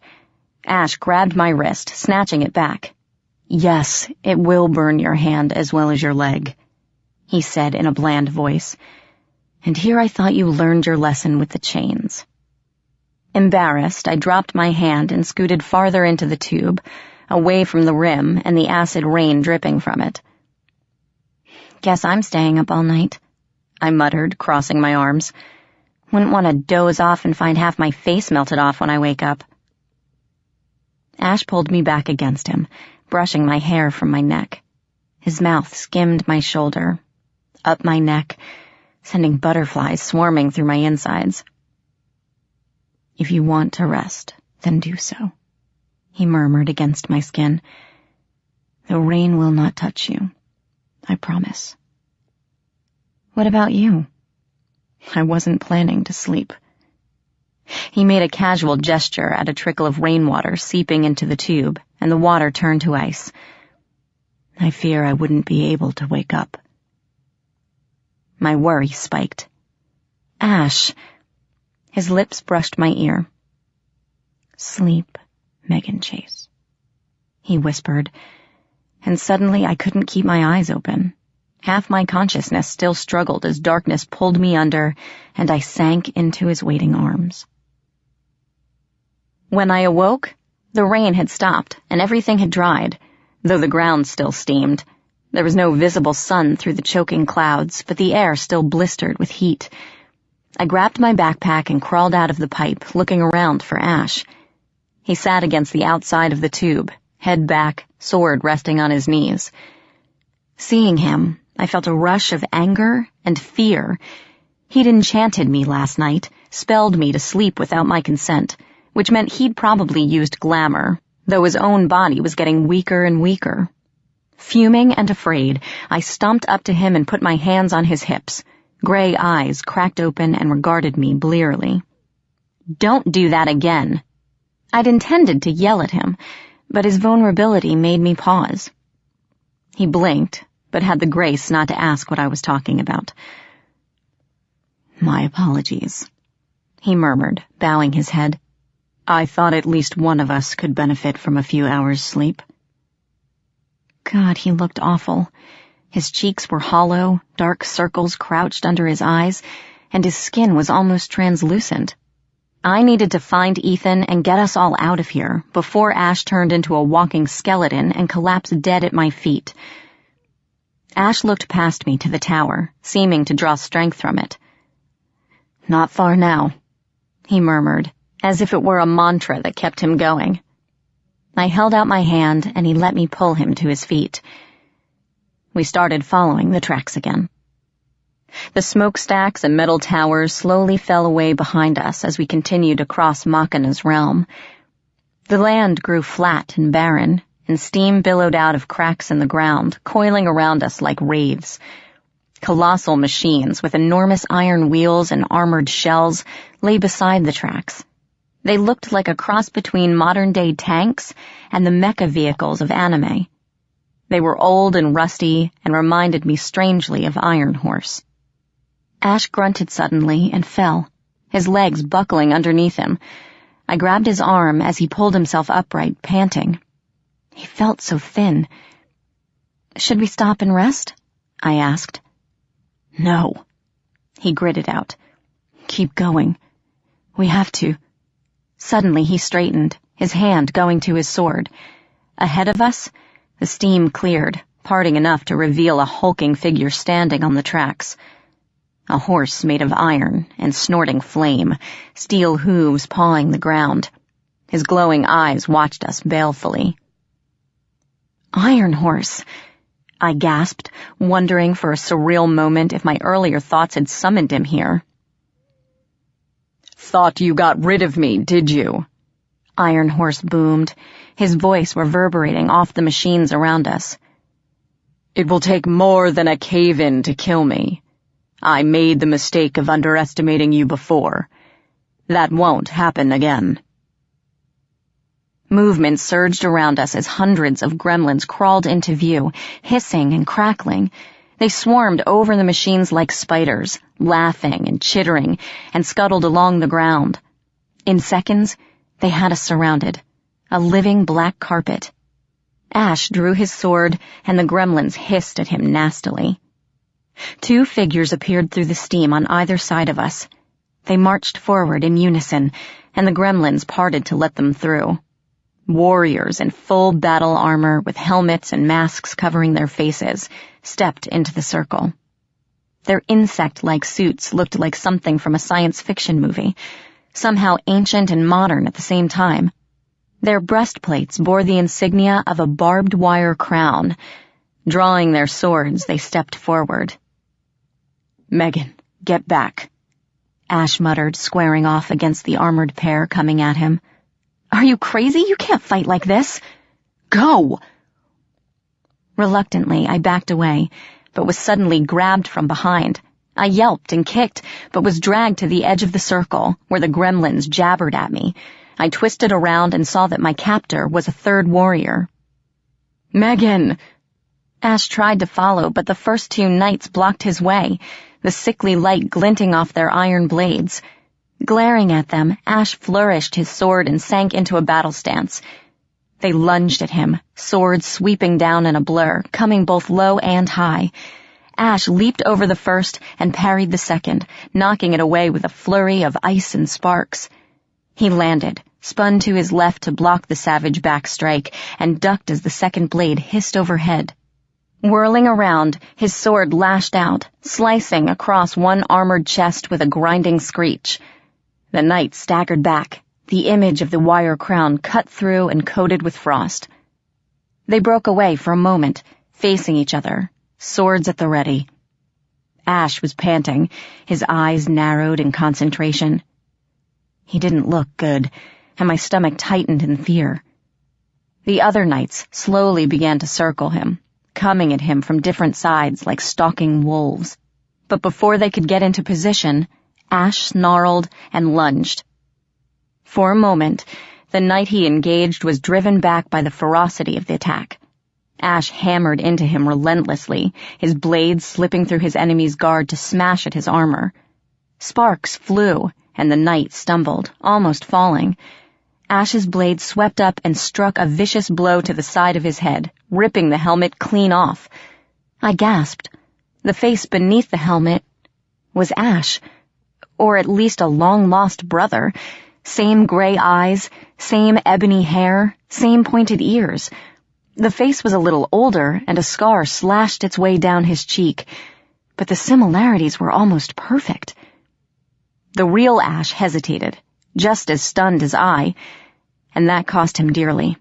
Ash grabbed my wrist, snatching it back. Yes, it will burn your hand as well as your leg. he said in a bland voice. "And here I thought you learned your lesson with the chains." Embarrassed, I dropped my hand and scooted farther into the tube, away from the rim and the acid rain dripping from it. "Guess I'm staying up all night," I muttered, crossing my arms. "Wouldn't want to doze off and find half my face melted off when I wake up." Ash pulled me back against him, brushing my hair from my neck. His mouth skimmed my shoulder, up my neck, sending butterflies swarming through my insides. "If you want to rest, then do so," he murmured against my skin. "The rain will not touch you, I promise." "What about you?" I wasn't planning to sleep. He made a casual gesture at a trickle of rainwater seeping into the tube, and the water turned to ice. "I fear I wouldn't be able to wake up." My worry spiked. "Ash!" His lips brushed my ear. "Sleep, Megan Chase," he whispered, and suddenly I couldn't keep my eyes open. Half my consciousness still struggled as darkness pulled me under, and I sank into his waiting arms. When I awoke, the rain had stopped and everything had dried, though the ground still steamed. There was no visible sun through the choking clouds, but the air still blistered with heat. I grabbed my backpack and crawled out of the pipe, looking around for Ash. He sat against the outside of the tube, head back, sword resting on his knees. Seeing him, I felt a rush of anger and fear. He'd enchanted me last night, spelled me to sleep without my consent, which meant he'd probably used glamour, though his own body was getting weaker and weaker. Fuming and afraid, I stomped up to him and put my hands on his hips. Gray eyes cracked open and regarded me blearily. "Don't do that again." I'd intended to yell at him, but his vulnerability made me pause. He blinked, but had the grace not to ask what I was talking about. "My apologies," he murmured, bowing his head. "I thought at least one of us could benefit from a few hours' sleep." God, he looked awful. His cheeks were hollow, dark circles crouched under his eyes, and his skin was almost translucent. I needed to find Ethan and get us all out of here before Ash turned into a walking skeleton and collapsed dead at my feet. Ash looked past me to the tower, seeming to draw strength from it. "Not far now," he murmured, as if it were a mantra that kept him going. I held out my hand, and he let me pull him to his feet. We started following the tracks again. The smokestacks and metal towers slowly fell away behind us as we continued across Machina's realm. The land grew flat and barren, and steam billowed out of cracks in the ground, coiling around us like wraiths. Colossal machines with enormous iron wheels and armored shells lay beside the tracks. They looked like a cross between modern-day tanks and the mecha vehicles of anime. They were old and rusty and reminded me strangely of Iron Horse. Ash grunted suddenly and fell, his legs buckling underneath him. I grabbed his arm as he pulled himself upright, panting. He felt so thin. "Should we stop and rest?" I asked. "No," he gritted out. "Keep going. We have to." Suddenly he straightened, his hand going to his sword. Ahead of us, the steam cleared, parting enough to reveal a hulking figure standing on the tracks. A horse made of iron and snorting flame, steel hooves pawing the ground. His glowing eyes watched us balefully. "Iron Horse," I gasped, wondering for a surreal moment if my earlier thoughts had summoned him here. "Thought you got rid of me, did you?" Iron Horse boomed, his voice reverberating off the machines around us. "It will take more than a cave-in to kill me. I made the mistake of underestimating you before. That won't happen again." Movement surged around us as hundreds of gremlins crawled into view, hissing and crackling. They swarmed over the machines like spiders, laughing and chittering, and scuttled along the ground. In seconds, they had us surrounded, a living black carpet. Ash drew his sword, and the gremlins hissed at him nastily. 2 figures appeared through the steam on either side of us. They marched forward in unison, and the gremlins parted to let them through. Warriors in full battle armor with helmets and masks covering their faces stepped into the circle. Their insect-like suits looked like something from a science fiction movie, somehow ancient and modern at the same time. Their breastplates bore the insignia of a barbed wire crown. Drawing their swords, they stepped forward. "Megan, get back," Ash muttered, squaring off against the armored pair coming at him. "Are you crazy? You can't fight like this." "Go!" Reluctantly, I backed away, but was suddenly grabbed from behind. I yelped and kicked, but was dragged to the edge of the circle, where the gremlins jabbered at me. I twisted around and saw that my captor was a 3rd warrior. "Megan!" Ash tried to follow, but the first 2 knights blocked his way, the sickly light glinting off their iron blades. Glaring at them, Ash flourished his sword and sank into a battle stance. They lunged at him, swords sweeping down in a blur, coming both low and high. Ash leaped over the first and parried the second, knocking it away with a flurry of ice and sparks. He landed, spun to his left to block the savage back strike, and ducked as the second blade hissed overhead. Whirling around, his sword lashed out, slicing across one armored chest with a grinding screech. The knight staggered back, the image of the wire crown cut through and coated with frost. They broke away for a moment, facing each other, swords at the ready. Ash was panting, his eyes narrowed in concentration. He didn't look good, and my stomach tightened in fear. The other knights slowly began to circle him, coming at him from different sides like stalking wolves. But before they could get into position, Ash snarled and lunged. For a moment, the knight he engaged was driven back by the ferocity of the attack. Ash hammered into him relentlessly, his blades slipping through his enemy's guard to smash at his armor. Sparks flew, and the knight stumbled, almost falling. Ash's blade swept up and struck a vicious blow to the side of his head, ripping the helmet clean off. I gasped. The face beneath the helmet was Ash, or at least a long-lost brother. Same gray eyes, same ebony hair, same pointed ears. The face was a little older, and a scar slashed its way down his cheek, but the similarities were almost perfect. The real Ash hesitated, just as stunned as I, and that cost him dearly.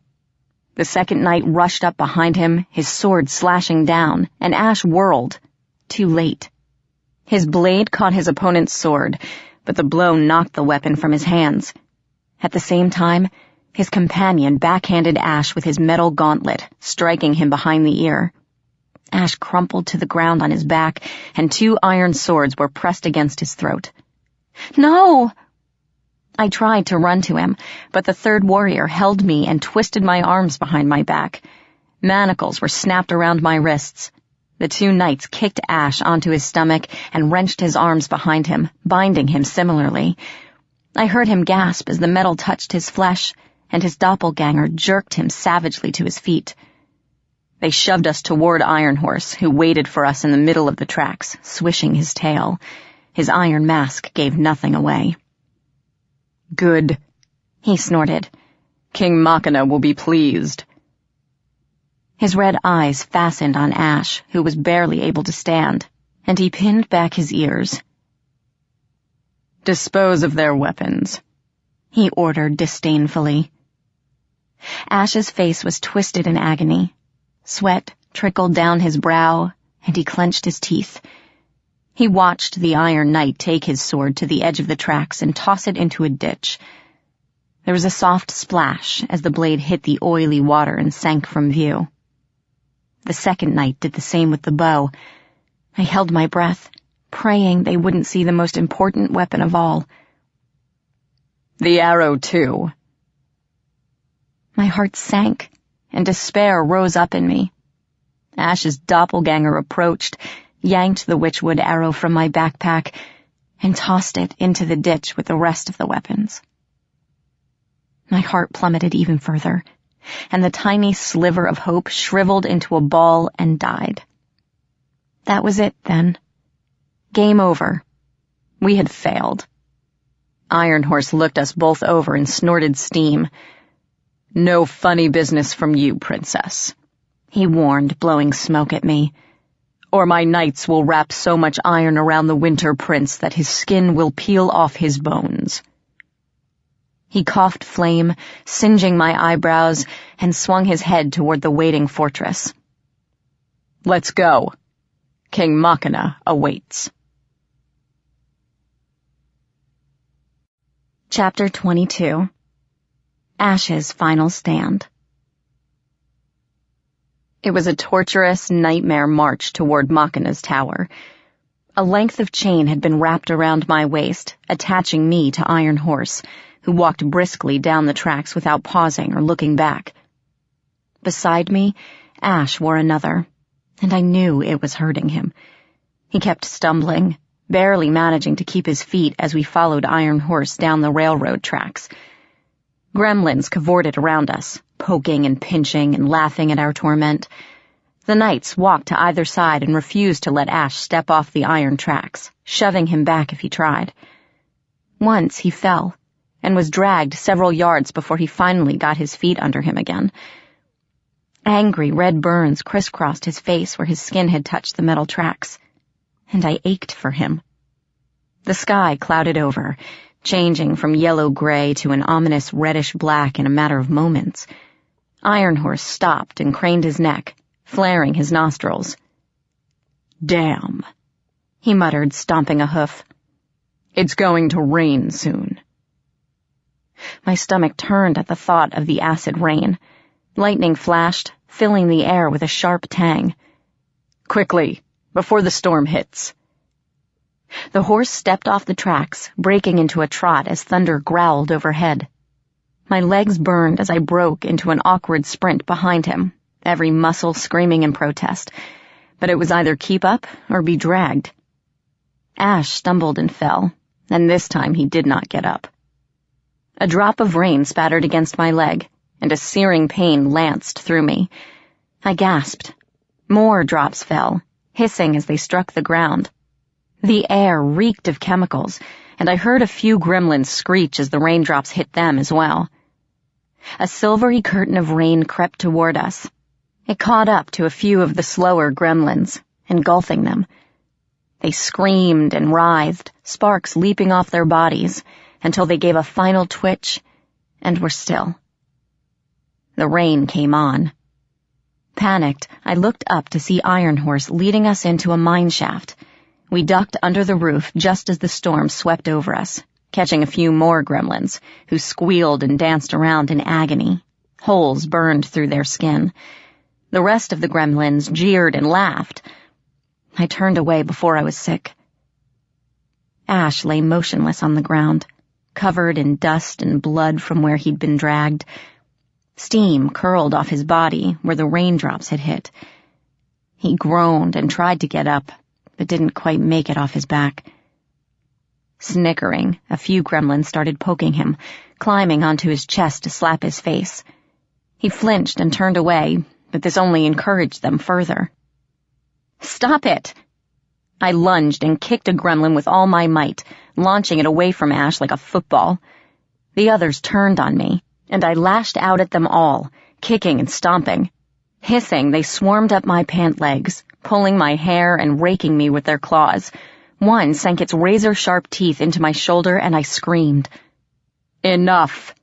The second knight rushed up behind him, his sword slashing down, and Ash whirled, too late. His blade caught his opponent's sword, but the blow knocked the weapon from his hands. At the same time, his companion backhanded Ash with his metal gauntlet, striking him behind the ear. Ash crumpled to the ground on his back, and 2 iron swords were pressed against his throat. "No!" I tried to run to him, but the 3rd warrior held me and twisted my arms behind my back. Manacles were snapped around my wrists. The 2 knights kicked Ash onto his stomach and wrenched his arms behind him, binding him similarly. I heard him gasp as the metal touched his flesh, and his doppelganger jerked him savagely to his feet. They shoved us toward Iron Horse, who waited for us in the middle of the tracks, swishing his tail. His iron mask gave nothing away. "Good," he snorted. "King Machina will be pleased." His red eyes fastened on Ash, who was barely able to stand, and he pinned back his ears. "Dispose of their weapons," he ordered disdainfully. Ash's face was twisted in agony. Sweat trickled down his brow, and he clenched his teeth. He watched the Iron Knight take his sword to the edge of the tracks and toss it into a ditch. There was a soft splash as the blade hit the oily water and sank from view. The second knight did the same with the bow. I held my breath, praying they wouldn't see the most important weapon of all. "The arrow, too." My heart sank, and despair rose up in me. Ash's doppelganger approached, yanked the witchwood arrow from my backpack, and tossed it into the ditch with the rest of the weapons. My heart plummeted even further, and the tiny sliver of hope shriveled into a ball and died. That was it, then. Game over. We had failed. Iron Horse looked us both over and snorted steam. "No funny business from you, Princess," he warned, blowing smoke at me. "Or my knights will wrap so much iron around the Winter Prince that his skin will peel off his bones." He coughed flame, singeing my eyebrows, and swung his head toward the waiting fortress. "Let's go. King Machina awaits." Chapter 22. Ash's Final Stand. It was a torturous nightmare march toward Machina's tower. A length of chain had been wrapped around my waist, attaching me to Iron Horse, who walked briskly down the tracks without pausing or looking back. Beside me, Ash wore another, and I knew it was hurting him. He kept stumbling, barely managing to keep his feet as we followed Iron Horse down the railroad tracks. Gremlins cavorted around us, poking and pinching and laughing at our torment. The knights walked to either side and refused to let Ash step off the iron tracks, shoving him back if he tried. Once he fell, and was dragged several yards before he finally got his feet under him again. Angry red burns crisscrossed his face where his skin had touched the metal tracks, and I ached for him. The sky clouded over, changing from yellow-gray to an ominous reddish-black in a matter of moments. Iron Horse stopped and craned his neck, flaring his nostrils. "Damn," he muttered, stomping a hoof. "It's going to rain soon." My stomach turned at the thought of the acid rain. Lightning flashed, filling the air with a sharp tang. "Quickly, before the storm hits." The horse stepped off the tracks, breaking into a trot as thunder growled overhead. My legs burned as I broke into an awkward sprint behind him, every muscle screaming in protest, but it was either keep up or be dragged. Ash stumbled and fell, and this time he did not get up. A drop of rain spattered against my leg, and a searing pain lanced through me. I gasped. More drops fell, hissing as they struck the ground. The air reeked of chemicals, and I heard a few gremlins screech as the raindrops hit them as well. A silvery curtain of rain crept toward us. It caught up to a few of the slower gremlins, engulfing them. They screamed and writhed, sparks leaping off their bodies, until they gave a final twitch and were still. The rain came on. Panicked, I looked up to see Iron Horse leading us into a mine shaft. We ducked under the roof just as the storm swept over us, catching a few more gremlins, who squealed and danced around in agony. Holes burned through their skin. The rest of the gremlins jeered and laughed. I turned away before I was sick. Ash lay motionless on the ground, covered in dust and blood from where he'd been dragged. Steam curled off his body where the raindrops had hit. He groaned and tried to get up, but didn't quite make it off his back. Snickering, a few gremlins started poking him, climbing onto his chest to slap his face. He flinched and turned away, but this only encouraged them further. "Stop it!" I lunged and kicked a gremlin with all my might, launching it away from Ash like a football. The others turned on me, and I lashed out at them all, kicking and stomping. Hissing, they swarmed up my pant legs, pulling my hair and raking me with their claws. One sank its razor-sharp teeth into my shoulder, and I screamed. "Enough!"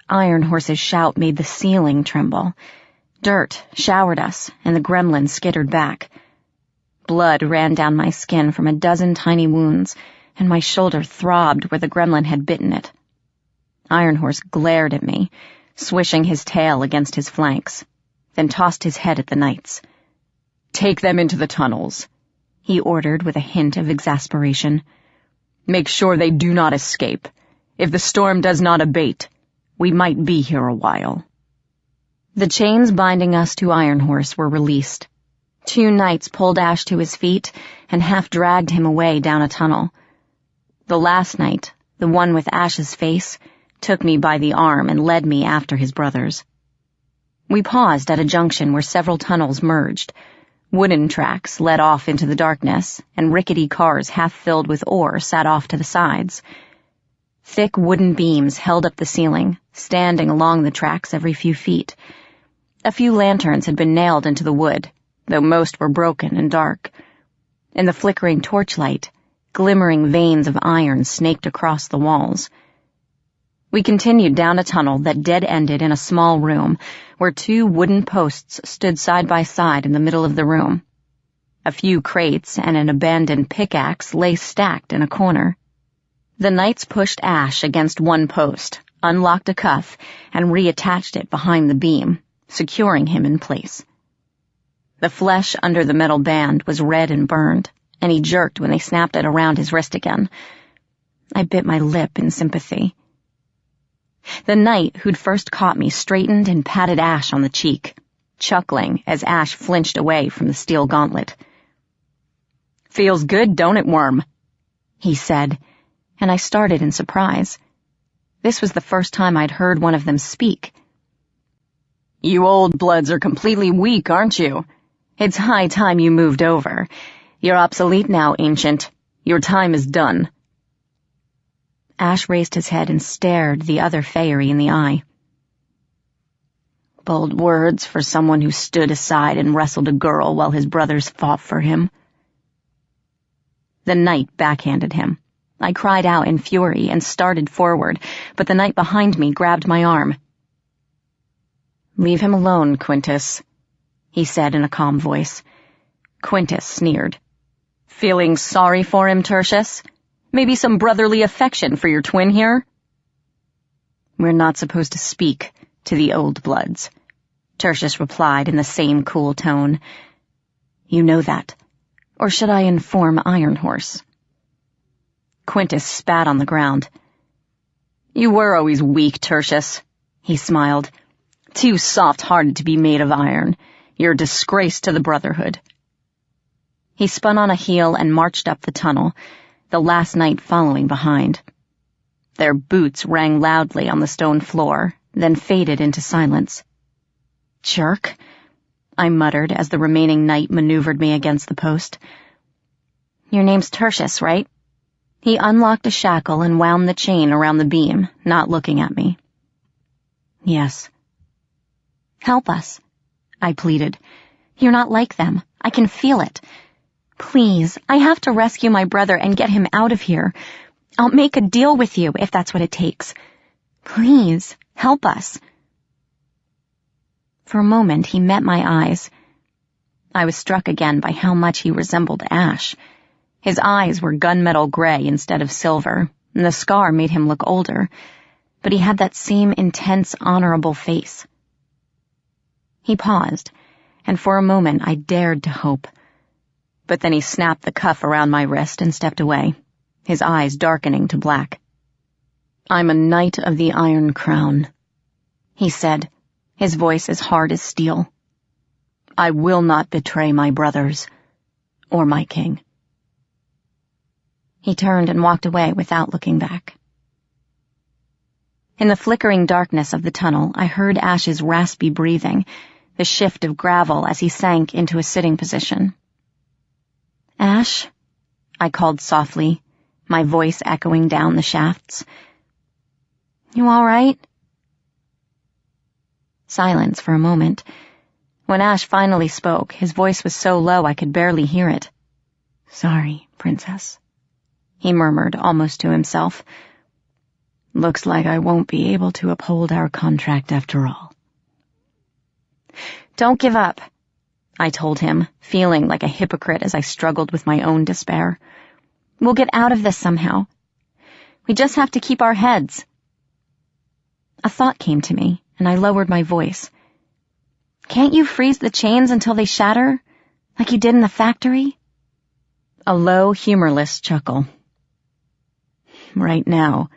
Iron Horse's shout made the ceiling tremble. Dirt showered us, and the gremlins skittered back. Blood ran down my skin from a dozen tiny wounds, and my shoulder throbbed where the gremlin had bitten it. Iron Horse glared at me, swishing his tail against his flanks, then tossed his head at the knights. "Take them into the tunnels," he ordered with a hint of exasperation. "Make sure they do not escape. If the storm does not abate, we might be here a while." The chains binding us to Iron Horse were released. 2 knights pulled Ash to his feet and half-dragged him away down a tunnel. The last knight, the one with Ash's face, took me by the arm and led me after his brothers. We paused at a junction where several tunnels merged. Wooden tracks led off into the darkness, and rickety cars half filled with ore sat off to the sides. Thick wooden beams held up the ceiling, standing along the tracks every few feet. A few lanterns had been nailed into the wood, though most were broken and dark. In the flickering torchlight, glimmering veins of iron snaked across the walls. We continued down a tunnel that dead-ended in a small room, where 2 wooden posts stood side by side in the middle of the room. A few crates and an abandoned pickaxe lay stacked in a corner. The knights pushed Ash against one post, unlocked a cuff, and reattached it behind the beam, securing him in place. The flesh under the metal band was red and burned, and he jerked when they snapped it around his wrist again. I bit my lip in sympathy. The knight who'd first caught me straightened and patted Ash on the cheek, chuckling as Ash flinched away from the steel gauntlet. "Feels good, don't it, worm?" he said, and I started in surprise. This was the first time I'd heard one of them speak. "You old bloods are completely weak, aren't you? It's high time you moved over. You're obsolete now, ancient. Your time is done." Ash raised his head and stared the other fairy in the eye. "Bold words for someone who stood aside and wrestled a girl while his brothers fought for him." The knight backhanded him. I cried out in fury and started forward, but the knight behind me grabbed my arm. "Leave him alone, Quintus," he said in a calm voice. Quintus sneered. "Feeling sorry for him, Tertius? Maybe some brotherly affection for your twin here?" "We're not supposed to speak to the old bloods," Tertius replied in the same cool tone. "You know that. Or should I inform Iron Horse?" Quintus spat on the ground. "You were always weak, Tertius," he smiled. "Too soft-hearted to be made of iron. You're a disgrace to the Brotherhood." He spun on a heel and marched up the tunnel, the last knight following behind. Their boots rang loudly on the stone floor, then faded into silence. "Jerk," I muttered as the remaining knight maneuvered me against the post. "Your name's Tertius, right?" He unlocked a shackle and wound the chain around the beam, not looking at me. "Yes." "Help us," I pleaded. "You're not like them. I can feel it. Please, I have to rescue my brother and get him out of here. I'll make a deal with you if that's what it takes. Please, help us." For a moment, he met my eyes. I was struck again by how much he resembled Ash. His eyes were gunmetal gray instead of silver, and the scar made him look older, but he had that same intense, honorable face. He paused, and for a moment I dared to hope. But then he snapped the cuff around my wrist and stepped away, his eyes darkening to black. "I'm a knight of the Iron Crown," he said, his voice as hard as steel. "I will not betray my brothers, or my king." He turned and walked away without looking back. In the flickering darkness of the tunnel, I heard Ash's raspy breathing, the shift of gravel as he sank into a sitting position. "Ash?" I called softly, my voice echoing down the shafts. "You all right?" Silence for a moment. When Ash finally spoke, his voice was so low I could barely hear it. "Sorry, Princess," he murmured almost to himself. "Looks like I won't be able to uphold our contract after all." "Don't give up," I told him, feeling like a hypocrite as I struggled with my own despair. "We'll get out of this somehow. We just have to keep our heads." A thought came to me, and I lowered my voice. "Can't you freeze the chains until they shatter, like you did in the factory?" A low, humorless chuckle. "Right now,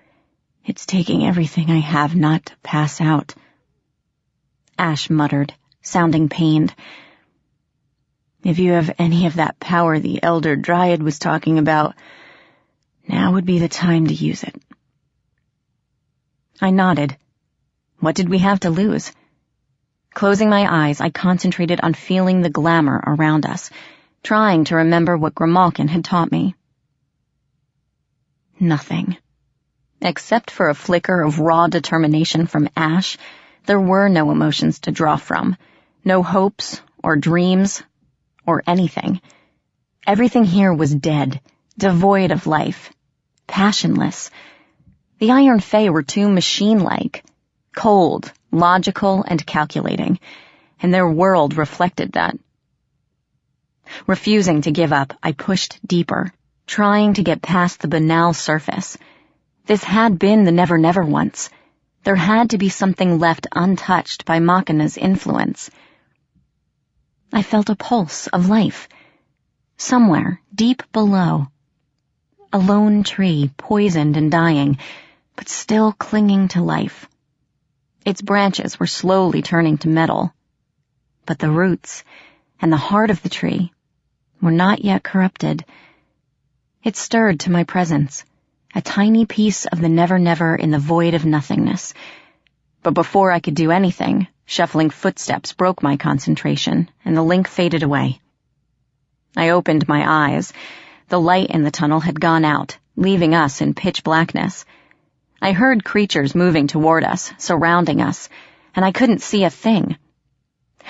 it's taking everything I have not to pass out," Ash muttered, sounding pained. "If you have any of that power the Elder Dryad was talking about, now would be the time to use it." I nodded. What did we have to lose? Closing my eyes, I concentrated on feeling the glamour around us, trying to remember what Grimalkin had taught me. Nothing. Except for a flicker of raw determination from Ash, there were no emotions to draw from, no hopes or dreams or anything. Everything here was dead, devoid of life, passionless. The Iron Fae were too machine-like, cold, logical, and calculating, and their world reflected that. Refusing to give up, I pushed deeper, trying to get past the banal surface. This had been the Never Never once. There had to be something left untouched by Machina's influence. I felt a pulse of life. Somewhere, deep below. A lone tree, poisoned and dying, but still clinging to life. Its branches were slowly turning to metal. But the roots and the heart of the tree were not yet corrupted. It stirred to my presence, a tiny piece of the Never Never in the void of nothingness. But before I could do anything, shuffling footsteps broke my concentration, and the link faded away. I opened my eyes. The light in the tunnel had gone out, leaving us in pitch blackness. I heard creatures moving toward us, surrounding us, and I couldn't see a thing.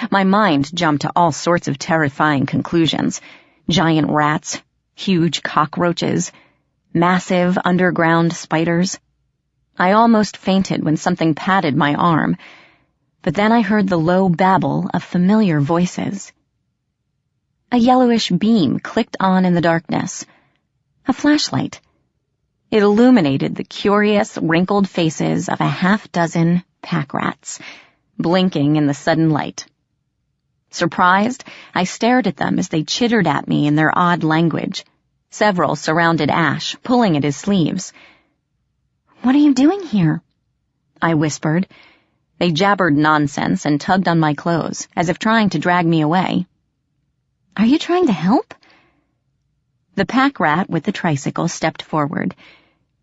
My mind jumped to all sorts of terrifying conclusions. Giant rats, huge cockroaches, massive underground spiders. I almost fainted when something patted my arm, but then I heard the low babble of familiar voices. A yellowish beam clicked on in the darkness. A flashlight. It illuminated the curious, wrinkled faces of a half-dozen pack rats, blinking in the sudden light. Surprised, I stared at them as they chittered at me in their odd language. Several surrounded Ash, pulling at his sleeves. "What are you doing here?" I whispered. They jabbered nonsense and tugged on my clothes, as if trying to drag me away. "Are you trying to help?" The pack rat with the tricycle stepped forward.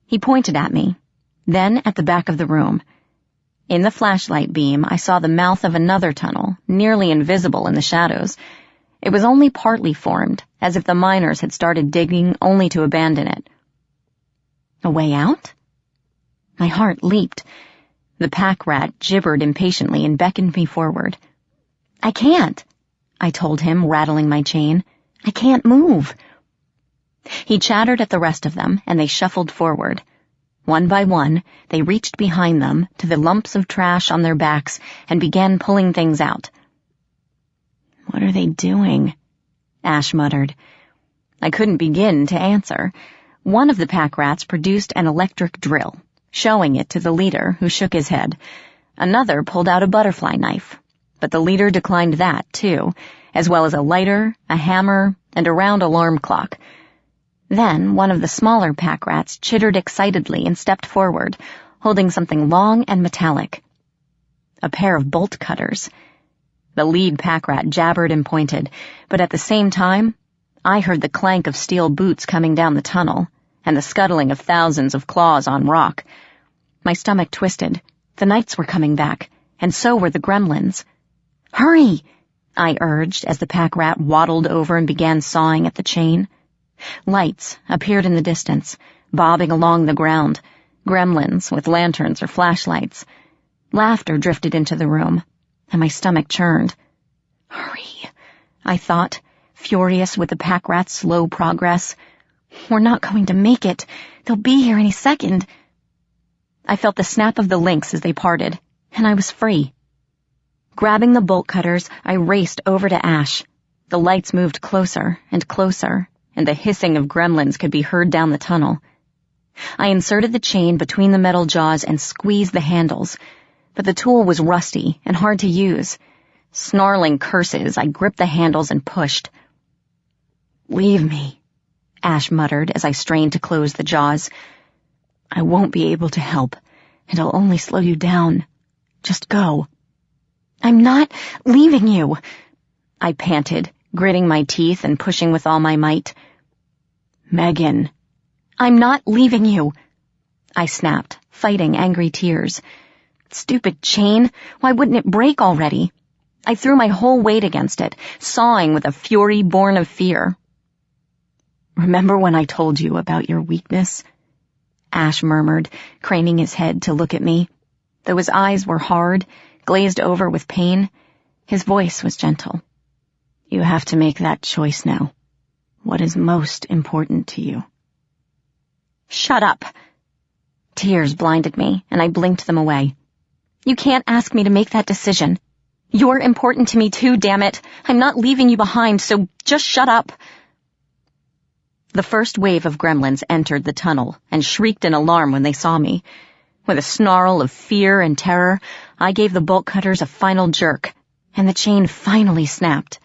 He pointed at me, then at the back of the room. In the flashlight beam, I saw the mouth of another tunnel, nearly invisible in the shadows. It was only partly formed, as if the miners had started digging only to abandon it. A way out? My heart leaped. The pack rat gibbered impatiently and beckoned me forward. "I can't," I told him, rattling my chain. "I can't move." He chattered at the rest of them, and they shuffled forward. One by one, they reached behind them to the lumps of trash on their backs and began pulling things out. "What are they doing?" Ash muttered. I couldn't begin to answer. One of the pack rats produced an electric drill, showing it to the leader, who shook his head. Another pulled out a butterfly knife, but the leader declined that, too, as well as a lighter, a hammer, and a round alarm clock. Then one of the smaller pack rats chittered excitedly and stepped forward, holding something long and metallic. A pair of bolt cutters. The lead pack rat jabbered and pointed, but at the same time, I heard the clank of steel boots coming down the tunnel, and the scuttling of thousands of claws on rock. My stomach twisted. The knights were coming back, and so were the gremlins. "Hurry!" I urged as the pack rat waddled over and began sawing at the chain. Lights appeared in the distance, bobbing along the ground, gremlins with lanterns or flashlights. Laughter drifted into the room, and my stomach churned. "Hurry," I thought, furious with the pack rat's slow progress. "We're not going to make it. They'll be here any second." I felt the snap of the links as they parted, and I was free. Grabbing the bolt cutters, I raced over to Ash. The lights moved closer and closer, and the hissing of gremlins could be heard down the tunnel. I inserted the chain between the metal jaws and squeezed the handles, but the tool was rusty and hard to use. Snarling curses, I gripped the handles and pushed. "Leave me," Ash muttered as I strained to close the jaws. "I won't be able to help, and I'll only slow you down. Just go." "I'm not leaving you," I panted, gritting my teeth and pushing with all my might. "Megan." "I'm not leaving you," I snapped, fighting angry tears. "Stupid chain, why wouldn't it break already? I threw my whole weight against it, sawing with a fury born of fear. "Remember when I told you about your weakness?" Ash murmured, craning his head to look at me. Though his eyes were hard, glazed over with pain, his voice was gentle. "You have to make that choice now. What is most important to you?" "Shut up." Tears blinded me, and I blinked them away. "You can't ask me to make that decision. You're important to me too, damn it. I'm not leaving you behind, so just shut up." The first wave of gremlins entered the tunnel and shrieked in alarm when they saw me. With a snarl of fear and terror, I gave the bolt cutters a final jerk, and the chain finally snapped.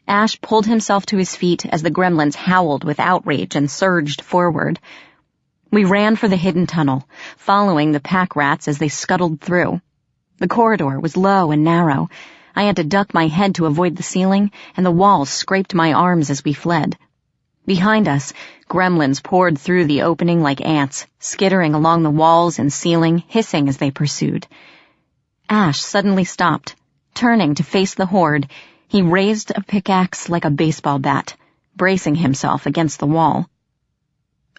Ash pulled himself to his feet as the gremlins howled with outrage and surged forward. We ran for the hidden tunnel, following the pack rats as they scuttled through. The corridor was low and narrow. I had to duck my head to avoid the ceiling, and the walls scraped my arms as we fled. Behind us, gremlins poured through the opening like ants, skittering along the walls and ceiling, hissing as they pursued. Ash suddenly stopped. Turning to face the horde, he raised a pickaxe like a baseball bat, bracing himself against the wall.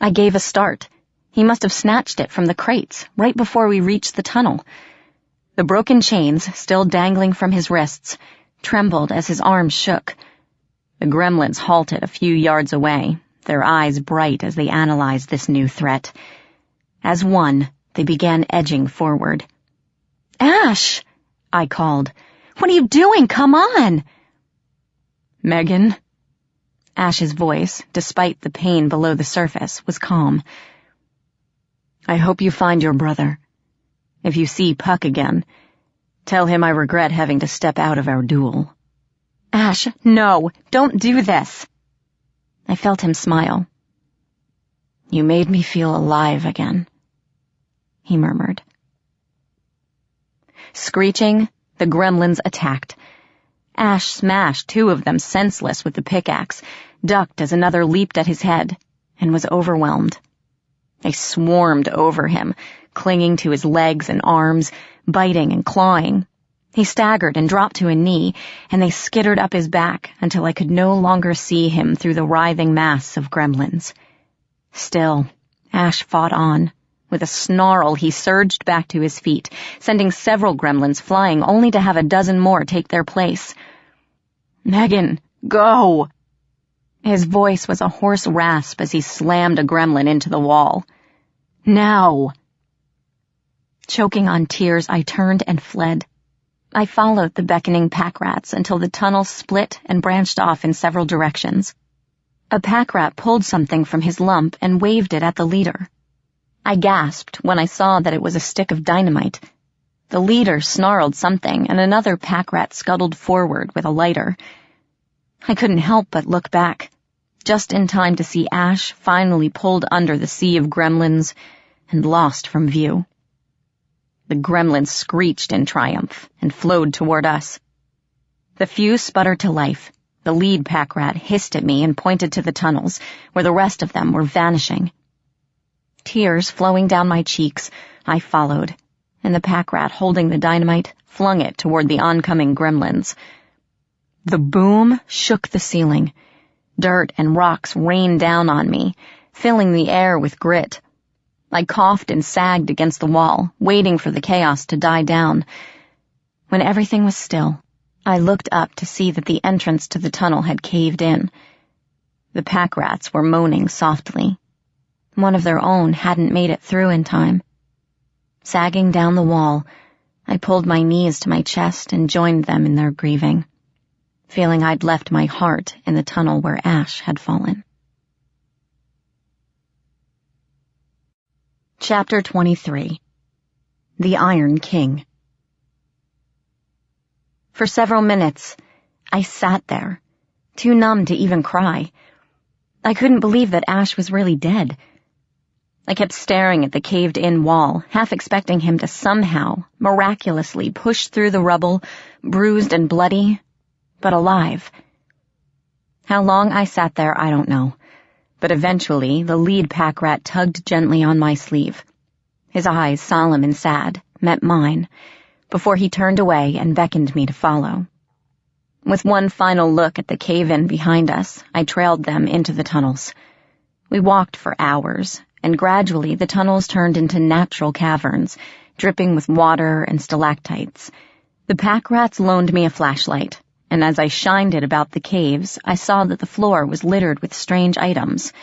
I gave a start. He must have snatched it from the crates right before we reached the tunnel. The broken chains, still dangling from his wrists, trembled as his arms shook. The gremlins halted a few yards away, their eyes bright as they analyzed this new threat. As one, they began edging forward. "Ash!" I called. "What are you doing? Come on!" "Megan?" Ash's voice, despite the pain below the surface, was calm. "I hope you find your brother. If you see Puck again, tell him I regret having to step out of our duel." "Ash, no, don't do this." I felt him smile. "You made me feel alive again," he murmured. Screeching, the gremlins attacked. Ash smashed 2 of them senseless with the pickaxe, ducked as another leaped at his head, and was overwhelmed. They swarmed over him, clinging to his legs and arms, biting and clawing. He staggered and dropped to a knee, and they skittered up his back until I could no longer see him through the writhing mass of gremlins. Still, Ash fought on. With a snarl, he surged back to his feet, sending several gremlins flying only to have a dozen more take their place. "Megan, go!" His voice was a hoarse rasp as he slammed a gremlin into the wall. "Now!" Choking on tears, I turned and fled. I followed the beckoning pack rats until the tunnel split and branched off in several directions. A pack rat pulled something from his lump and waved it at the leader. I gasped when I saw that it was a stick of dynamite. The leader snarled something, and another pack rat scuttled forward with a lighter. I couldn't help but look back, just in time to see Ash finally pulled under the sea of gremlins and lost from view. The gremlins screeched in triumph and flowed toward us. The few sputtered to life. The lead pack rat hissed at me and pointed to the tunnels, where the rest of them were vanishing. Tears flowing down my cheeks, I followed, and the pack rat holding the dynamite flung it toward the oncoming gremlins. The boom shook the ceiling. Dirt and rocks rained down on me, filling the air with grit. I coughed and sagged against the wall, waiting for the chaos to die down. When everything was still, I looked up to see that the entrance to the tunnel had caved in. The pack rats were moaning softly. One of their own hadn't made it through in time. Sagging down the wall, I pulled my knees to my chest and joined them in their grieving, feeling I'd left my heart in the tunnel where Ash had fallen. Chapter 23. The Iron King. For several minutes, I sat there, too numb to even cry. I couldn't believe that Ash was really dead. I kept staring at the caved-in wall, half expecting him to somehow, miraculously push through the rubble, bruised and bloody, but alive. How long I sat there, I don't know. But eventually, the lead pack rat tugged gently on my sleeve. His eyes, solemn and sad, met mine, before he turned away and beckoned me to follow. With one final look at the cave-in behind us, I trailed them into the tunnels. We walked for hours, and gradually the tunnels turned into natural caverns, dripping with water and stalactites. The pack rats loaned me a flashlight, and as I shined it about the caves, I saw that the floor was littered with strange items.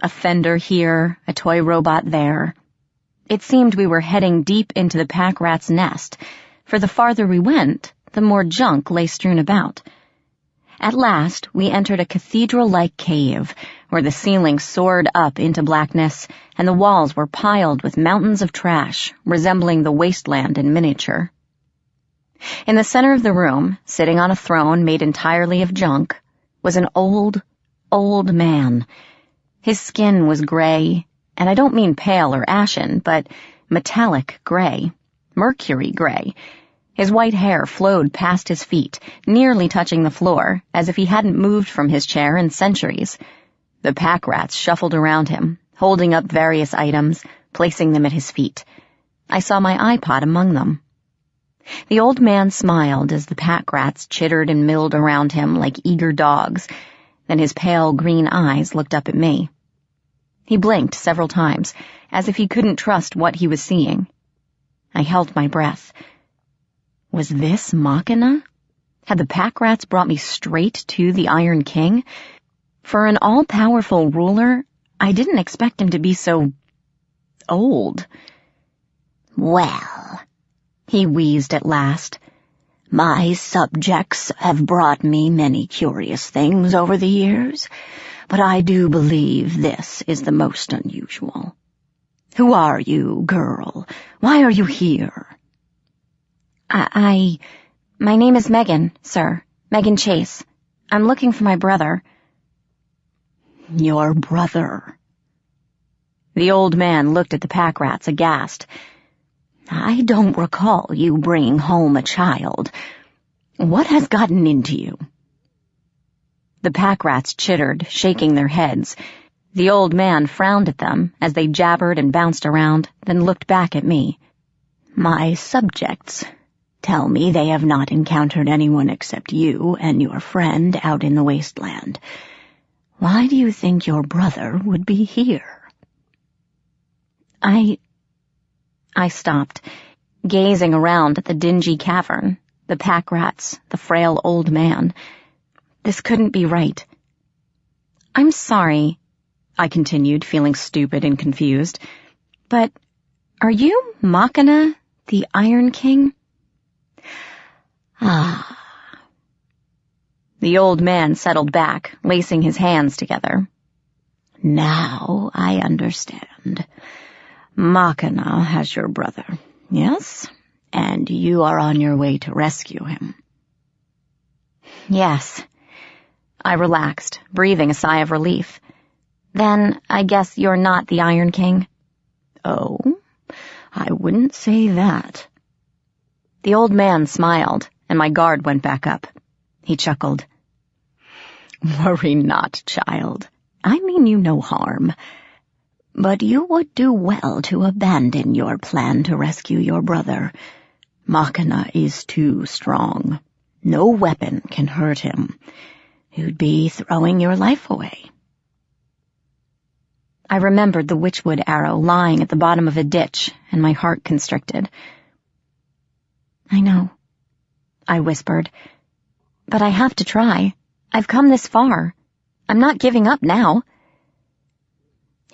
A fender here, a toy robot there. It seemed we were heading deep into the pack rat's nest, for the farther we went, the more junk lay strewn about. At last, we entered a cathedral-like cave, where the ceiling soared up into blackness, and the walls were piled with mountains of trash, resembling the wasteland in miniature. In the center of the room, sitting on a throne made entirely of junk, was an old man. His skin was gray, and I don't mean pale or ashen, but metallic gray, mercury gray. His white hair flowed past his feet, nearly touching the floor, as if he hadn't moved from his chair in centuries. The pack rats shuffled around him, holding up various items, placing them at his feet. I saw my iPod among them. The old man smiled as the pack rats chittered and milled around him like eager dogs. Then his pale green eyes looked up at me. He blinked several times, as if he couldn't trust what he was seeing. I held my breath. Was this Machina? Had the pack rats brought me straight to the Iron King? For an all-powerful ruler, I didn't expect him to be so old. Well, he wheezed at last, my subjects have brought me many curious things over the years, but I do believe this is the most unusual. Who are you, girl? Why are you here? My name is Megan, sir. Megan Chase. I'm looking for my brother. Your brother? The old man looked at the pack rats aghast. I don't recall you bringing home a child. What has gotten into you? The pack rats chittered, shaking their heads. The old man frowned at them as they jabbered and bounced around, then looked back at me. My subjects tell me they have not encountered anyone except you and your friend out in the wasteland. Why do you think your brother would be here? I stopped, gazing around at the dingy cavern, the pack rats, the frail old man. This couldn't be right. I'm sorry, I continued, feeling stupid and confused, but are you Machina, the Iron King? Ah. The old man settled back, lacing his hands together. Now I understand. Machina has your brother, yes? And you are on your way to rescue him. Yes. I relaxed, breathing a sigh of relief. Then I guess you're not the Iron King? Oh, I wouldn't say that. The old man smiled, and my guard went back up. He chuckled. Worry not, child. I mean you no harm. But you would do well to abandon your plan to rescue your brother. Machina is too strong. No weapon can hurt him. You'd be throwing your life away. I remembered the witchwood arrow lying at the bottom of a ditch, and my heart constricted. I know, I whispered. But I have to try. I've come this far. I'm not giving up now.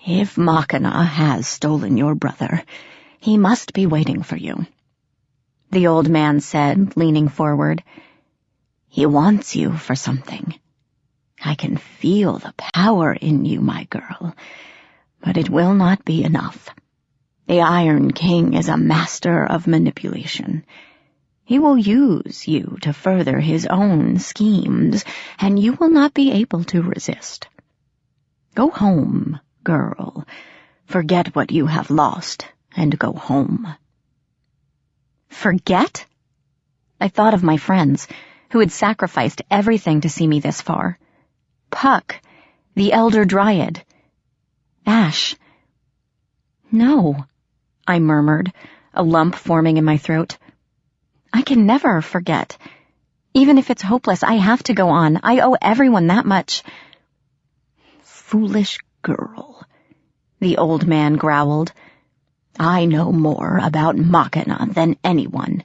If Machina has stolen your brother, he must be waiting for you, the old man said, leaning forward. He wants you for something. I can feel the power in you, my girl, but it will not be enough. The Iron King is a master of manipulation. He will use you to further his own schemes, and you will not be able to resist. Go home, girl. Forget what you have lost, and go home. Forget? I thought of my friends, who had sacrificed everything to see me this far. Puck, the Elder Dryad, Ash. No, I murmured, a lump forming in my throat. I can never forget. Even if it's hopeless, I have to go on. I owe everyone that much. Foolish girl, the old man growled. I know more about Machina than anyone.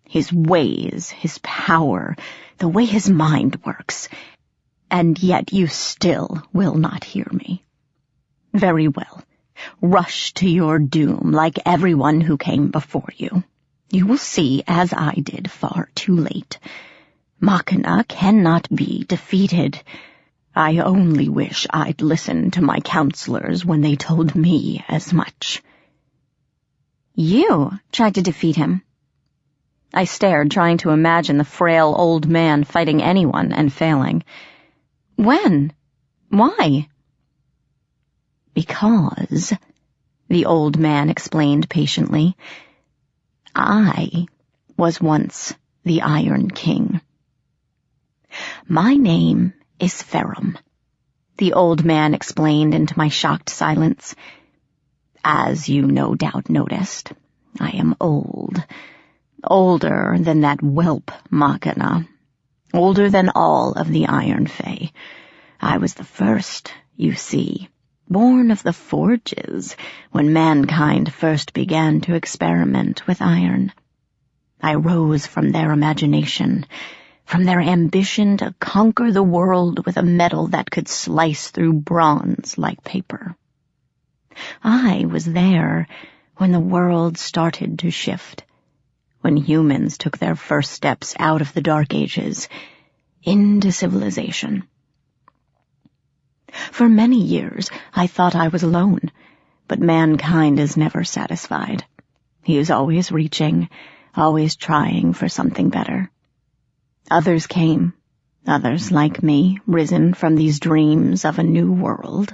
His ways, his power, the way his mind works. And yet you still will not hear me. Very well. Rush to your doom like everyone who came before you. You will see, as I did far too late. Machina cannot be defeated. I only wish I'd listened to my counselors when they told me as much. You tried to defeat him. I stared, trying to imagine the frail old man fighting anyone and failing. When? Why? Because, the old man explained patiently, I was once the Iron King. My name is Ferrum, the old man explained into my shocked silence. As you no doubt noticed, I am old. Older than that whelp Machina. Older than all of the Iron Fae. I was the first, you see, born of the forges, when mankind first began to experiment with iron. I rose from their imagination, from their ambition to conquer the world with a metal that could slice through bronze like paper. I was there when the world started to shift, when humans took their first steps out of the Dark Ages into civilization. For many years, I thought I was alone, but mankind is never satisfied. He is always reaching, always trying for something better. Others came, others like me, risen from these dreams of a new world.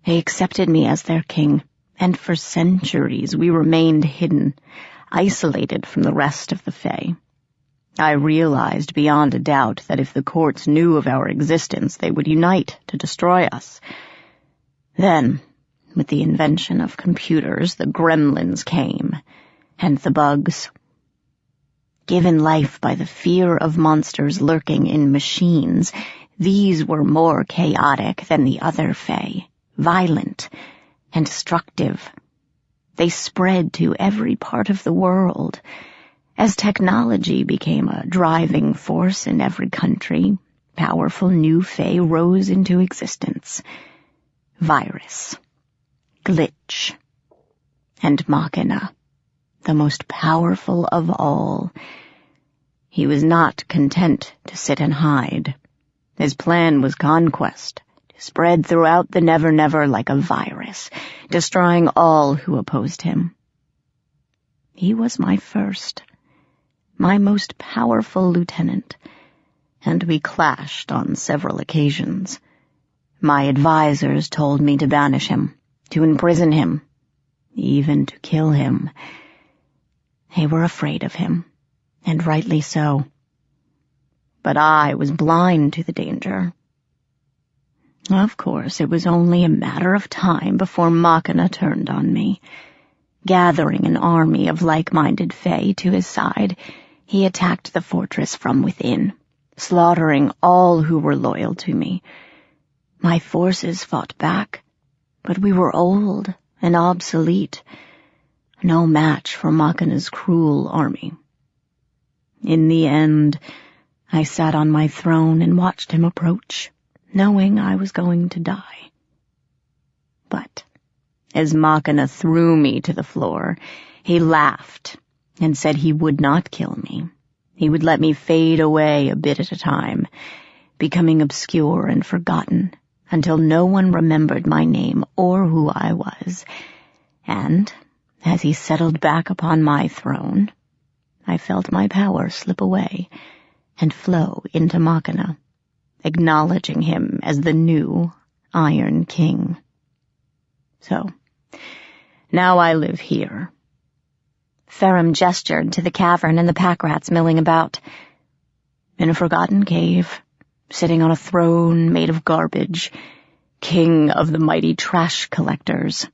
They accepted me as their king, and for centuries we remained hidden, isolated from the rest of the Fae. I realized beyond a doubt that if the courts knew of our existence, they would unite to destroy us. Then, with the invention of computers, the gremlins came, and the bugs. Given life by the fear of monsters lurking in machines, these were more chaotic than the other Fae, violent and destructive. They spread to every part of the world. As technology became a driving force in every country, powerful new Fae rose into existence. Virus, glitch, and Machina, the most powerful of all. He was not content to sit and hide. His plan was conquest, to spread throughout the Never-Never like a virus, destroying all who opposed him. He was my first, my most powerful lieutenant, and we clashed on several occasions. My advisors told me to banish him, to imprison him, even to kill him. They were afraid of him, and rightly so. But I was blind to the danger. Of course, it was only a matter of time before Machina turned on me. Gathering an army of like-minded Fae to his side, he attacked the fortress from within, slaughtering all who were loyal to me. My forces fought back, but we were old and obsolete, no match for Machina's cruel army. In the end, I sat on my throne and watched him approach, knowing I was going to die. But as Machina threw me to the floor, he laughed and said he would not kill me. He would let me fade away a bit at a time, becoming obscure and forgotten until no one remembered my name or who I was. And as he settled back upon my throne, I felt my power slip away and flow into Machina, acknowledging him as the new Iron King. So, now I live here. Ferrum gestured to the cavern and the pack rats milling about. In a forgotten cave, sitting on a throne made of garbage, king of the mighty trash collectors.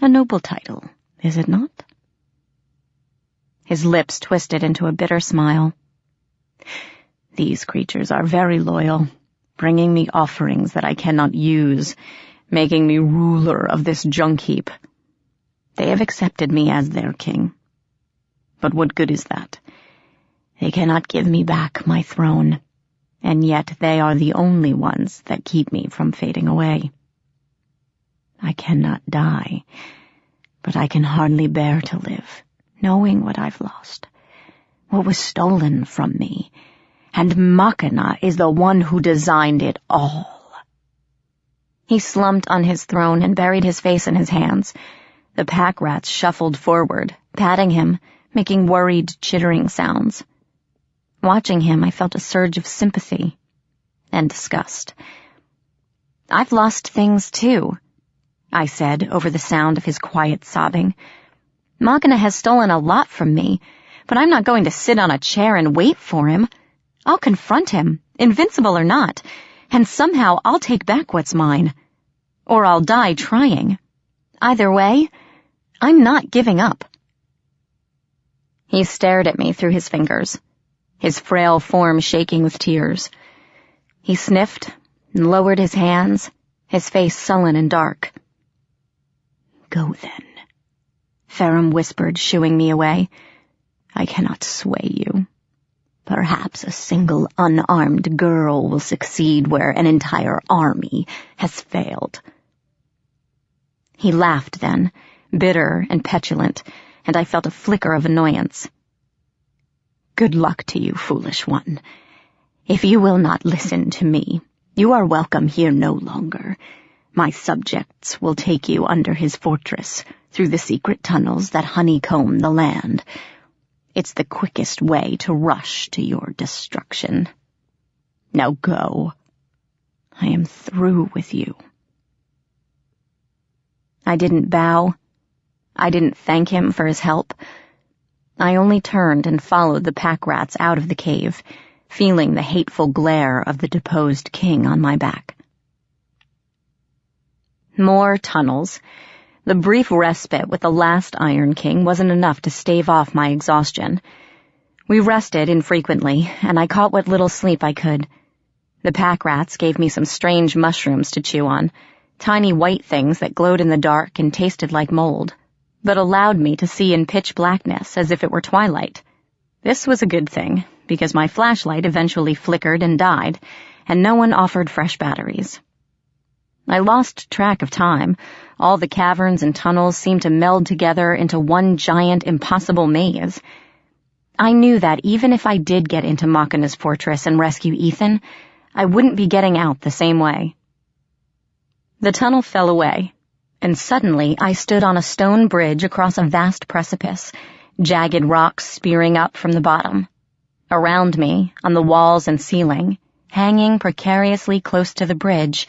A noble title, is it not? His lips twisted into a bitter smile. These creatures are very loyal, bringing me offerings that I cannot use, making me ruler of this junk heap. They have accepted me as their king. But what good is that? They cannot give me back my throne, and yet they are the only ones that keep me from fading away. I cannot die, but I can hardly bear to live, knowing what I've lost, what was stolen from me, and Machina is the one who designed it all. He slumped on his throne and buried his face in his hands. The pack rats shuffled forward, patting him, making worried, chittering sounds. Watching him, I felt a surge of sympathy and disgust. I've lost things, too, I said over the sound of his quiet sobbing. Machina has stolen a lot from me, but I'm not going to sit on a chair and wait for him. I'll confront him, invincible or not, and somehow I'll take back what's mine. Or I'll die trying. Either way, I'm not giving up. He stared at me through his fingers, his frail form shaking with tears. He sniffed and lowered his hands, his face sullen and dark. Go then, Ferrum whispered, shooing me away. I cannot sway you. Perhaps a single unarmed girl will succeed where an entire army has failed. He laughed then, bitter and petulant, and I felt a flicker of annoyance. Good luck to you, foolish one. If you will not listen to me, you are welcome here no longer. My subjects will take you under his fortress, through the secret tunnels that honeycomb the land. It's the quickest way to rush to your destruction. Now go. I am through with you. I didn't bow. I didn't thank him for his help. I only turned and followed the pack rats out of the cave, feeling the hateful glare of the deposed king on my back. More tunnels. The brief respite with the last Iron King wasn't enough to stave off my exhaustion. We rested infrequently, and I caught what little sleep I could. The pack rats gave me some strange mushrooms to chew on, tiny white things that glowed in the dark and tasted like mold, but allowed me to see in pitch blackness as if it were twilight. This was a good thing, because my flashlight eventually flickered and died, and no one offered fresh batteries. I lost track of time. All the caverns and tunnels seemed to meld together into one giant, impossible maze. I knew that even if I did get into Machina's fortress and rescue Ethan, I wouldn't be getting out the same way. The tunnel fell away, and suddenly I stood on a stone bridge across a vast precipice, jagged rocks spearing up from the bottom. Around me, on the walls and ceiling, hanging precariously close to the bridge,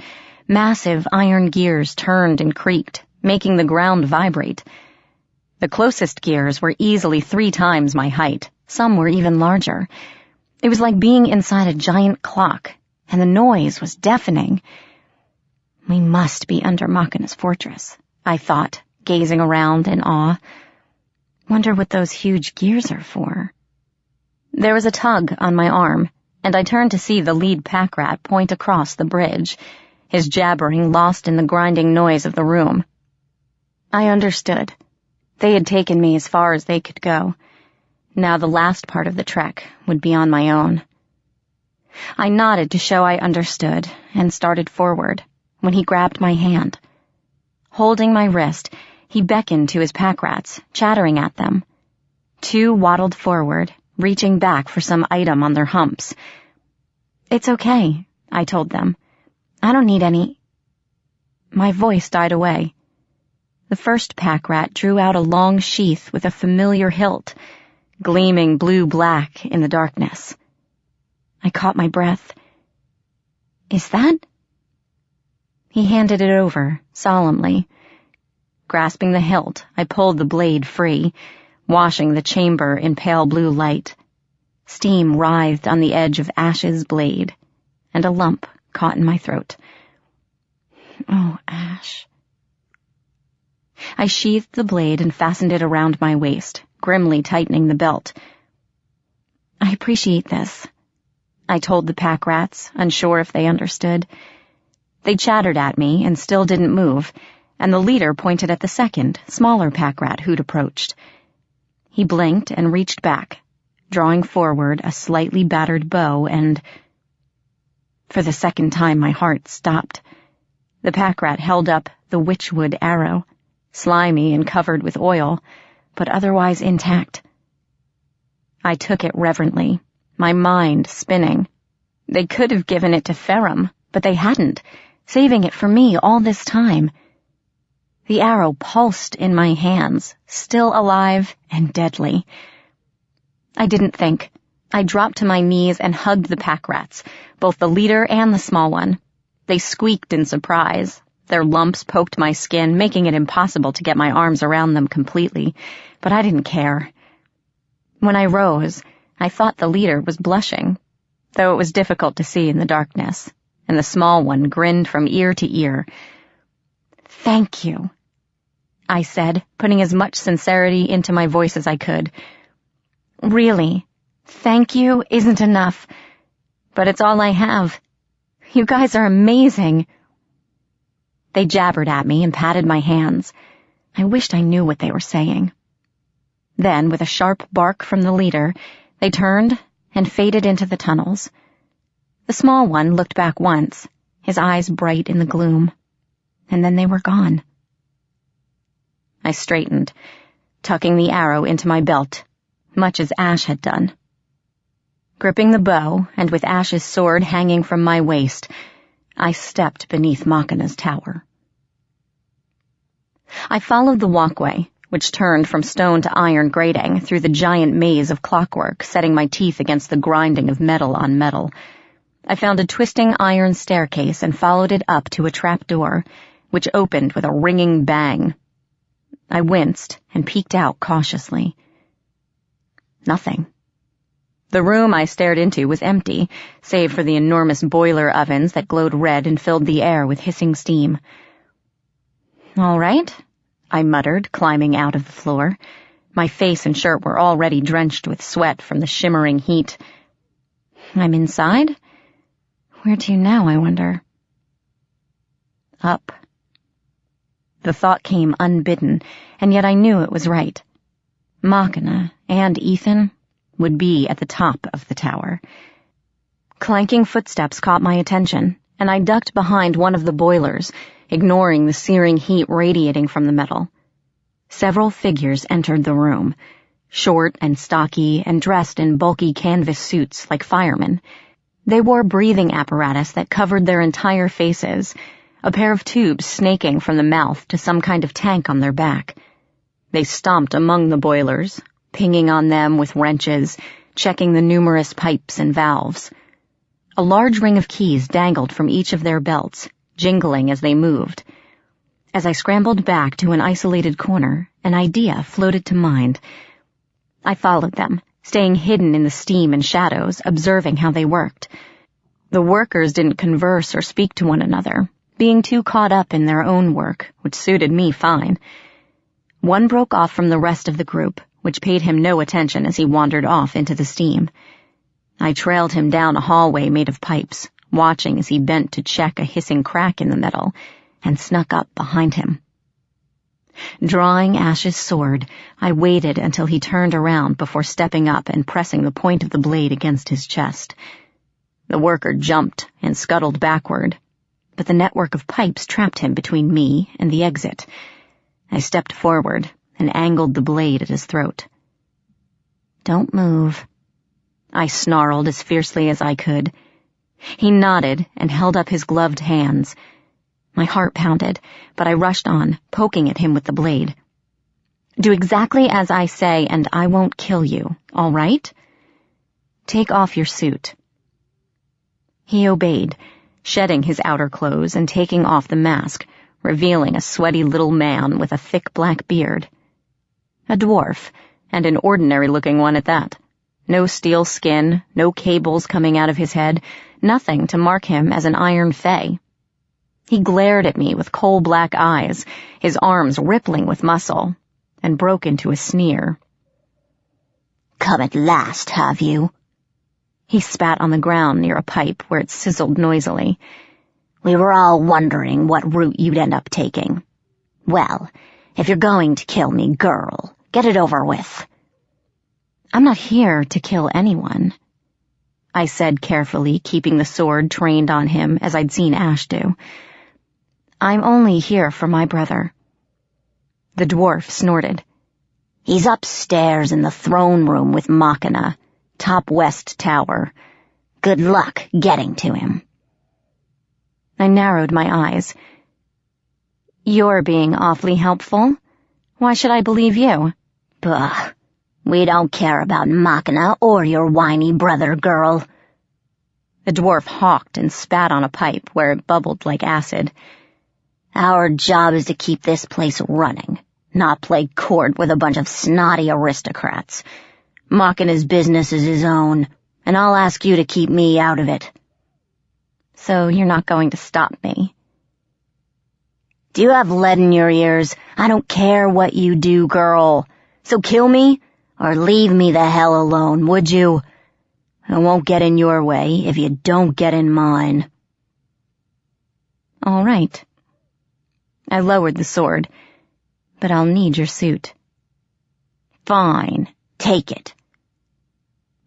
massive iron gears turned and creaked, making the ground vibrate. The closest gears were easily 3 times my height. Some were even larger. It was like being inside a giant clock, and the noise was deafening. We must be under Machina's fortress, I thought, gazing around in awe. Wonder what those huge gears are for. There was a tug on my arm, and I turned to see the lead pack rat point across the bridge, his jabbering lost in the grinding noise of the room. I understood. They had taken me as far as they could go. Now the last part of the trek would be on my own. I nodded to show I understood and started forward when he grabbed my hand. Holding my wrist, he beckoned to his pack rats, chattering at them. 2 waddled forward, reaching back for some item on their humps. It's okay, I told them. I don't need any. My voice died away. The first pack rat drew out a long sheath with a familiar hilt, gleaming blue-black in the darkness. I caught my breath. Is that? He handed it over, solemnly. Grasping the hilt, I pulled the blade free, washing the chamber in pale blue light. Steam writhed on the edge of Ash's blade, and a lump caught in my throat. Oh, Ash. I sheathed the blade and fastened it around my waist, grimly tightening the belt. I appreciate this, I told the pack rats, unsure if they understood. They chattered at me and still didn't move, and the leader pointed at the second, smaller pack rat who'd approached. He blinked and reached back, drawing forward a slightly battered bow, and for the second time my heart stopped. The pack rat held up the witchwood arrow, slimy and covered with oil, but otherwise intact. I took it reverently, my mind spinning. They could have given it to Ferrum, but they hadn't, saving it for me all this time. The arrow pulsed in my hands, still alive and deadly. I didn't think. I dropped to my knees and hugged the pack rats, both the leader and the small one. They squeaked in surprise. Their lumps poked my skin, making it impossible to get my arms around them completely, but I didn't care. When I rose, I thought the leader was blushing, though it was difficult to see in the darkness, and the small one grinned from ear to ear. "Thank you," I said, putting as much sincerity into my voice as I could. "Really, thank you isn't enough, but it's all I have. You guys are amazing." They jabbered at me and patted my hands. I wished I knew what they were saying. Then, with a sharp bark from the leader, they turned and faded into the tunnels. The small one looked back once, his eyes bright in the gloom, and then they were gone. I straightened, tucking the arrow into my belt, much as Ash had done. Gripping the bow, and with Ash's sword hanging from my waist, I stepped beneath Machina's tower. I followed the walkway, which turned from stone to iron grating through the giant maze of clockwork, setting my teeth against the grinding of metal on metal. I found a twisting iron staircase and followed it up to a trap door, which opened with a ringing bang. I winced and peeked out cautiously. Nothing. The room I stared into was empty, save for the enormous boiler ovens that glowed red and filled the air with hissing steam. "All right," I muttered, climbing out of the floor. My face and shirt were already drenched with sweat from the shimmering heat. "I'm inside? Where to now, I wonder?" Up. The thought came unbidden, and yet I knew it was right. Machina and Ethan would be at the top of the tower. Clanking footsteps caught my attention, and I ducked behind one of the boilers, ignoring the searing heat radiating from the metal. Several figures entered the room, short and stocky and dressed in bulky canvas suits like firemen. They wore breathing apparatus that covered their entire faces, a pair of tubes snaking from the mouth to some kind of tank on their back. They stomped among the boilers, pinging on them with wrenches, checking the numerous pipes and valves. A large ring of keys dangled from each of their belts, jingling as they moved. As I scrambled back to an isolated corner, an idea floated to mind. I followed them, staying hidden in the steam and shadows, observing how they worked. The workers didn't converse or speak to one another, being too caught up in their own work, which suited me fine. One broke off from the rest of the group, which paid him no attention as he wandered off into the steam. I trailed him down a hallway made of pipes, watching as he bent to check a hissing crack in the metal, and snuck up behind him. Drawing Ash's sword, I waited until he turned around before stepping up and pressing the point of the blade against his chest. The worker jumped and scuttled backward, but the network of pipes trapped him between me and the exit. I stepped forward and angled the blade at his throat. "Don't move," I snarled as fiercely as I could. He nodded and held up his gloved hands. My heart pounded, but I rushed on, poking at him with the blade. "Do exactly as I say, and I won't kill you, all right? Take off your suit." He obeyed, shedding his outer clothes and taking off the mask, revealing a sweaty little man with a thick black beard. A dwarf, and an ordinary-looking one at that. No steel skin, no cables coming out of his head, nothing to mark him as an iron fae. He glared at me with coal-black eyes, his arms rippling with muscle, and broke into a sneer. "Come at last, have you?" He spat on the ground near a pipe where it sizzled noisily. We were all wondering what route you'd end up taking. Well, if you're going to kill me, girl, get it over with. I'm not here to kill anyone, I said carefully, keeping the sword trained on him as I'd seen Ash do. I'm only here for my brother. The dwarf snorted. He's upstairs in the throne room with Machina, top west tower. Good luck getting to him. I narrowed my eyes. You're being awfully helpful. Why should I believe you? Bah. We don't care about Machina or your whiny brother, girl. The dwarf hawked and spat on a pipe where it bubbled like acid. Our job is to keep this place running, not play court with a bunch of snotty aristocrats. Machina's business is his own, and I'll ask you to keep me out of it. So you're not going to stop me? Do you have lead in your ears? I don't care what you do, girl. So kill me, or leave me the hell alone, would you? I won't get in your way if you don't get in mine. All right. I lowered the sword, but I'll need your suit. Fine, take it.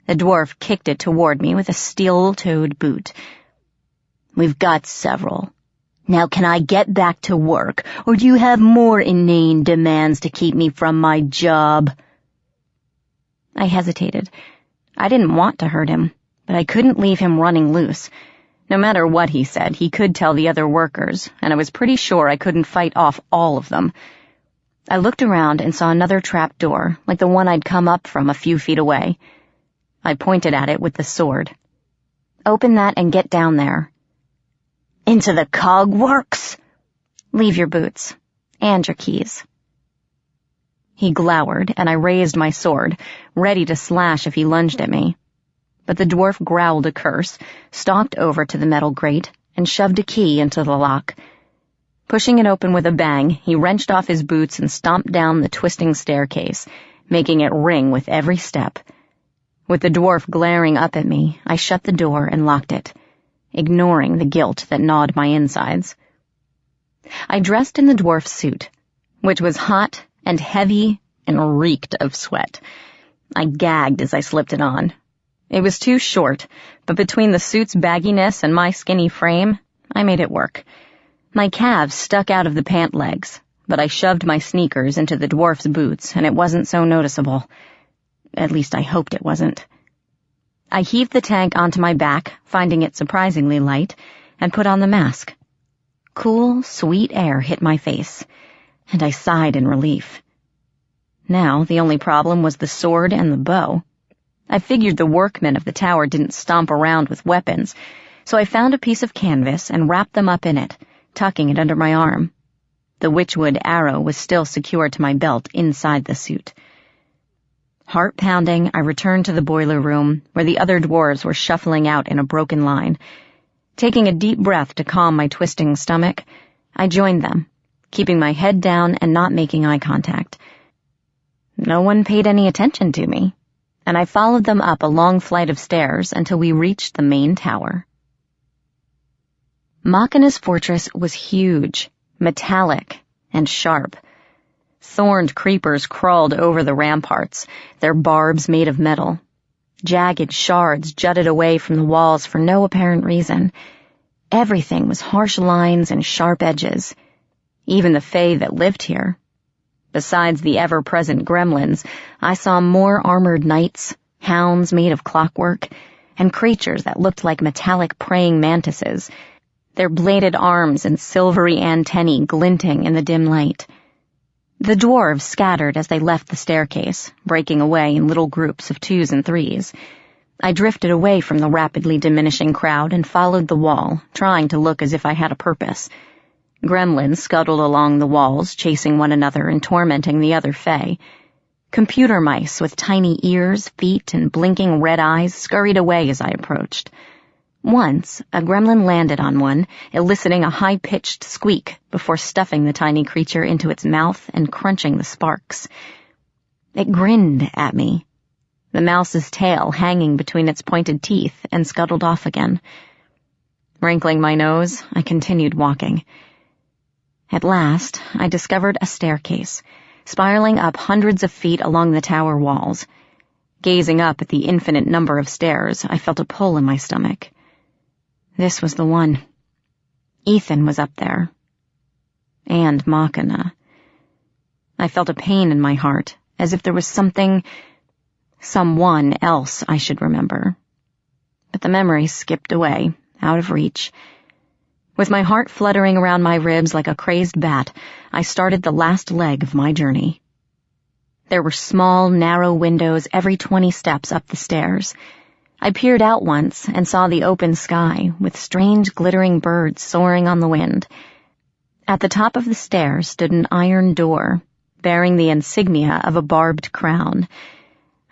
The dwarf kicked it toward me with a steel-toed boot. We've got several. Now can I get back to work, or do you have more inane demands to keep me from my job? I hesitated. I didn't want to hurt him, but I couldn't leave him running loose. No matter what he said, he could tell the other workers, and I was pretty sure I couldn't fight off all of them. I looked around and saw another trap door, like the one I'd come up from a few feet away. I pointed at it with the sword. Open that and get down there. Into the cogworks? Leave your boots. And your keys. He glowered, and I raised my sword, ready to slash if he lunged at me. But the dwarf growled a curse, stalked over to the metal grate, and shoved a key into the lock. Pushing it open with a bang, he wrenched off his boots and stomped down the twisting staircase, making it ring with every step. With the dwarf glaring up at me, I shut the door and locked it, ignoring the guilt that gnawed my insides. I dressed in the dwarf's suit, which was hot and heavy and reeked of sweat. I gagged as I slipped it on. It was too short, but between the suit's bagginess and my skinny frame, I made it work. My calves stuck out of the pant legs, but I shoved my sneakers into the dwarf's boots, and it wasn't so noticeable. At least I hoped it wasn't. I heaved the tank onto my back, finding it surprisingly light, and put on the mask. Cool, sweet air hit my face, and I sighed in relief. Now the only problem was the sword and the bow. I figured the workmen of the tower didn't stomp around with weapons, so I found a piece of canvas and wrapped them up in it, tucking it under my arm. The witchwood arrow was still secured to my belt inside the suit. Heart-pounding, I returned to the boiler room, where the other dwarves were shuffling out in a broken line. Taking a deep breath to calm my twisting stomach, I joined them, keeping my head down and not making eye contact. No one paid any attention to me, and I followed them up a long flight of stairs until we reached the main tower. Machina's fortress was huge, metallic, and sharp. Thorned creepers crawled over the ramparts, their barbs made of metal. Jagged shards jutted away from the walls for no apparent reason. Everything was harsh lines and sharp edges. Even the fae that lived here. Besides the ever-present gremlins, I saw more armored knights, hounds made of clockwork, and creatures that looked like metallic praying mantises, their bladed arms and silvery antennae glinting in the dim light. The dwarves scattered as they left the staircase, breaking away in little groups of 2s and 3s. I drifted away from the rapidly diminishing crowd and followed the wall, trying to look as if I had a purpose. Gremlins scuttled along the walls, chasing one another and tormenting the other fae. Computer mice with tiny ears, feet, and blinking red eyes scurried away as I approached. Once, a gremlin landed on one, eliciting a high-pitched squeak before stuffing the tiny creature into its mouth and crunching the sparks. It grinned at me. the mouse's tail hanging between its pointed teeth, and scuttled off again. Wrinkling my nose, I continued walking. At last, I discovered a staircase, spiraling up hundreds of feet along the tower walls. Gazing up at the infinite number of stairs, I felt a pull in my stomach. This was the one. Ethan was up there. And Machina. I felt a pain in my heart, as if there was someone else I should remember. But the memory skipped away, out of reach. With my heart fluttering around my ribs like a crazed bat, I started the last leg of my journey. There were small, narrow windows every 20 steps up the stairs. I peered out once and saw the open sky, with strange glittering birds soaring on the wind. At the top of the stairs stood an iron door, bearing the insignia of a barbed crown.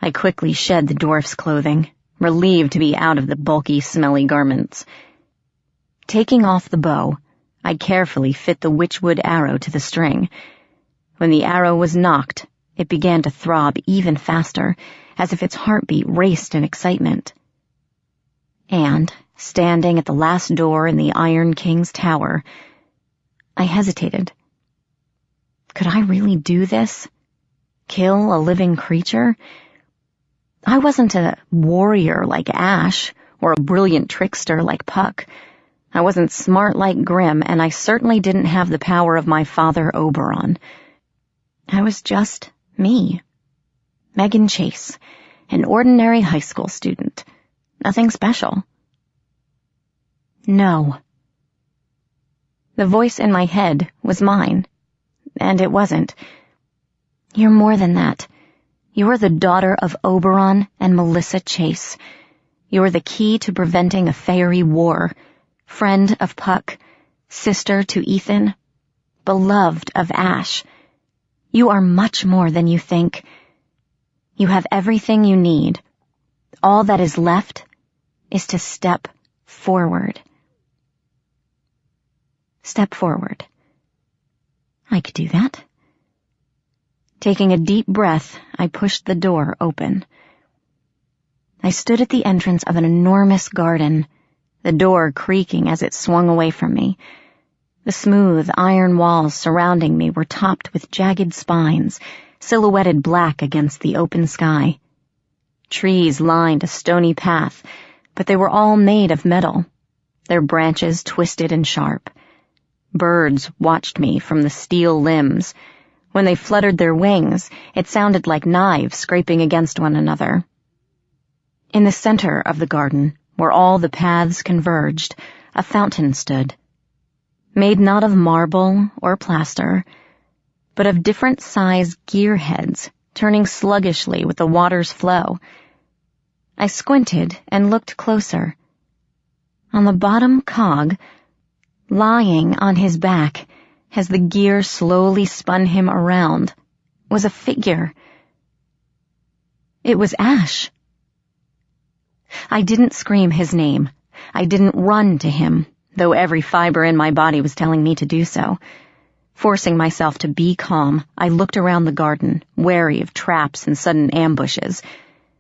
I quickly shed the dwarf's clothing, relieved to be out of the bulky, smelly garments. Taking off the bow, I carefully fit the witchwood arrow to the string. When the arrow was nocked, it began to throb even faster, as if its heartbeat raced in excitement. And, standing at the last door in the Iron King's tower, I hesitated. Could I really do this? Kill a living creature? I wasn't a warrior like Ash, or a brilliant trickster like Puck. I wasn't smart like Grimm, and I certainly didn't have the power of my father Oberon. I was just me. Megan Chase, an ordinary high school student. Nothing special. No. The voice in my head was mine, and it wasn't. You're more than that. You are the daughter of Oberon and Melissa Chase. You are the key to preventing a fairy war, friend of Puck, sister to Ethan, beloved of Ash. You are much more than you think. You have everything you need. All that is left is to step forward. Step forward. I could do that. Taking a deep breath, I pushed the door open. I stood at the entrance of an enormous garden, the door creaking as it swung away from me. The smooth iron walls surrounding me were topped with jagged spines, silhouetted black against the open sky. Trees lined a stony path, but they were all made of metal, their branches twisted and sharp. Birds watched me from the steel limbs. When they fluttered their wings, it sounded like knives scraping against one another. In the center of the garden, where all the paths converged, a fountain stood. Made not of marble or plaster, but of different-sized gearheads, turning sluggishly with the water's flow. I squinted and looked closer. On the bottom cog, lying on his back, as the gear slowly spun him around, was a figure. It was Ash. I didn't scream his name. I didn't run to him, though every fiber in my body was telling me to do so. Forcing myself to be calm, I looked around the garden, wary of traps and sudden ambushes.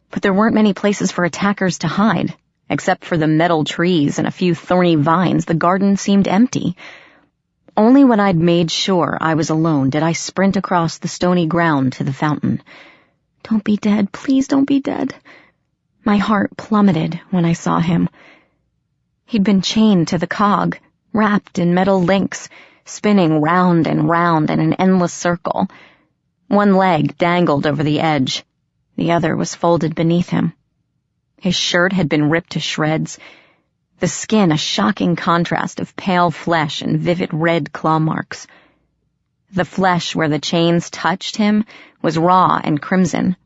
But there weren't many places for attackers to hide. Except for the metal trees and a few thorny vines, the garden seemed empty. Only when I'd made sure I was alone did I sprint across the stony ground to the fountain. Don't be dead, please don't be dead. My heart plummeted when I saw him. He'd been chained to the cog, wrapped in metal links, spinning round and round in an endless circle. One leg dangled over the edge. The other was folded beneath him. His shirt had been ripped to shreds, the skin a shocking contrast of pale flesh and vivid red claw marks. The flesh where the chains touched him was raw and crimson.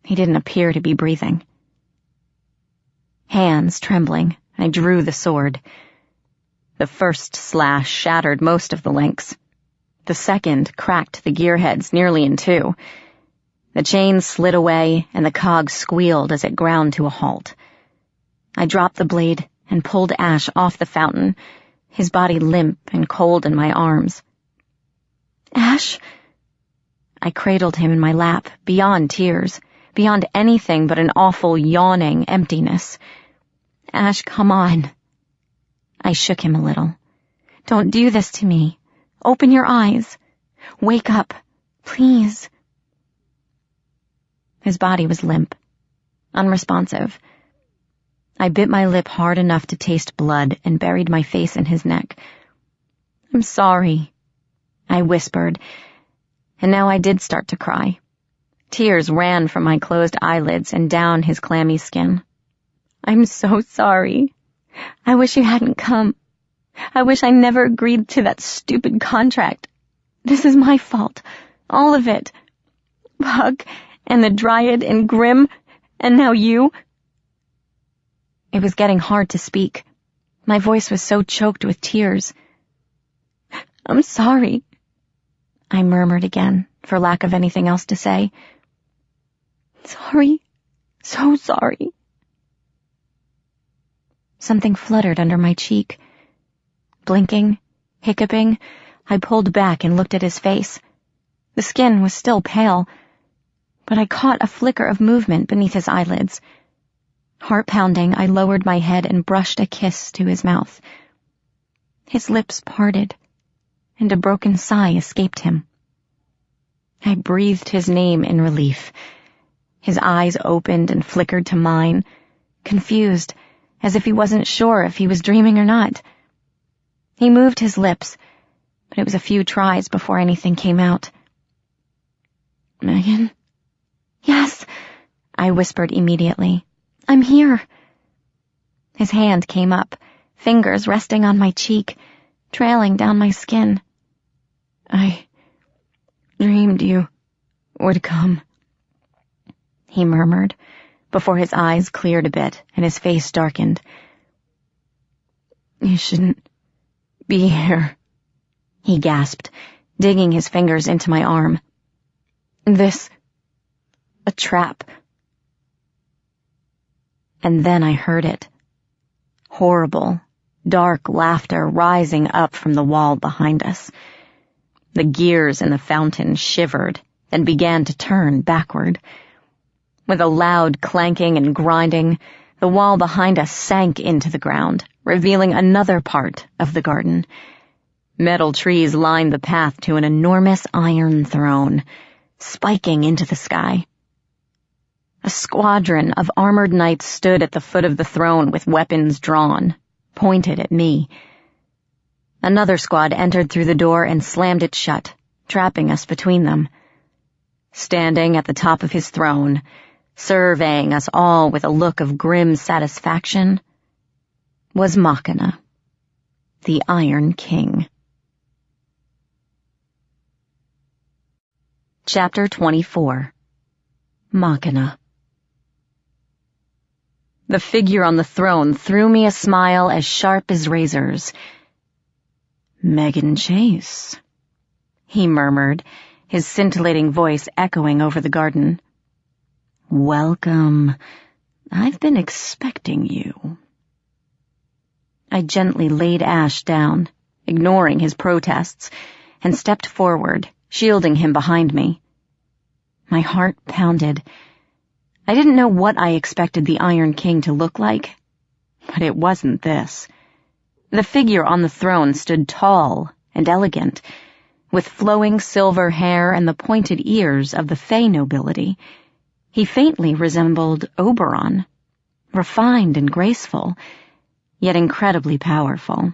He didn't appear to be breathing. Hands trembling, I drew the sword. The first slash shattered most of the links. The second cracked the gearheads nearly in two. The chains slid away, and the cog squealed as it ground to a halt. I dropped the blade and pulled Ash off the fountain, his body limp and cold in my arms. Ash! I cradled him in my lap, beyond tears, beyond anything but an awful, yawning emptiness. "Ash, come on." I shook him a little. "Don't do this to me. Open your eyes. Wake up, please." His body was limp, unresponsive. I bit my lip hard enough to taste blood and buried my face in his neck. "I'm sorry," I whispered, and now I did start to cry. Tears ran from my closed eyelids and down his clammy skin. "I'm so sorry. I wish you hadn't come. I wish I never agreed to that stupid contract. This is my fault. All of it. Puck, and the Dryad, and Grim, and now you." It was getting hard to speak. My voice was so choked with tears. "I'm sorry," I murmured again, for lack of anything else to say. "Sorry. So sorry." Something fluttered under my cheek. Blinking, hiccuping, I pulled back and looked at his face. The skin was still pale, but I caught a flicker of movement beneath his eyelids. Heart pounding, I lowered my head and brushed a kiss to his mouth. His lips parted, and a broken sigh escaped him. I breathed his name in relief. His eyes opened and flickered to mine, confused, as if he wasn't sure if he was dreaming or not. He moved his lips, but it was a few tries before anything came out. "Megan?" "Yes," I whispered immediately. "I'm here." His hand came up, fingers resting on my cheek, trailing down my skin. "I dreamed you would come," he murmured, before his eyes cleared a bit and his face darkened. "You shouldn't be here," he gasped, digging his fingers into my arm. "This, a trap." And then I heard it. Horrible, dark laughter rising up from the wall behind us. The gears in the fountain shivered and began to turn backward. With a loud clanking and grinding, the wall behind us sank into the ground, revealing another part of the garden. Metal trees lined the path to an enormous iron throne, spiking into the sky. A squadron of armored knights stood at the foot of the throne with weapons drawn, pointed at me. Another squad entered through the door and slammed it shut, trapping us between them. Standing at the top of his throne, surveying us all with a look of grim satisfaction, was Machina, the Iron King. Chapter 24. Machina. The figure on the throne threw me a smile as sharp as razors. "Megan Chase," he murmured, his scintillating voice echoing over the garden. "Welcome. I've been expecting you." I gently laid Ash down, ignoring his protests, and stepped forward, shielding him behind me. My heart pounded. I didn't know what I expected the Iron King to look like, but it wasn't this. The figure on the throne stood tall and elegant, with flowing silver hair and the pointed ears of the Fey nobility. He faintly resembled Oberon, refined and graceful, yet incredibly powerful.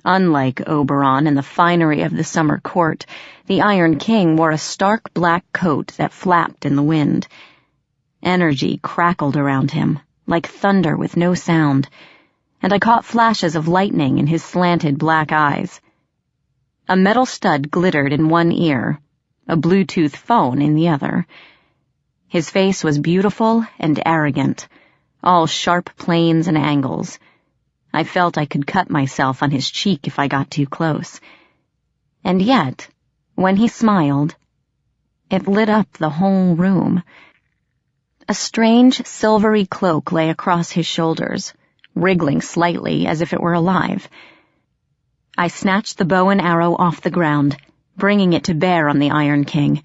Unlike Oberon and the finery of the summer court, the Iron King wore a stark black coat that flapped in the wind. Energy crackled around him, like thunder with no sound, and I caught flashes of lightning in his slanted black eyes. A metal stud glittered in one ear, a Bluetooth phone in the other. His face was beautiful and arrogant, all sharp planes and angles. I felt I could cut myself on his cheek if I got too close. And yet, when he smiled, it lit up the whole room. A strange silvery cloak lay across his shoulders, wriggling slightly as if it were alive. I snatched the bow and arrow off the ground, bringing it to bear on the Iron King.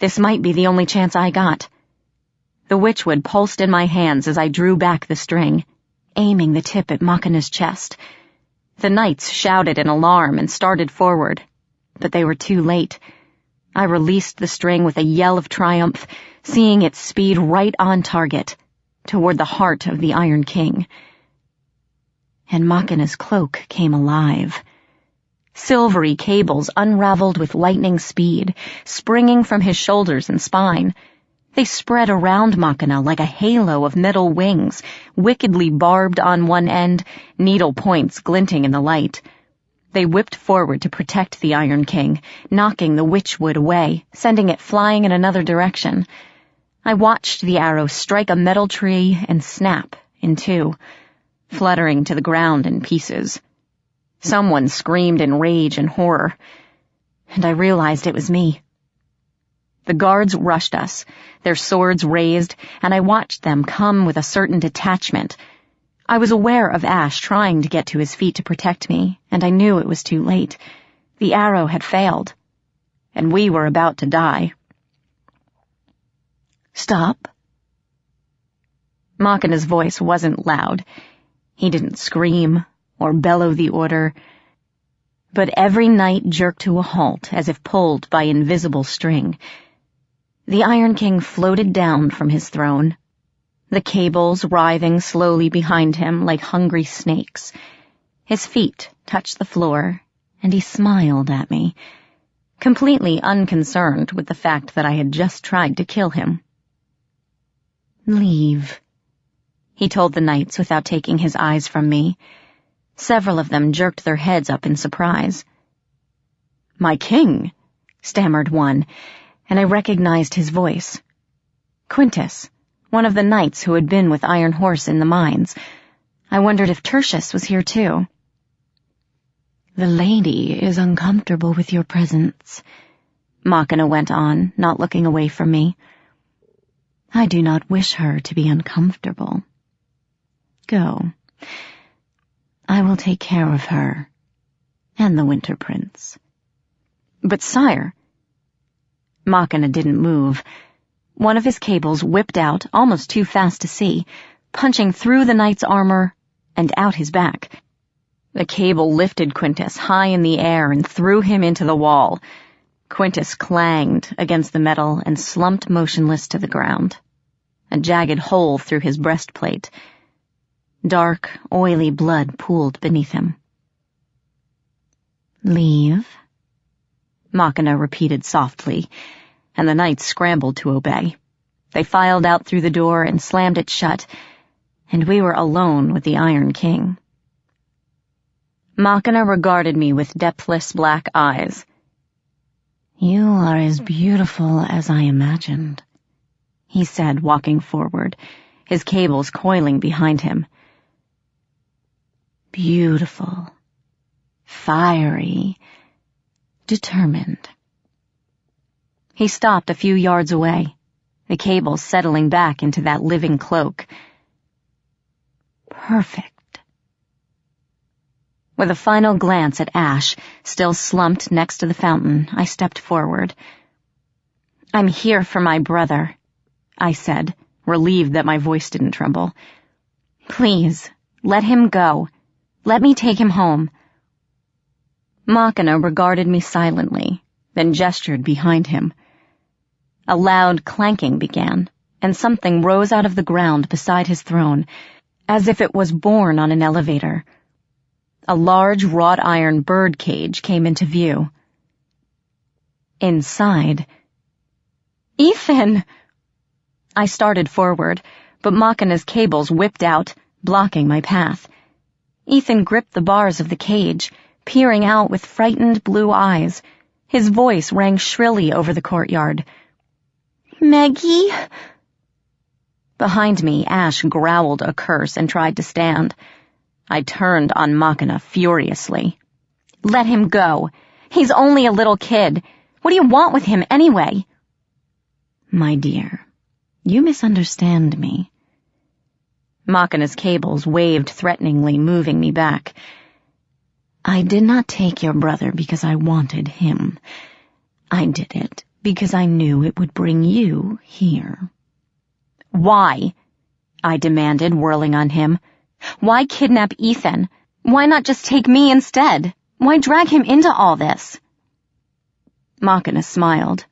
This might be the only chance I got. The witchwood pulsed in my hands as I drew back the string, aiming the tip at Machina's chest. The knights shouted in alarm and started forward, but they were too late. I released the string with a yell of triumph, seeing it speed right on target, toward the heart of the Iron King. And Machina's cloak came alive. Silvery cables unraveled with lightning speed, springing from his shoulders and spine. They spread around Machina like a halo of metal wings, wickedly barbed on one end, needle points glinting in the light. They whipped forward to protect the Iron King, knocking the witchwood away, sending it flying in another direction. I watched the arrow strike a metal tree and snap in two, fluttering to the ground in pieces. Someone screamed in rage and horror, and I realized it was me. The guards rushed us, their swords raised, and I watched them come with a certain detachment. I was aware of Ash trying to get to his feet to protect me, and I knew it was too late. The arrow had failed, and we were about to die. "Stop." Machina's voice wasn't loud. He didn't scream or bellow the order, but every knight jerked to a halt as if pulled by invisible string. The Iron King floated down from his throne, the cables writhing slowly behind him like hungry snakes. His feet touched the floor, and he smiled at me, completely unconcerned with the fact that I had just tried to kill him. "Leave," he told the knights without taking his eyes from me. Several of them jerked their heads up in surprise. "My king," stammered one, and I recognized his voice. Quintus, one of the knights who had been with Iron Horse in the mines. I wondered if Tertius was here too. "The lady is uncomfortable with your presence," Machina went on, not looking away from me. "I do not wish her to be uncomfortable. Go. I will take care of her, and the Winter Prince." "But sire—" Machina didn't move. One of his cables whipped out, almost too fast to see, punching through the knight's armor and out his back. The cable lifted Quintus high in the air and threw him into the wall. Quintus clanged against the metal and slumped motionless to the ground, a jagged hole through his breastplate. Dark, oily blood pooled beneath him. "Leave," Machina repeated softly, and the knights scrambled to obey. They filed out through the door and slammed it shut, and we were alone with the Iron King. Machina regarded me with depthless black eyes. "You are as beautiful as I imagined," he said, walking forward, his cables coiling behind him. "Beautiful, fiery, determined." He stopped a few yards away, the cables settling back into that living cloak. "Perfect." With a final glance at Ash, still slumped next to the fountain, I stepped forward. "I'm here for my brother," I said, relieved that my voice didn't tremble. "Please, let him go. Let me take him home." Machina regarded me silently, then gestured behind him. A loud clanking began, and something rose out of the ground beside his throne, as if it was borne on an elevator. A large wrought iron bird cage came into view. Inside— "Ethan!" I started forward, but Machina's cables whipped out, blocking my path. Ethan gripped the bars of the cage, peering out with frightened blue eyes. His voice rang shrilly over the courtyard. "Maggie?" Behind me, Ash growled a curse and tried to stand. I turned on Machina furiously. "Let him go. He's only a little kid. What do you want with him anyway?" "My dear, you misunderstand me." Machina's cables waved threateningly, moving me back. "I did not take your brother because I wanted him. I did it because I knew it would bring you here. Why? I demanded, whirling on him. Why kidnap Ethan? Why not just take me instead? Why drag him into all this? Machina smiled.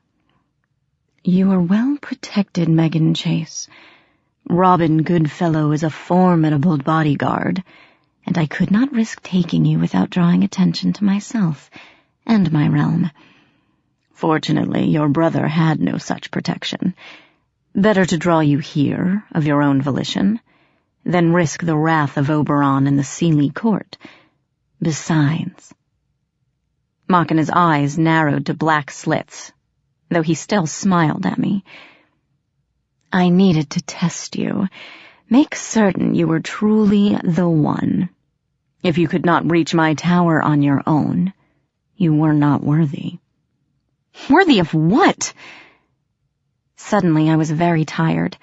You are well protected, Megan Chase. Robin Goodfellow is a formidable bodyguard, and I could not risk taking you without drawing attention to myself and my realm. Fortunately, your brother had no such protection. Better to draw you here, of your own volition, than risk the wrath of Oberon in the Sealy court. Besides... Machina's eyes narrowed to black slits, though he still smiled at me. I needed to test you, make certain you were truly the one. If you could not reach my tower on your own, you were not worthy. Worthy of what? Suddenly I was very tired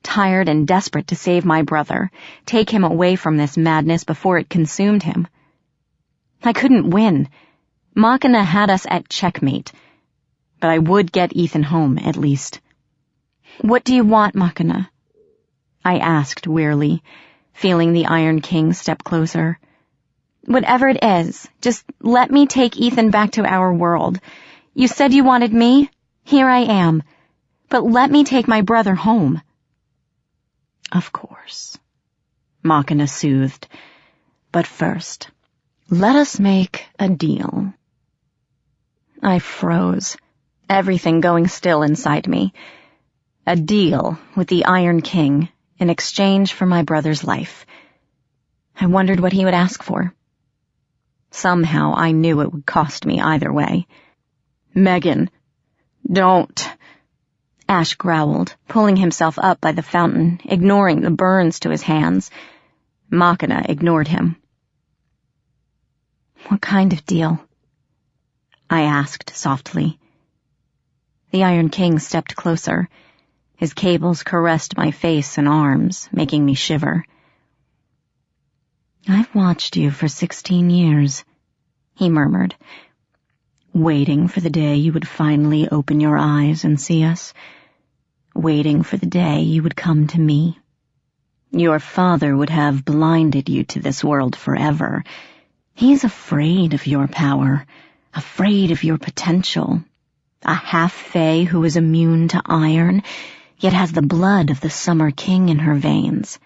and desperate to save my brother, take him away from this madness before it consumed him. I couldn't win. Machina had us at checkmate, but I would get Ethan home, at least. What do you want, Machina? I asked wearily, feeling the Iron King step closer. Whatever it is, just let me take Ethan back to our world. You said you wanted me? Here I am. But let me take my brother home. Of course, Machina soothed. But first, let us make a deal. I froze, everything going still inside me. A deal with the Iron King in exchange for my brother's life. I wondered what he would ask for. Somehow I knew it would cost me either way. Megan, don't, Ash growled, pulling himself up by the fountain, ignoring the burns to his hands. Machina ignored him. What kind of deal? I asked softly. The Iron King stepped closer. His cables caressed my face and arms, making me shiver. I've watched you for 16 years, he murmured, waiting for the day you would finally open your eyes and see us, waiting for the day you would come to me. Your father would have blinded you to this world forever. He's afraid of your power, afraid of your potential. A half-fae who is immune to iron, yet has the blood of the Summer King in her veins.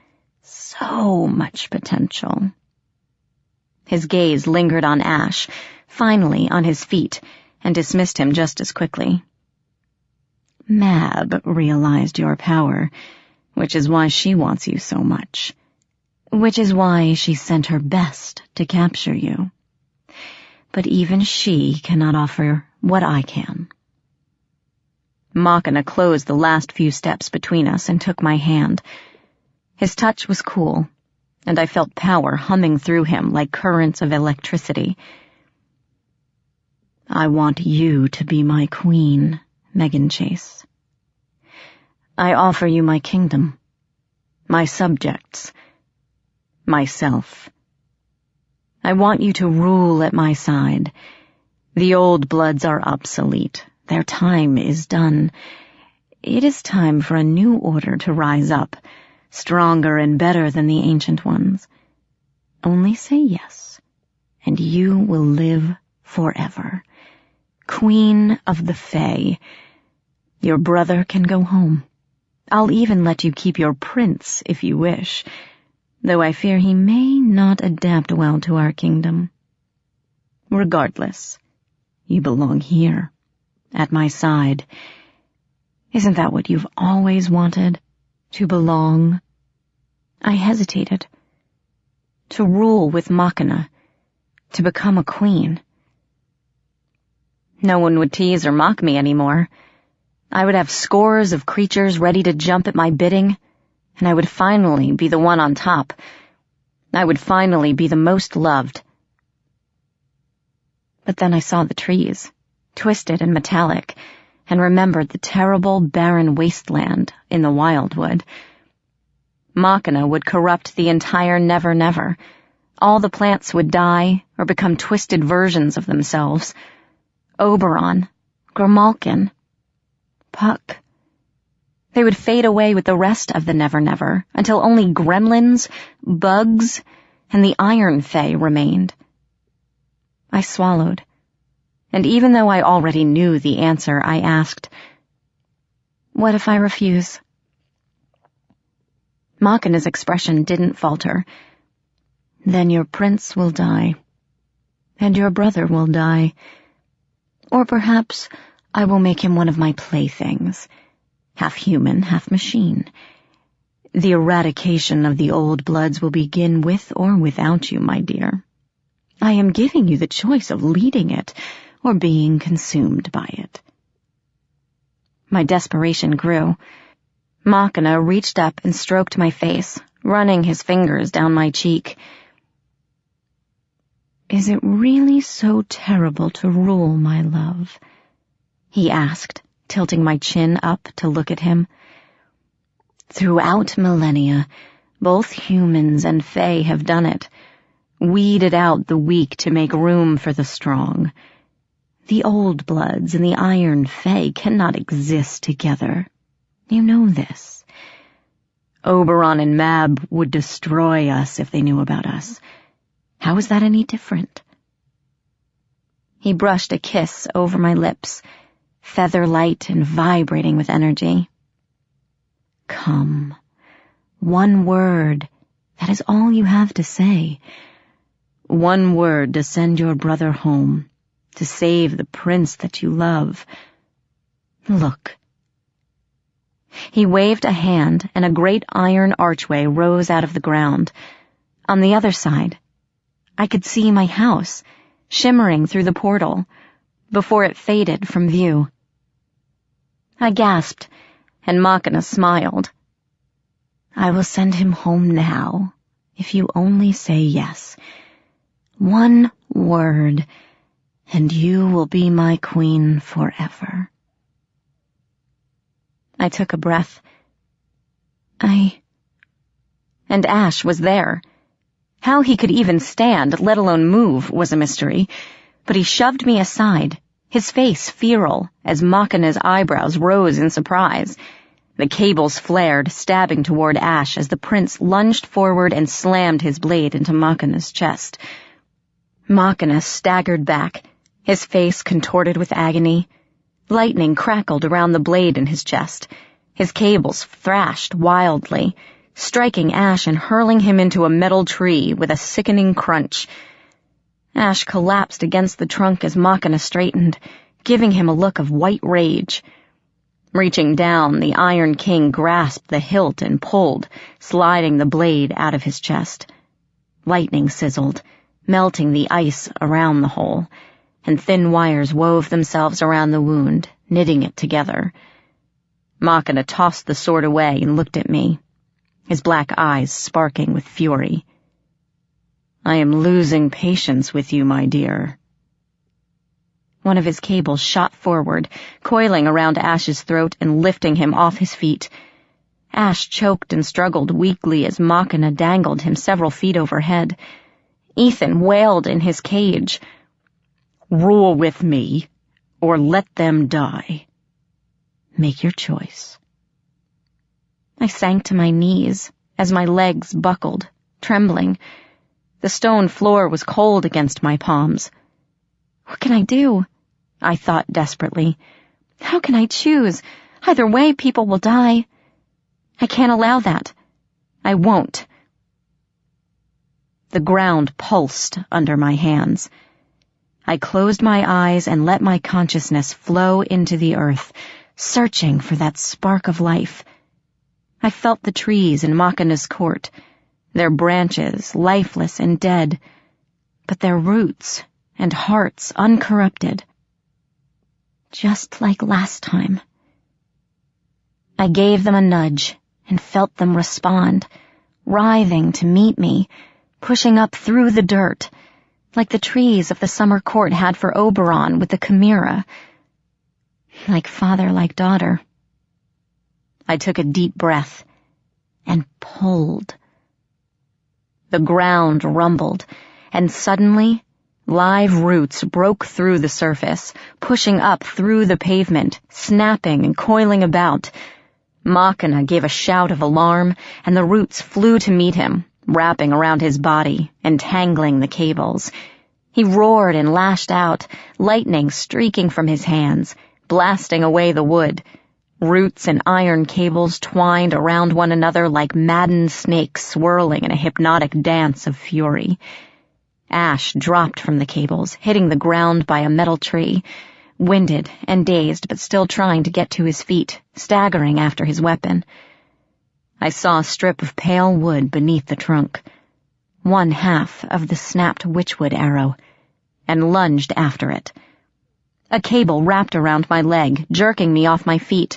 So much potential. His gaze lingered on Ash, finally on his feet, and dismissed him just as quickly. Mab realized your power, which is why she wants you so much. Which is why she sent her best to capture you. But even she cannot offer what I can. Machina closed the last few steps between us and took my hand. His touch was cool, and I felt power humming through him like currents of electricity. I want you to be my queen, Megan Chase. I offer you my kingdom, my subjects, myself. I want you to rule at my side. The old bloods are obsolete. Their time is done. It is time for a new order to rise up, stronger and better than the ancient ones. Only say yes, and you will live forever. Queen of the Fae. Your brother can go home. I'll even let you keep your prince if you wish, though I fear he may not adapt well to our kingdom. Regardless, you belong here, at my side. Isn't that what you've always wanted? To belong? I hesitated. To rule with Machina. To become a queen. No one would tease or mock me anymore. I would have scores of creatures ready to jump at my bidding, and I would finally be the one on top. I would finally be the most loved. But then I saw the trees, twisted and metallic, and remembered the terrible, barren wasteland in the wildwood. Machina would corrupt the entire Never Never. All the plants would die or become twisted versions of— Oberon, Grimalkin, Puck. They would fade away with the rest of the Never Never, until only gremlins, bugs, and the Iron Fae remained. I swallowed, and even though I already knew the answer, I asked, "What if I refuse?" Machina's expression didn't falter. "Then your prince will die, and your brother will die. Or perhaps I will make him one of my playthings, half human, half machine. The eradication of the old bloods will begin with or without you, my dear. I am giving you the choice of leading it or being consumed by it." My desperation grew. Machina reached up and stroked my face, running his fingers down my cheek. "Is it really so terrible to rule, my love?" he asked, tilting my chin up to look at him. "Throughout millennia, both humans and Fae have done it, weeded out the weak to make room for the strong. The old bloods and the Iron Fae cannot exist together. You know this. Oberon and Mab would destroy us if they knew about us. How is that any different?" He brushed a kiss over my lips, feather light and vibrating with energy. "Come. One word. That is all you have to say. One word to send your brother home, to save the prince that you love. Look." He waved a hand, and a great iron archway rose out of the ground. On the other side, I could see my house, shimmering through the portal, before it faded from view. I gasped, and Machina smiled. "I will send him home now, if you only say yes. One word, and you will be my queen forever." I took a breath. And Ash was there. How he could even stand, let alone move, was a mystery, but he shoved me aside, his face feral as Machina's eyebrows rose in surprise. The cables flared, stabbing toward Ash as the prince lunged forward and slammed his blade into Machina's chest. Machina staggered back, his face contorted with agony. Lightning crackled around the blade in his chest. His cables thrashed wildly, striking Ash and hurling him into a metal tree with a sickening crunch. Ash collapsed against the trunk as Machina straightened, giving him a look of white rage. Reaching down, the Iron King grasped the hilt and pulled, sliding the blade out of his chest. Lightning sizzled, melting the ice around the hole, and thin wires wove themselves around the wound, knitting it together. Machina tossed the sword away and looked at me, his black eyes sparking with fury. "I am losing patience with you, my dear." One of his cables shot forward, coiling around Ash's throat and lifting him off his feet. Ash choked and struggled weakly as Machina dangled him several feet overhead. Ethan wailed in his cage. "Rule with me, or let them die. Make your choice." I sank to my knees as my legs buckled, trembling. The stone floor was cold against my palms. What can I do? I thought desperately. How can I choose? Either way, people will die. I can't allow that. I won't. The ground pulsed under my hands. I closed my eyes and let my consciousness flow into the earth, searching for that spark of life. I felt the trees in Machina's court, their branches lifeless and dead, but their roots and hearts uncorrupted. Just like last time. I gave them a nudge and felt them respond, writhing to meet me, pushing up through the dirt, like the trees of the summer court had for Oberon with the chimera. Like father, like daughter. I took a deep breath and pulled. The ground rumbled, and suddenly live roots broke through the surface, pushing up through the pavement, snapping and coiling about. Machina gave a shout of alarm, and the roots flew to meet him, wrapping around his body, entangling the cables. He roared and lashed out, lightning streaking from his hands, blasting away the wood. Roots and iron cables twined around one another like maddened snakes swirling in a hypnotic dance of fury. Ash dropped from the cables, hitting the ground by a metal tree, winded and dazed but still trying to get to his feet, staggering after his weapon. I saw a strip of pale wood beneath the trunk, one half of the snapped witchwood arrow, and lunged after it. A cable wrapped around my leg, jerking me off my feet.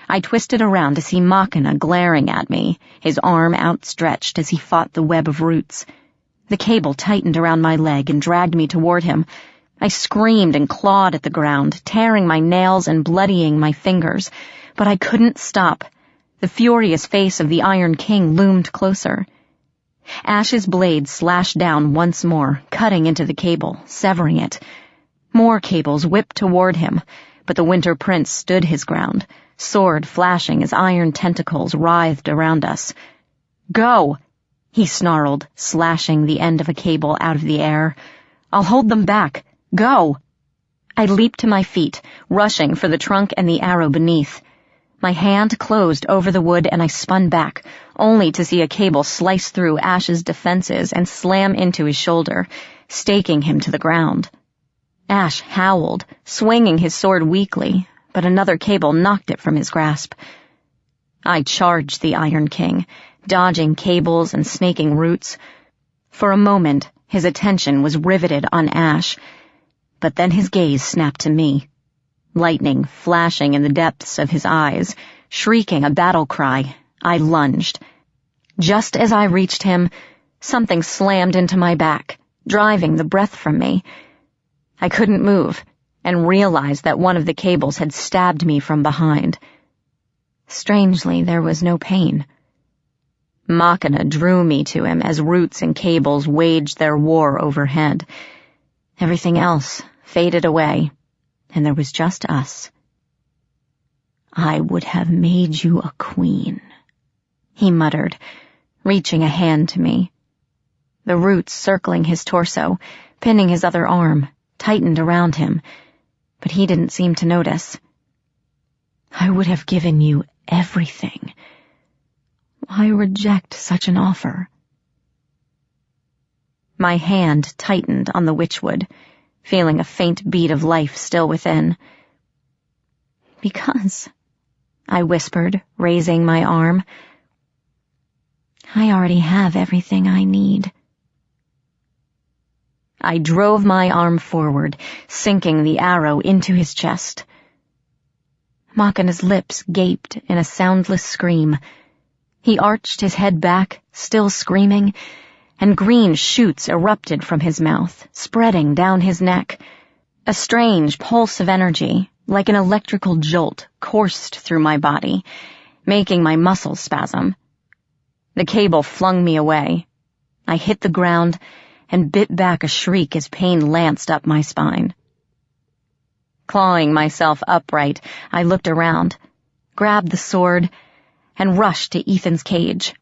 I twisted around to see Machina glaring at me, his arm outstretched as he fought the web of roots. The cable tightened around my leg and dragged me toward him. I screamed and clawed at the ground, tearing my nails and bloodying my fingers, but I couldn't stop. The furious face of the Iron King loomed closer. Ash's blade slashed down once more, cutting into the cable, severing it. More cables whipped toward him, but the Winter Prince stood his ground, sword flashing as iron tentacles writhed around us. "Go!" he snarled, slashing the end of a cable out of the air. "I'll hold them back. Go!" I leaped to my feet, rushing for the trunk and the arrow beneath. My hand closed over the wood and I spun back, only to see a cable slice through Ash's defenses and slam into his shoulder, staking him to the ground. Ash howled, swinging his sword weakly, but another cable knocked it from his grasp. I charged the Iron King, dodging cables and snaking roots. For a moment, his attention was riveted on Ash, but then his gaze snapped to me, lightning flashing in the depths of his eyes. Shrieking a battle cry, I lunged. Just as I reached him, something slammed into my back, driving the breath from me. I couldn't move, and realized that one of the cables had stabbed me from behind. Strangely, there was no pain. Machina drew me to him as roots and cables waged their war overhead. Everything else faded away, and there was just us. "I would have made you a queen," he muttered, reaching a hand to me. The roots circling his torso, pinning his other arm, tightened around him, but he didn't seem to notice. "I would have given you everything. Why reject such an offer?" My hand tightened on the witchwood, feeling a faint beat of life still within. "Because," I whispered, raising my arm, "I already have everything I need." I drove my arm forward, sinking the arrow into his chest. Machina's lips gaped in a soundless scream. He arched his head back, still screaming, and green shoots erupted from his mouth, spreading down his neck. A strange pulse of energy, like an electrical jolt, coursed through my body, making my muscles spasm. The cable flung me away. I hit the ground and bit back a shriek as pain lanced up my spine. Clawing myself upright, I looked around, grabbed the sword, and rushed to Ethan's cage.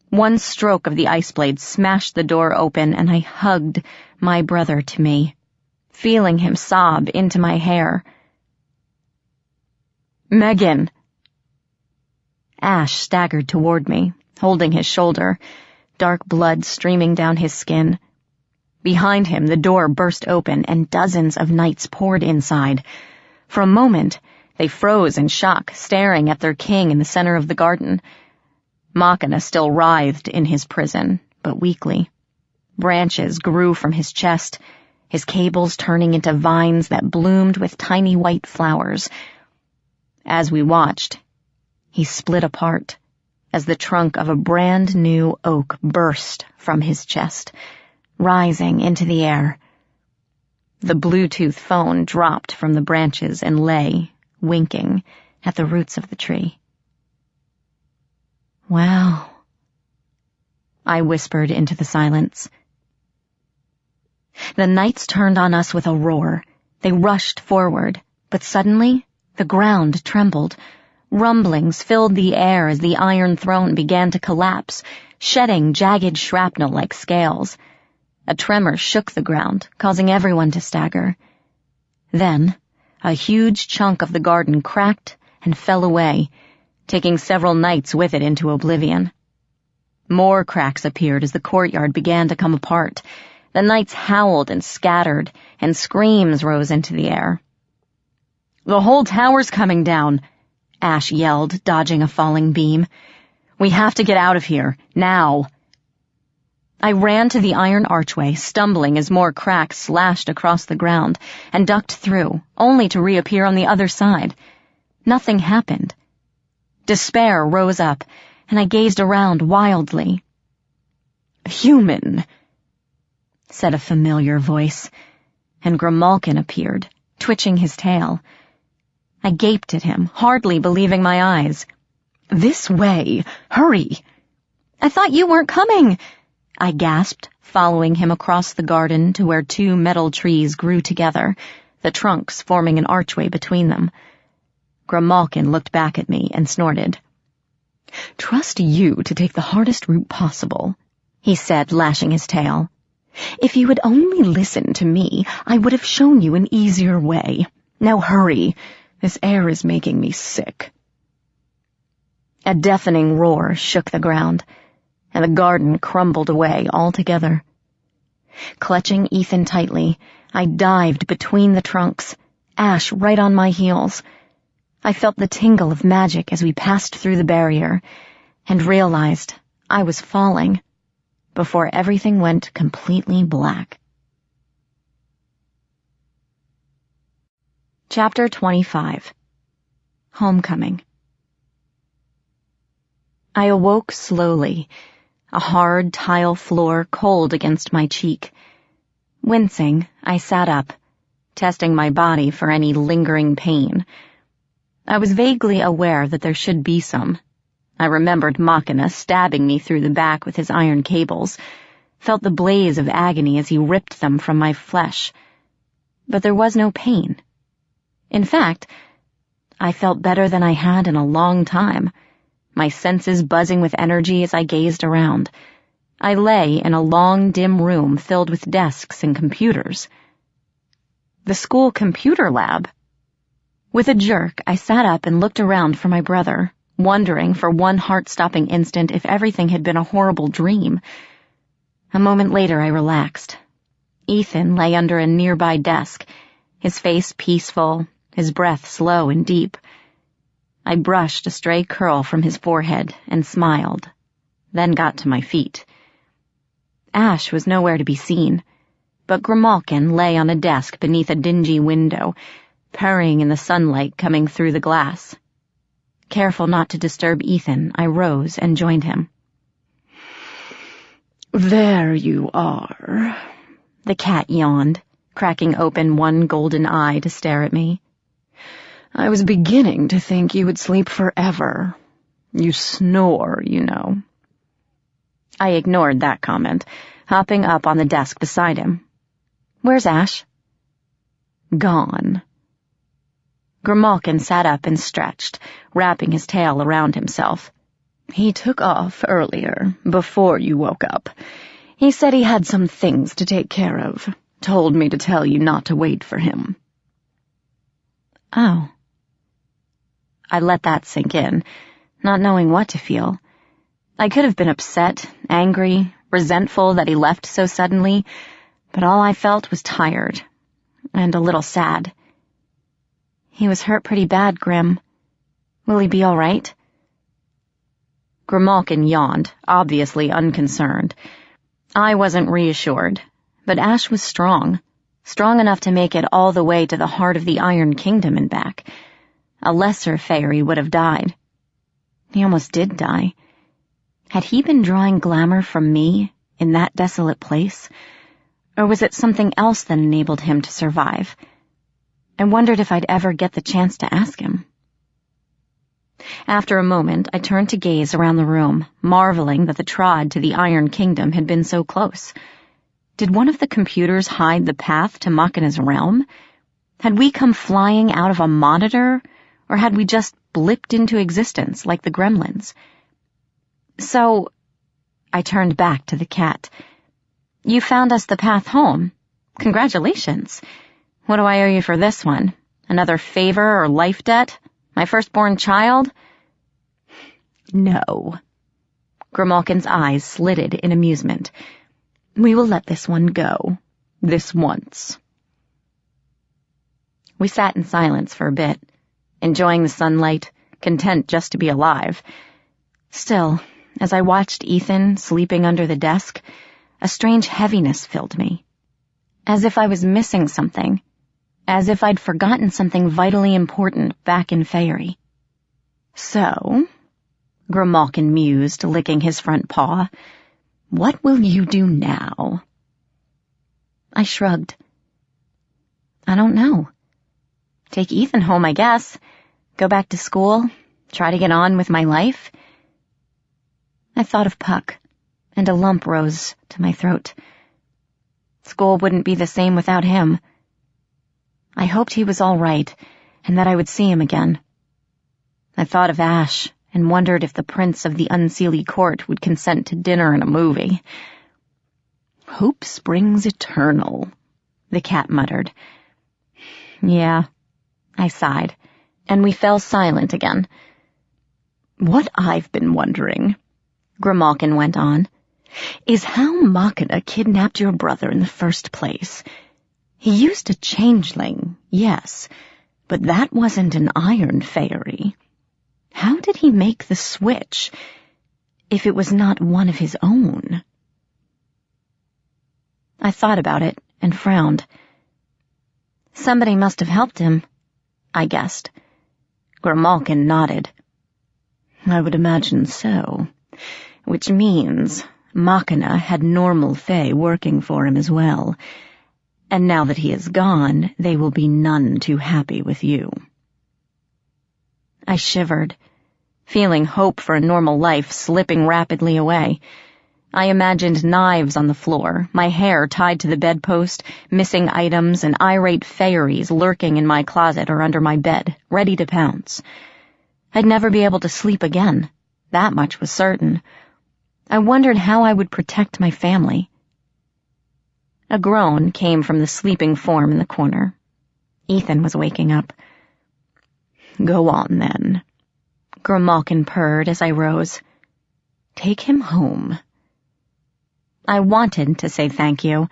One stroke of the ice blade smashed the door open, and I hugged my brother to me, feeling him sob into my hair. "Megan!" Ash staggered toward me, holding his shoulder, dark blood streaming down his skin. Behind him, the door burst open, and dozens of knights poured inside. For a moment, they froze in shock, staring at their king in the center of the garden. Machina still writhed in his prison, but weakly. Branches grew from his chest, his cables turning into vines that bloomed with tiny white flowers. As we watched, he split apart, as the trunk of a brand new oak burst from his chest, rising into the air. The Bluetooth phone dropped from the branches and lay, winking, at the roots of the tree. "Wow," I whispered into the silence. The knights turned on us with a roar. They rushed forward, but suddenly the ground trembled. Rumblings filled the air as the Iron Throne began to collapse, shedding jagged shrapnel like scales. A tremor shook the ground, causing everyone to stagger. Then, a huge chunk of the garden cracked and fell away, taking several knights with it into oblivion. More cracks appeared as the courtyard began to come apart. The knights howled and scattered, and screams rose into the air. "The whole tower's coming down," Ash yelled, dodging a falling beam. "We have to get out of here, now." I ran to the iron archway, stumbling as more cracks slashed across the ground, and ducked through, only to reappear on the other side. Nothing happened. Despair rose up, and I gazed around wildly. "Human," said a familiar voice, and Grimalkin appeared, twitching his tail. I gaped at him, hardly believing my eyes. "This way! Hurry!" "I thought you weren't coming!" I gasped, following him across the garden to where two metal trees grew together, the trunks forming an archway between them. Grimalkin looked back at me and snorted. "Trust you to take the hardest route possible," he said, lashing his tail. "If you had only listened to me, I would have shown you an easier way. Now hurry. This air is making me sick." A deafening roar shook the ground, and the garden crumbled away altogether. Clutching Ethan tightly, I dived between the trunks, Ash right on my heels. I felt the tingle of magic as we passed through the barrier, and realized I was falling before everything went completely black. Chapter 25. Homecoming. I awoke slowly, a hard tile floor cold against my cheek. Wincing, I sat up, testing my body for any lingering pain. I was vaguely aware that there should be some. I remembered Machina stabbing me through the back with his iron cables, felt the blaze of agony as he ripped them from my flesh. But there was no pain. In fact, I felt better than I had in a long time, my senses buzzing with energy as I gazed around. I lay in a long, dim room filled with desks and computers. The school computer lab. With a jerk, I sat up and looked around for my brother, wondering for one heart-stopping instant if everything had been a horrible dream. A moment later, I relaxed. Ethan lay under a nearby desk, his face peaceful, his breath slow and deep. I brushed a stray curl from his forehead and smiled, then got to my feet. Ash was nowhere to be seen, but Grimalkin lay on a desk beneath a dingy window, purring in the sunlight coming through the glass. Careful not to disturb Ethan, I rose and joined him. "There you are," the cat yawned, cracking open one golden eye to stare at me. "I was beginning to think you would sleep forever. You snore, you know." I ignored that comment, hopping up on the desk beside him. "Where's Ash?" "Gone." Grimalkin sat up and stretched, wrapping his tail around himself. "He took off earlier, before you woke up. He said he had some things to take care of. Told me to tell you not to wait for him." Oh. I let that sink in, not knowing what to feel. I could have been upset, angry, resentful that he left so suddenly, but all I felt was tired, and a little sad. "He was hurt pretty bad, Grim. Will he be all right?" Grimalkin yawned, obviously unconcerned. I wasn't reassured, but Ash was strong enough to make it all the way to the heart of the Iron Kingdom and back. A lesser fairy would have died. He almost did die. Had he been drawing glamour from me in that desolate place? Or was it something else that enabled him to survive? I wondered if I'd ever get the chance to ask him. After a moment, I turned to gaze around the room, marveling that the trod to the Iron Kingdom had been so close. Did one of the computers hide the path to Machina's realm? Had we come flying out of a monitor, or had we just blipped into existence like the gremlins. So, I turned back to the cat. You found us the path home. Congratulations. What do I owe you for this one? Another favor or life debt? My firstborn child? No. Grimalkin's eyes slitted in amusement. We will let this one go. This once. We sat in silence for a bit, enjoying the sunlight, content just to be alive. Still, as I watched Ethan sleeping under the desk, a strange heaviness filled me. As if I was missing something. As if I'd forgotten something vitally important back in Fairy. So, Grimalkin mused, licking his front paw, what will you do now? I shrugged. I don't know. Take Ethan home, I guess. Go back to school. Try to get on with my life. I thought of Puck, and a lump rose to my throat. School wouldn't be the same without him. I hoped he was all right, and that I would see him again. I thought of Ash, and wondered if the Prince of the Unseelie Court would consent to dinner and a movie. Hope springs eternal, the cat muttered. Yeah, I sighed, and we fell silent again. What I've been wondering, Grimalkin went on, is how Machina kidnapped your brother in the first place. He used a changeling, yes, but that wasn't an iron fairy. How did he make the switch, if it was not one of his own? I thought about it and frowned. Somebody must have helped him, I guessed. Grimalkin nodded. I would imagine so, which means Machina had normal fae working for him as well, and now that he is gone, they will be none too happy with you. I shivered, feeling hope for a normal life slipping rapidly away. I imagined knives on the floor, my hair tied to the bedpost, missing items, and irate fairies lurking in my closet or under my bed, ready to pounce. I'd never be able to sleep again. That much was certain. I wondered how I would protect my family. A groan came from the sleeping form in the corner. Ethan was waking up. Go on, then. Grimalkin purred as I rose. Take him home. I wanted to say thank you,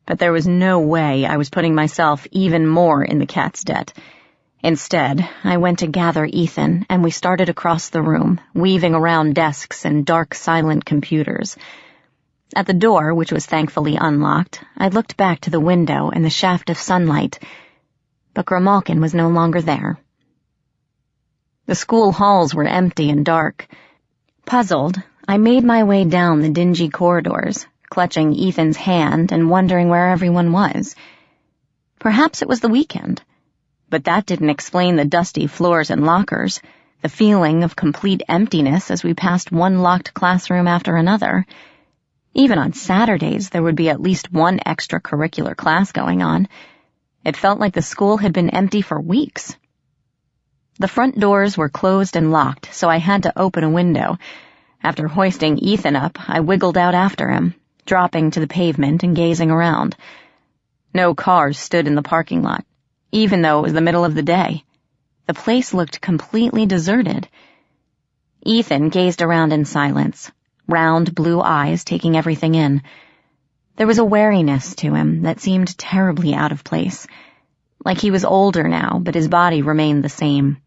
but there was no way I was putting myself even more in the cat's debt. Instead, I went to gather Ethan, and we started across the room, weaving around desks and dark, silent computers. At the door, which was thankfully unlocked, I looked back to the window and the shaft of sunlight, but Grimalkin was no longer there. The school halls were empty and dark. Puzzled, I made my way down the dingy corridors, clutching Ethan's hand and wondering where everyone was. Perhaps it was the weekend, but that didn't explain the dusty floors and lockers, the feeling of complete emptiness as we passed one locked classroom after another. Even on Saturdays, there would be at least one extracurricular class going on. It felt like the school had been empty for weeks. The front doors were closed and locked, so I had to open a window. After hoisting Ethan up, I wiggled out after him, dropping to the pavement and gazing around. No cars stood in the parking lot, even though it was the middle of the day. The place looked completely deserted. Ethan gazed around in silence, round blue eyes taking everything in. There was a wariness to him that seemed terribly out of place, like he was older now, but his body remained the same.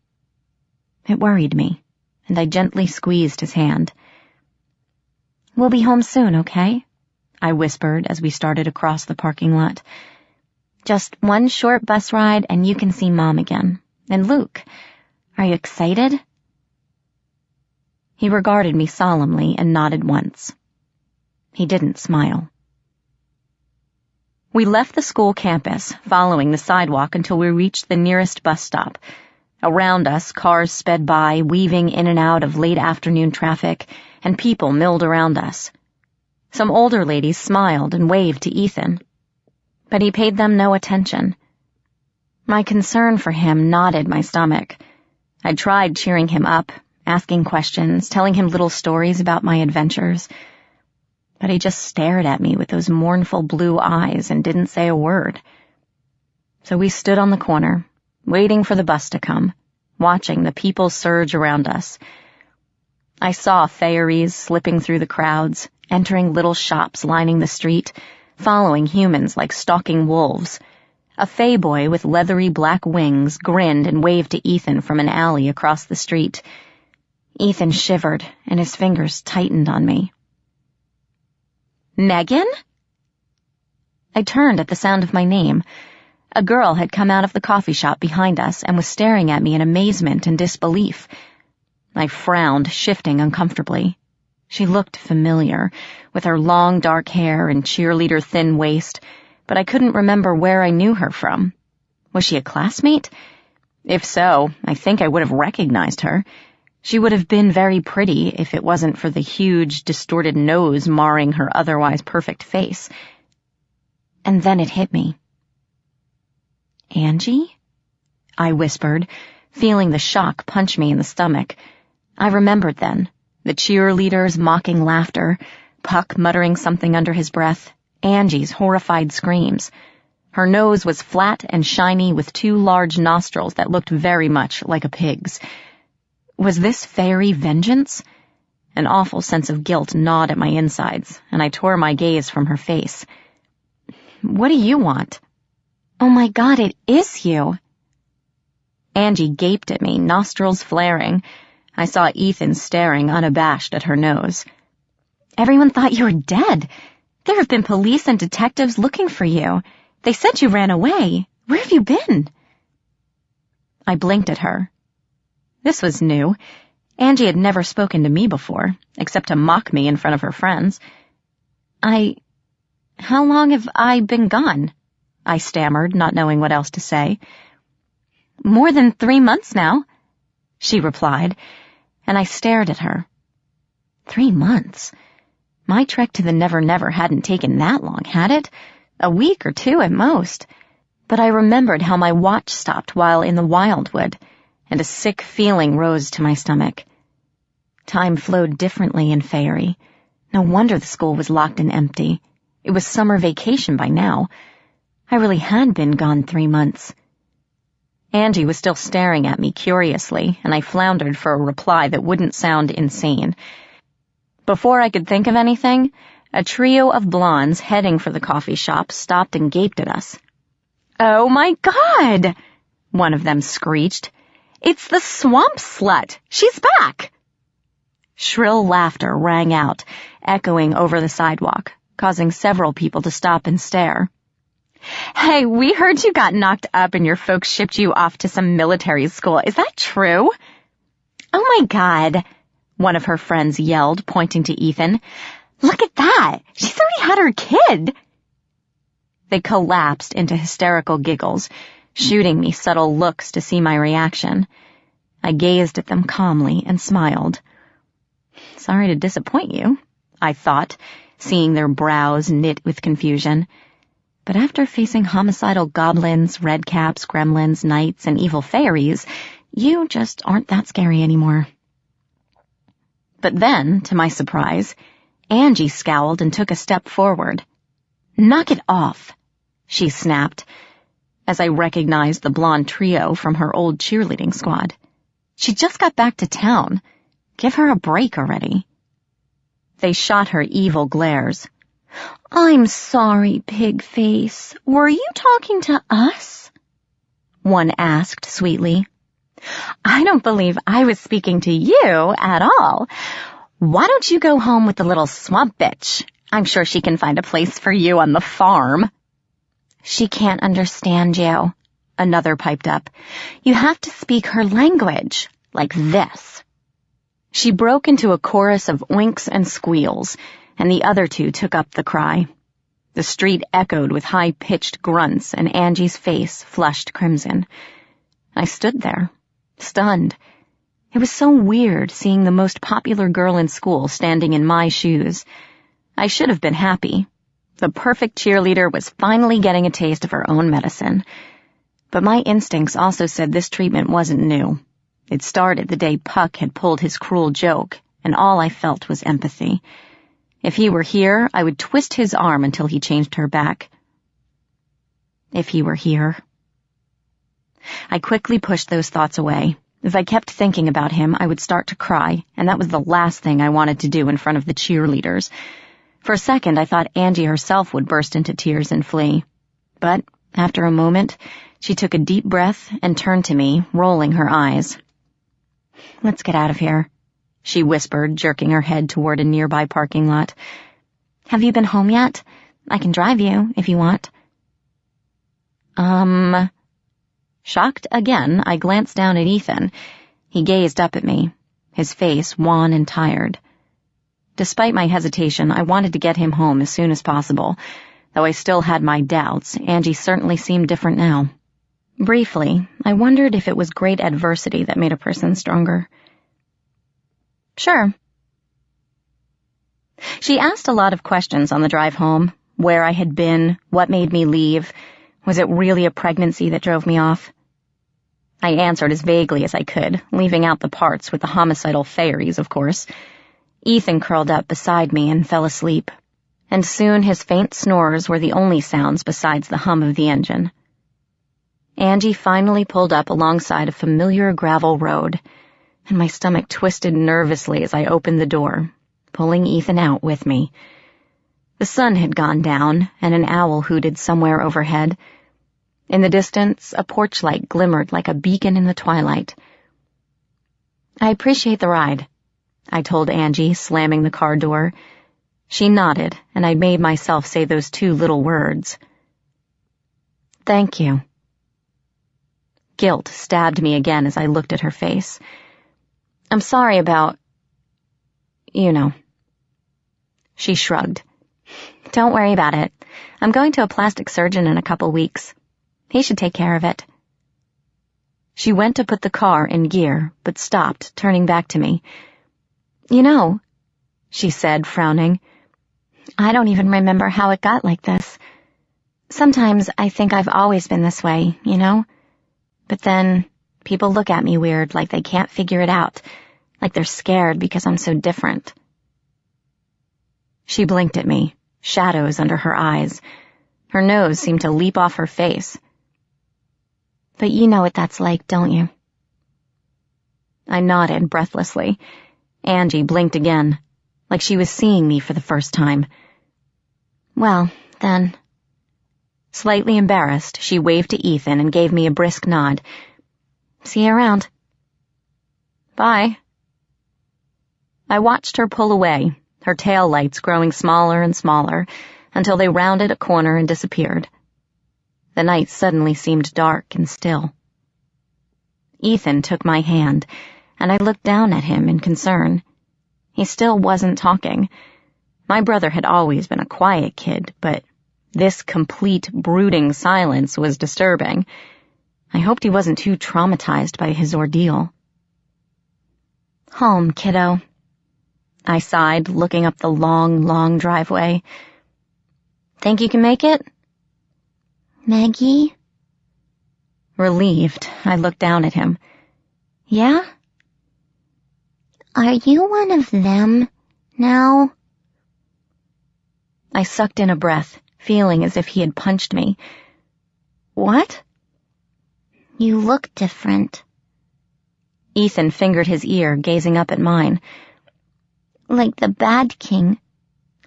It worried me, and I gently squeezed his hand. We'll be home soon, okay? I whispered as we started across the parking lot. Just one short bus ride and you can see Mom again. And Luke, are you excited? He regarded me solemnly and nodded once. He didn't smile. We left the school campus, following the sidewalk until we reached the nearest bus stop. Around us, cars sped by, weaving in and out of late afternoon traffic, and people milled around us. Some older ladies smiled and waved to Ethan, but he paid them no attention. My concern for him knotted my stomach. I tried cheering him up, asking questions, telling him little stories about my adventures, but he just stared at me with those mournful blue eyes and didn't say a word. So we stood on the corner, waiting for the bus to come, watching the people surge around us. I saw faeries slipping through the crowds, entering little shops lining the street, following humans like stalking wolves. A fae boy with leathery black wings grinned and waved to Ethan from an alley across the street. Ethan shivered, and his fingers tightened on me. "Megan?" I turned at the sound of my name. A girl had come out of the coffee shop behind us and was staring at me in amazement and disbelief. I frowned, shifting uncomfortably. She looked familiar, with her long dark hair and cheerleader thin waist, but I couldn't remember where I knew her from. Was she a classmate? If so, I think I would have recognized her. She would have been very pretty if it wasn't for the huge, distorted nose marring her otherwise perfect face. And then it hit me. "Angie?" I whispered, feeling the shock punch me in the stomach. I remembered then, the cheerleaders' mocking laughter, Puck muttering something under his breath, Angie's horrified screams. Her nose was flat and shiny with 2 large nostrils that looked very much like a pig's. Was this fairy vengeance? An awful sense of guilt gnawed at my insides, and I tore my gaze from her face. "What do you want?" "Oh my God, it is you!" Angie gaped at me, nostrils flaring. I saw Ethan staring unabashed at her nose. "Everyone thought you were dead. There have been police and detectives looking for you. They said you ran away. Where have you been?" I blinked at her. This was new. Angie had never spoken to me before, except to mock me in front of her friends. How long have I been gone?" I stammered, not knowing what else to say. "More than 3 months now," she replied, and I stared at her. 3 months? My trek to the Never Never hadn't taken that long, had it? A week or 2 at most. But I remembered how my watch stopped while in the Wildwood, and a sick feeling rose to my stomach. Time flowed differently in Faerie. No wonder the school was locked and empty. It was summer vacation by now. I really had been gone 3 months. Angie was still staring at me curiously, and I floundered for a reply that wouldn't sound insane. Before I could think of anything, a trio of blondes heading for the coffee shop stopped and gaped at us. "Oh my God!" one of them screeched. "It's the swamp slut! She's back!" Shrill laughter rang out, echoing over the sidewalk, causing several people to stop and stare. "Hey, we heard you got knocked up and your folks shipped you off to some military school. Is that true?" "Oh my God," one of her friends yelled, pointing to Ethan. "Look at that! She's already had her kid!" They collapsed into hysterical giggles, shooting me subtle looks to see my reaction. I gazed at them calmly and smiled. Sorry to disappoint you, I thought, seeing their brows knit with confusion. But after facing homicidal goblins, redcaps, gremlins, knights, and evil fairies, you just aren't that scary anymore. But then, to my surprise, Angie scowled and took a step forward. "Knock it off," she snapped, as I recognized the blonde trio from her old cheerleading squad. She just got back to town. Give her a break already. They shot her evil glares. "I'm sorry, Pigface. Were you talking to us?" one asked sweetly. "I don't believe I was speaking to you at all. Why don't you go home with the little swamp bitch? I'm sure she can find a place for you on the farm." "She can't understand you," another piped up. "You have to speak her language, like this." She broke into a chorus of oinks and squeals, and the other two took up the cry. The street echoed with high-pitched grunts, and Angie's face flushed crimson. I stood there, stunned. It was so weird seeing the most popular girl in school standing in my shoes. I should have been happy. The perfect cheerleader was finally getting a taste of her own medicine. But my instincts also said this treatment wasn't new. It started the day Puck had pulled his cruel joke, and all I felt was empathy. If he were here, I would twist his arm until he changed her back. If he were here. I quickly pushed those thoughts away. If I kept thinking about him, I would start to cry, and that was the last thing I wanted to do in front of the cheerleaders. For a second, I thought Angie herself would burst into tears and flee. But, after a moment, she took a deep breath and turned to me, rolling her eyes. "Let's get out of here," she whispered, jerking her head toward a nearby parking lot. "Have you been home yet? I can drive you, if you want." Shocked again, I glanced down at Ethan. He gazed up at me, his face wan and tired. Despite my hesitation, I wanted to get him home as soon as possible. Though I still had my doubts, Angie certainly seemed different now. Briefly, I wondered if it was great adversity that made a person stronger. "Sure." She asked a lot of questions on the drive home. Where I had been, what made me leave. Was it really a pregnancy that drove me off? I answered as vaguely as I could, leaving out the parts with the homicidal fairies, of course. Ethan curled up beside me and fell asleep, and soon his faint snores were the only sounds besides the hum of the engine. Angie finally pulled up alongside a familiar gravel road, and my stomach twisted nervously as I opened the door, pulling Ethan out with me. The sun had gone down, and an owl hooted somewhere overhead. In the distance, a porch light glimmered like a beacon in the twilight. "I appreciate the ride," I told Angie, slamming the car door. She nodded, and I made myself say those two little words. "Thank you." Guilt stabbed me again as I looked at her face. "I'm sorry about... you know." She shrugged. "Don't worry about it. I'm going to a plastic surgeon in a couple weeks. He should take care of it." She went to put the car in gear, but stopped, turning back to me. "You know," she said, frowning, "I don't even remember how it got like this. Sometimes I think I've always been this way, you know? But then people look at me weird, like they can't figure it out, like they're scared because I'm so different." She blinked at me, shadows under her eyes. Her nose seemed to leap off her face. "But you know what that's like, don't you?" I nodded breathlessly. Angie blinked again, like she was seeing me for the first time. "Well, then..." Slightly embarrassed, she waved to Ethan and gave me a brisk nod. "See you around." "Bye." I watched her pull away, her tail lights growing smaller and smaller, until they rounded a corner and disappeared. The night suddenly seemed dark and still. Ethan took my hand, and I looked down at him in concern. He still wasn't talking. My brother had always been a quiet kid, but this complete, brooding silence was disturbing. I hoped he wasn't too traumatized by his ordeal. "Home, kiddo," I sighed, looking up the long, long driveway. "Think you can make it?" "Maggie?" Relieved, I looked down at him. "Yeah?" "Are you one of them now?" I sucked in a breath, feeling as if he had punched me. "What?" "You look different." Ethan fingered his ear, gazing up at mine. "Like the Bad King.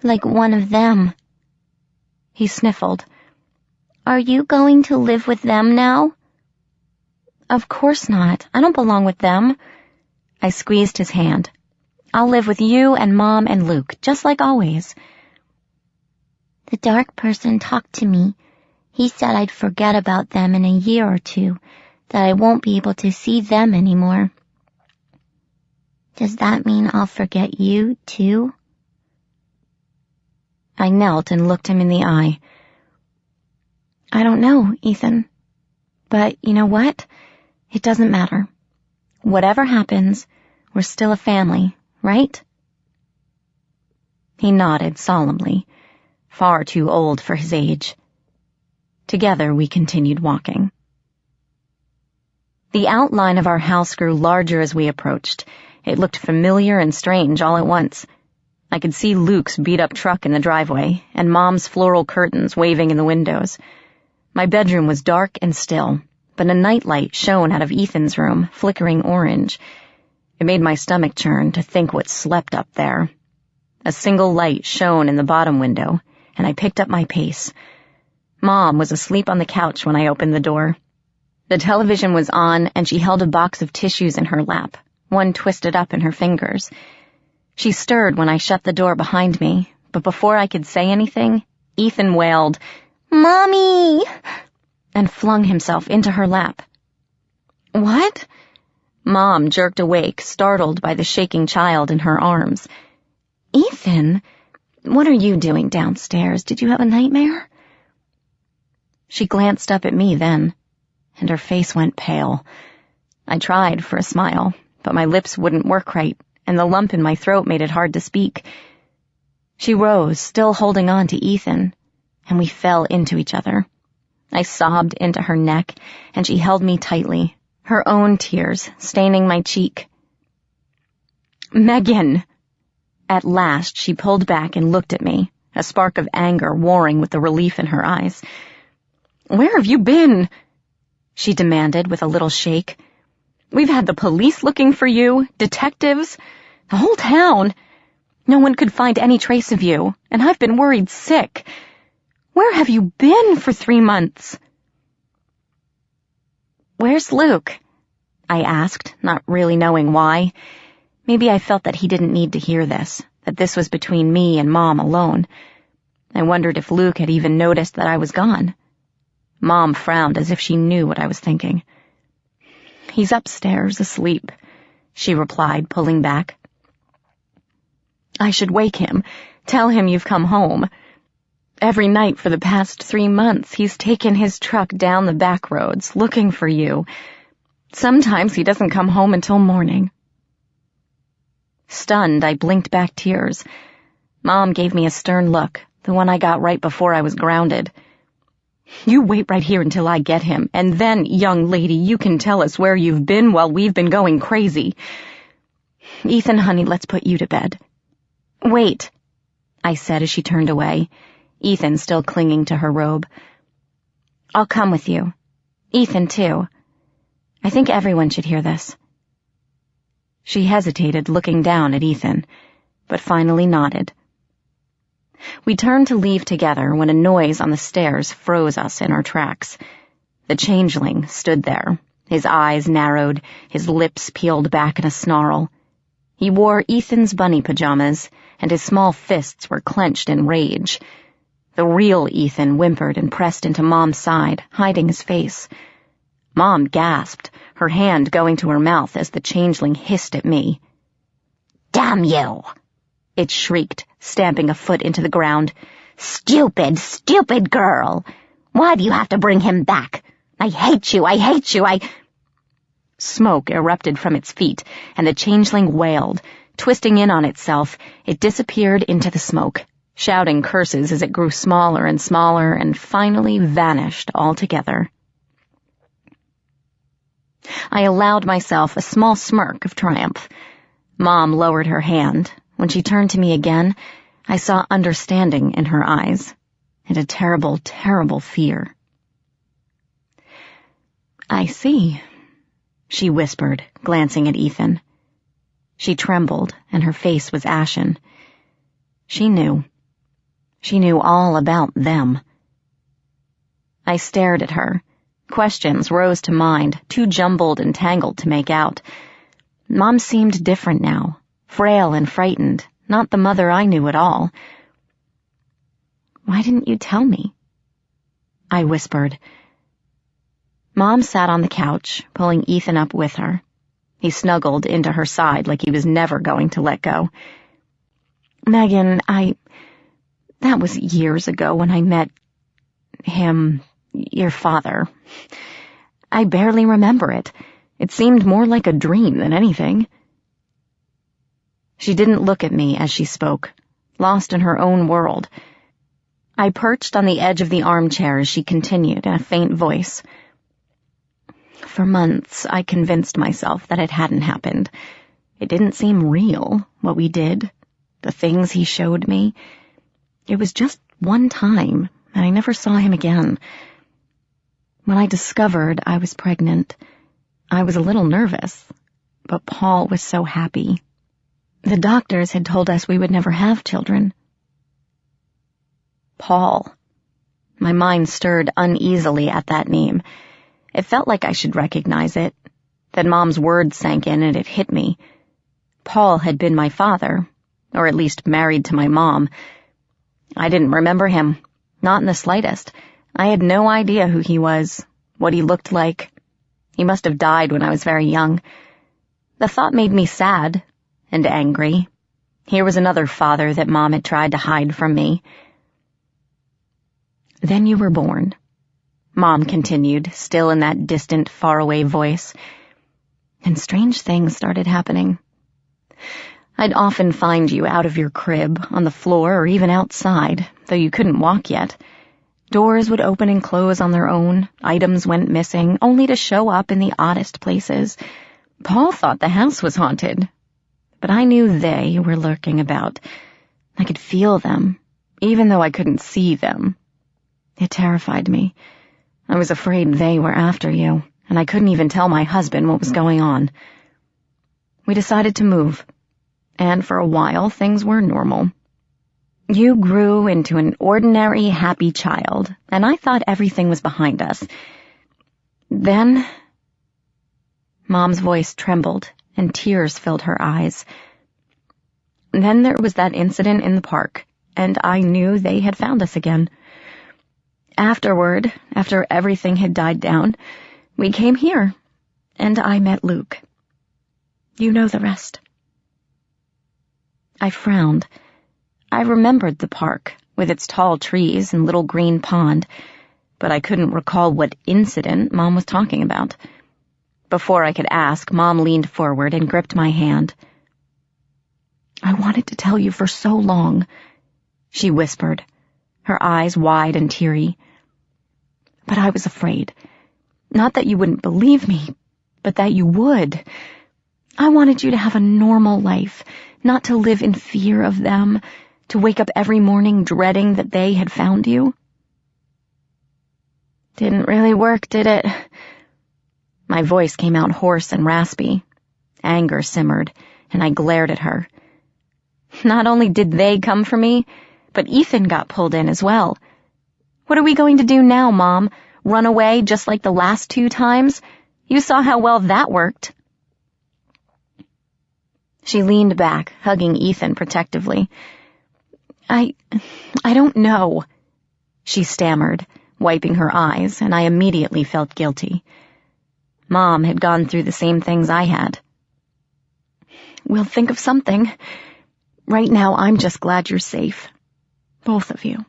Like one of them." He sniffled. "Are you going to live with them now?" "Of course not. I don't belong with them." I squeezed his hand. "I'll live with you and Mom and Luke, just like always." "The dark person talked to me. He said I'd forget about them in a year or two, that I won't be able to see them anymore. Does that mean I'll forget you, too?" I knelt and looked him in the eye. "I don't know, Ethan. But you know what? It doesn't matter. Whatever happens, we're still a family, right?" He nodded solemnly, far too old for his age. Together we continued walking. The outline of our house grew larger as we approached. It looked familiar and strange all at once. I could see Luke's beat-up truck in the driveway, and Mom's floral curtains waving in the windows. My bedroom was dark and still, but a nightlight shone out of Ethan's room, flickering orange. It made my stomach churn to think what slept up there. A single light shone in the bottom window, and I picked up my pace. Mom was asleep on the couch when I opened the door. The television was on, and she held a box of tissues in her lap, one twisted up in her fingers. She stirred when I shut the door behind me, but before I could say anything, Ethan wailed, "Mommy!" and flung himself into her lap. "What?" Mom jerked awake, startled by the shaking child in her arms. "Ethan, what are you doing downstairs? Did you have a nightmare?" She glanced up at me then, and her face went pale. I tried for a smile, but my lips wouldn't work right, and the lump in my throat made it hard to speak. She rose, still holding on to Ethan, and we fell into each other. I sobbed into her neck, and she held me tightly, her own tears staining my cheek. "Megan!" At last she pulled back and looked at me, a spark of anger warring with the relief in her eyes. "Where have you been?" she demanded with a little shake. "We've had the police looking for you, detectives, the whole town. No one could find any trace of you, and I've been worried sick. Where have you been for 3 months?" "Where's Luke?" I asked, not really knowing why. Maybe I felt that he didn't need to hear this, that this was between me and Mom alone. I wondered if Luke had even noticed that I was gone. Mom frowned as if she knew what I was thinking. "He's upstairs, asleep," she replied, pulling back. "I should wake him, tell him you've come home. Every night for the past 3 months, he's taken his truck down the back roads, looking for you. Sometimes he doesn't come home until morning." Stunned, I blinked back tears. Mom gave me a stern look, the one I got right before I was grounded. "You wait right here until I get him, and then, young lady, you can tell us where you've been while we've been going crazy. Ethan, honey, let's put you to bed." "Wait," I said as she turned away, Ethan still clinging to her robe. "I'll come with you. Ethan, too. I think everyone should hear this." She hesitated, looking down at Ethan, but finally nodded. We turned to leave together when a noise on the stairs froze us in our tracks. The changeling stood there, his eyes narrowed, his lips peeled back in a snarl. He wore Ethan's bunny pajamas, and his small fists were clenched in rage. The real Ethan whimpered and pressed into Mom's side, hiding his face. Mom gasped, her hand going to her mouth as the changeling hissed at me. "Damn you!" it shrieked, stamping a foot into the ground. "Stupid, stupid girl! Why do you have to bring him back? I hate you, I hate you, Smoke erupted from its feet, and the changeling wailed. Twisting in on itself, it disappeared into the smoke, shouting curses as it grew smaller and smaller and finally vanished altogether. I allowed myself a small smirk of triumph. Mom lowered her hand. When she turned to me again, I saw understanding in her eyes, and a terrible, terrible fear. "I see," she whispered, glancing at Ethan. She trembled, and her face was ashen. She knew. She knew all about them. I stared at her. Questions rose to mind, too jumbled and tangled to make out. Mom seemed different now, frail and frightened, not the mother I knew at all. "Why didn't you tell me?" I whispered. Mom sat on the couch, pulling Ethan up with her. He snuggled into her side like he was never going to let go. "Megan, that was years ago when I met him, your father. I barely remember it. It seemed more like a dream than anything." She didn't look at me as she spoke, lost in her own world. I perched on the edge of the armchair as she continued in a faint voice. For months, I convinced myself that it hadn't happened. It didn't seem real, what we did, the things he showed me. It was just one time, and I never saw him again. When I discovered I was pregnant, I was a little nervous, but Paul was so happy. The doctors had told us we would never have children. Paul. My mind stirred uneasily at that name. It felt like I should recognize it. Then Mom's words sank in and it hit me. Paul had been my father, or at least married to my mom. I didn't remember him, not in the slightest. I had no idea who he was, what he looked like. He must have died when I was very young. The thought made me sad and angry. Here was another father that Mom had tried to hide from me. Then you were born, Mom continued, still in that distant, faraway voice. And strange things started happening. I'd often find you out of your crib, on the floor, or even outside, though you couldn't walk yet. Doors would open and close on their own, items went missing, only to show up in the oddest places. Paul thought the house was haunted, but I knew they were lurking about. I could feel them, even though I couldn't see them. It terrified me. I was afraid they were after you, and I couldn't even tell my husband what was going on. We decided to move, and for a while things were normal. You grew into an ordinary, happy child, and I thought everything was behind us. Then, Mom's voice trembled, and tears filled her eyes. Then there was that incident in the park, and I knew they had found us again. Afterward, after everything had died down, we came here, and I met Luke. You know the rest. I frowned. I remembered the park, with its tall trees and little green pond, but I couldn't recall what incident Mom was talking about. Before I could ask, Mom leaned forward and gripped my hand. I wanted to tell you for so long, she whispered, her eyes wide and teary. But I was afraid. Not that you wouldn't believe me, but that you would. I wanted you to have a normal life, not to live in fear of them, to wake up every morning dreading that they had found you. Didn't really work, did it? My voice came out hoarse and raspy. Anger simmered, and I glared at her. Not only did they come for me, but Ethan got pulled in as well. What are we going to do now, Mom? Run away just like the last 2 times? You saw how well that worked. She leaned back, hugging Ethan protectively. I don't know, she stammered, wiping her eyes, and I immediately felt guilty. Mom had gone through the same things I had. We'll think of something. Right now, I'm just glad you're safe. Both of you.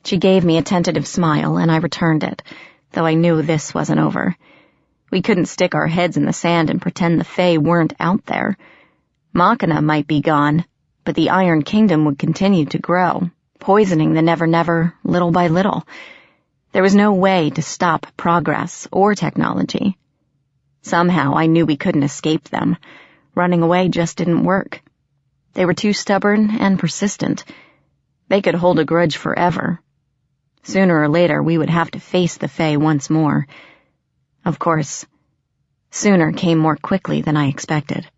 She gave me a tentative smile, and I returned it, though I knew this wasn't over. We couldn't stick our heads in the sand and pretend the Fae weren't out there. Machina might be gone, but the Iron Kingdom would continue to grow, poisoning the Never-Never little by little. There was no way to stop progress or technology. Somehow I knew we couldn't escape them. Running away just didn't work. They were too stubborn and persistent. They could hold a grudge forever. Sooner or later we would have to face the Fae once more. Of course, sooner came more quickly than I expected.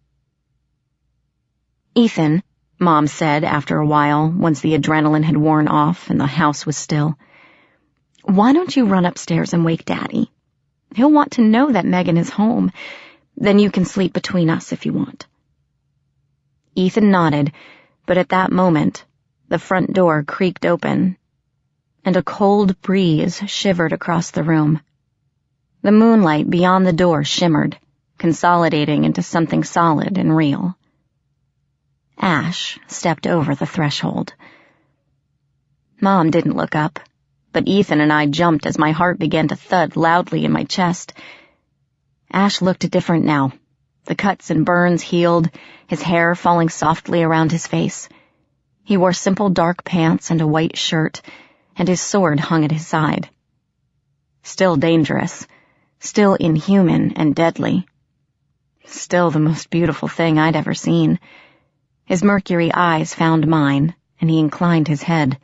Ethan, Mom said after a while, once the adrenaline had worn off and the house was still, why don't you run upstairs and wake Daddy? He'll want to know that Megan is home. Then you can sleep between us if you want. Ethan nodded, but at that moment, the front door creaked open, and a cold breeze shivered across the room. The moonlight beyond the door shimmered, consolidating into something solid and real. Ash stepped over the threshold. Mom didn't look up, but Ethan and I jumped as my heart began to thud loudly in my chest. Ash looked different now, the cuts and burns healed, his hair falling softly around his face. He wore simple dark pants and a white shirt, and his sword hung at his side. Still dangerous, still inhuman and deadly. Still the most beautiful thing I'd ever seen. His mercury eyes found mine, and he inclined his head.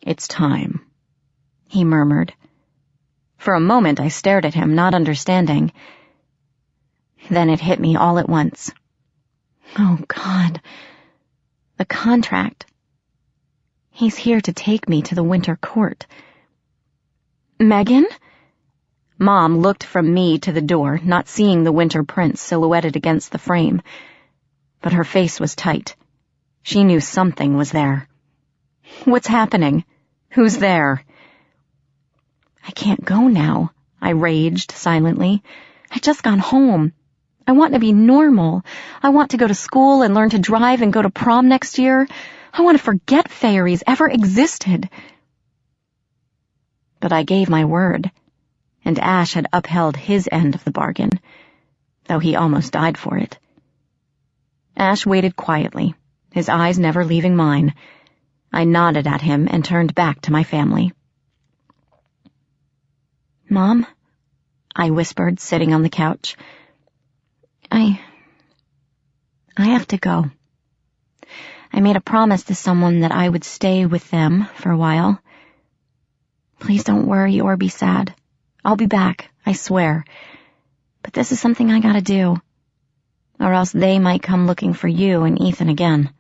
"It's time," he murmured. For a moment I stared at him, not understanding. Then it hit me all at once. Oh, God. The contract. He's here to take me to the winter court. "Megan?" Mom looked from me to the door, not seeing the winter prince silhouetted against the frame. But her face was tight. She knew something was there. "What's happening? Who's there?" "I can't go now," I raged silently. "I just got home. I want to be normal. I want to go to school and learn to drive and go to prom next year. I want to forget fairies ever existed." But I gave my word, and Ash had upheld his end of the bargain, though he almost died for it. Ash waited quietly, his eyes never leaving mine. I nodded at him and turned back to my family. "Mom?" I whispered, sitting on the couch. I have to go. I made a promise to someone that I would stay with them for a while. Please don't worry or be sad. I'll be back, I swear. But this is something I gotta do, or else they might come looking for you and Ethan again."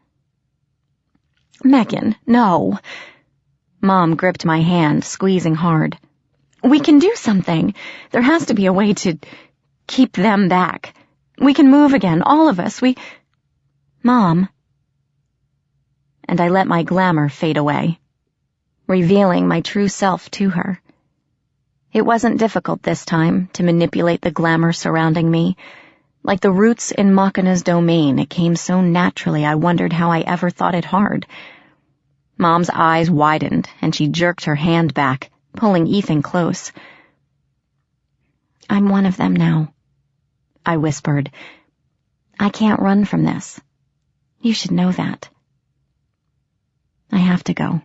"Megan, no." Mom gripped my hand, squeezing hard. "We can do something. There has to be a way to keep them back. We can move again, all of us. Mom." And I let my glamour fade away, revealing my true self to her. It wasn't difficult this time to manipulate the glamour surrounding me. Like the roots in Machina's domain, it came so naturally I wondered how I ever thought it hard. Mom's eyes widened, and she jerked her hand back, pulling Ethan close. "I'm one of them now," I whispered. "I can't run from this. You should know that. I have to go."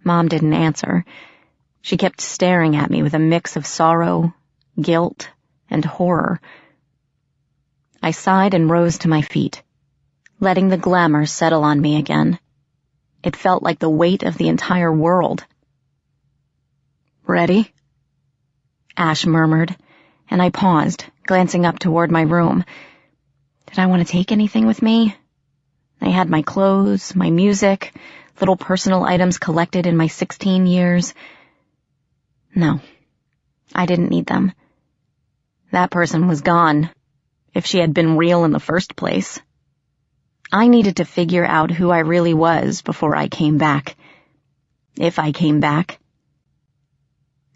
Mom didn't answer. She kept staring at me with a mix of sorrow, guilt, and horror. I sighed and rose to my feet, letting the glamour settle on me again. It felt like the weight of the entire world. "Ready?" Ash murmured, and I paused, glancing up toward my room. Did I want to take anything with me? I had my clothes, my music, little personal items collected in my 16 years. No, I didn't need them. That person was gone, if she had been real in the first place. I needed to figure out who I really was before I came back. If I came back.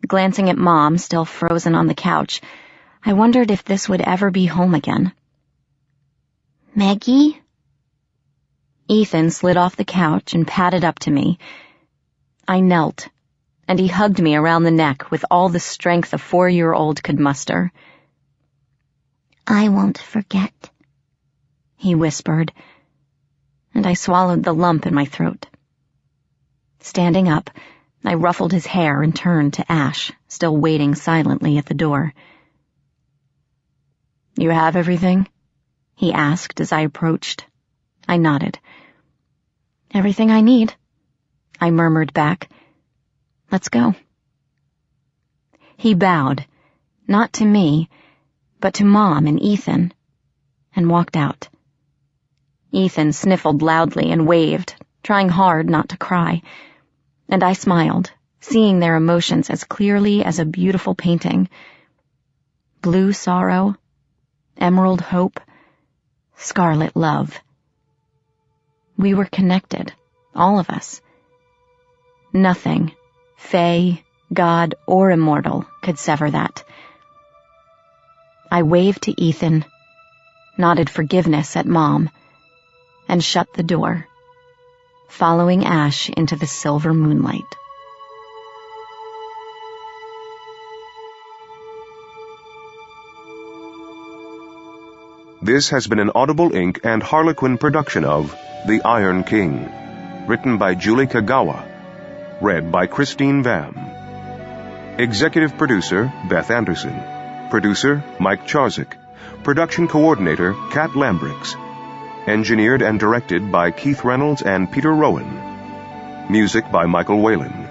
Glancing at Mom, still frozen on the couch, I wondered if this would ever be home again. "Maggie?" Ethan slid off the couch and padded up to me. I knelt, and he hugged me around the neck with all the strength a 4-year-old could muster. "I won't forget," he whispered, and I swallowed the lump in my throat. Standing up, I ruffled his hair and turned to Ash, still waiting silently at the door. "You have everything?" he asked as I approached. I nodded. "Everything I need," I murmured back. "Let's go." He bowed, not to me, but to Mom and Ethan, and walked out. Ethan sniffled loudly and waved, trying hard not to cry, and I smiled, seeing their emotions as clearly as a beautiful painting. Blue sorrow, emerald hope, scarlet love. We were connected, all of us. Nothing, fae, god, or immortal, could sever that. I waved to Ethan, nodded forgiveness at Mom, and shut the door, following Ash into the silver moonlight. This has been an Audible Inc. and Harlequin production of The Iron King, written by Julie Kagawa, read by Christine Vam. Executive Producer, Beth Anderson. Producer, Mike Charzik. Production Coordinator, Kat Lambrix. Engineered and directed by Keith Reynolds and Peter Rowan. Music by Michael Whalen.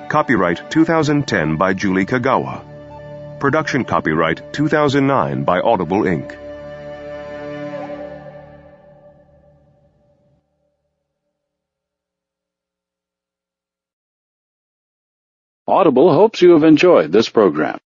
Copyright 2010 by Julie Kagawa. Production copyright 2009 by Audible Inc. Audible hopes you have enjoyed this program.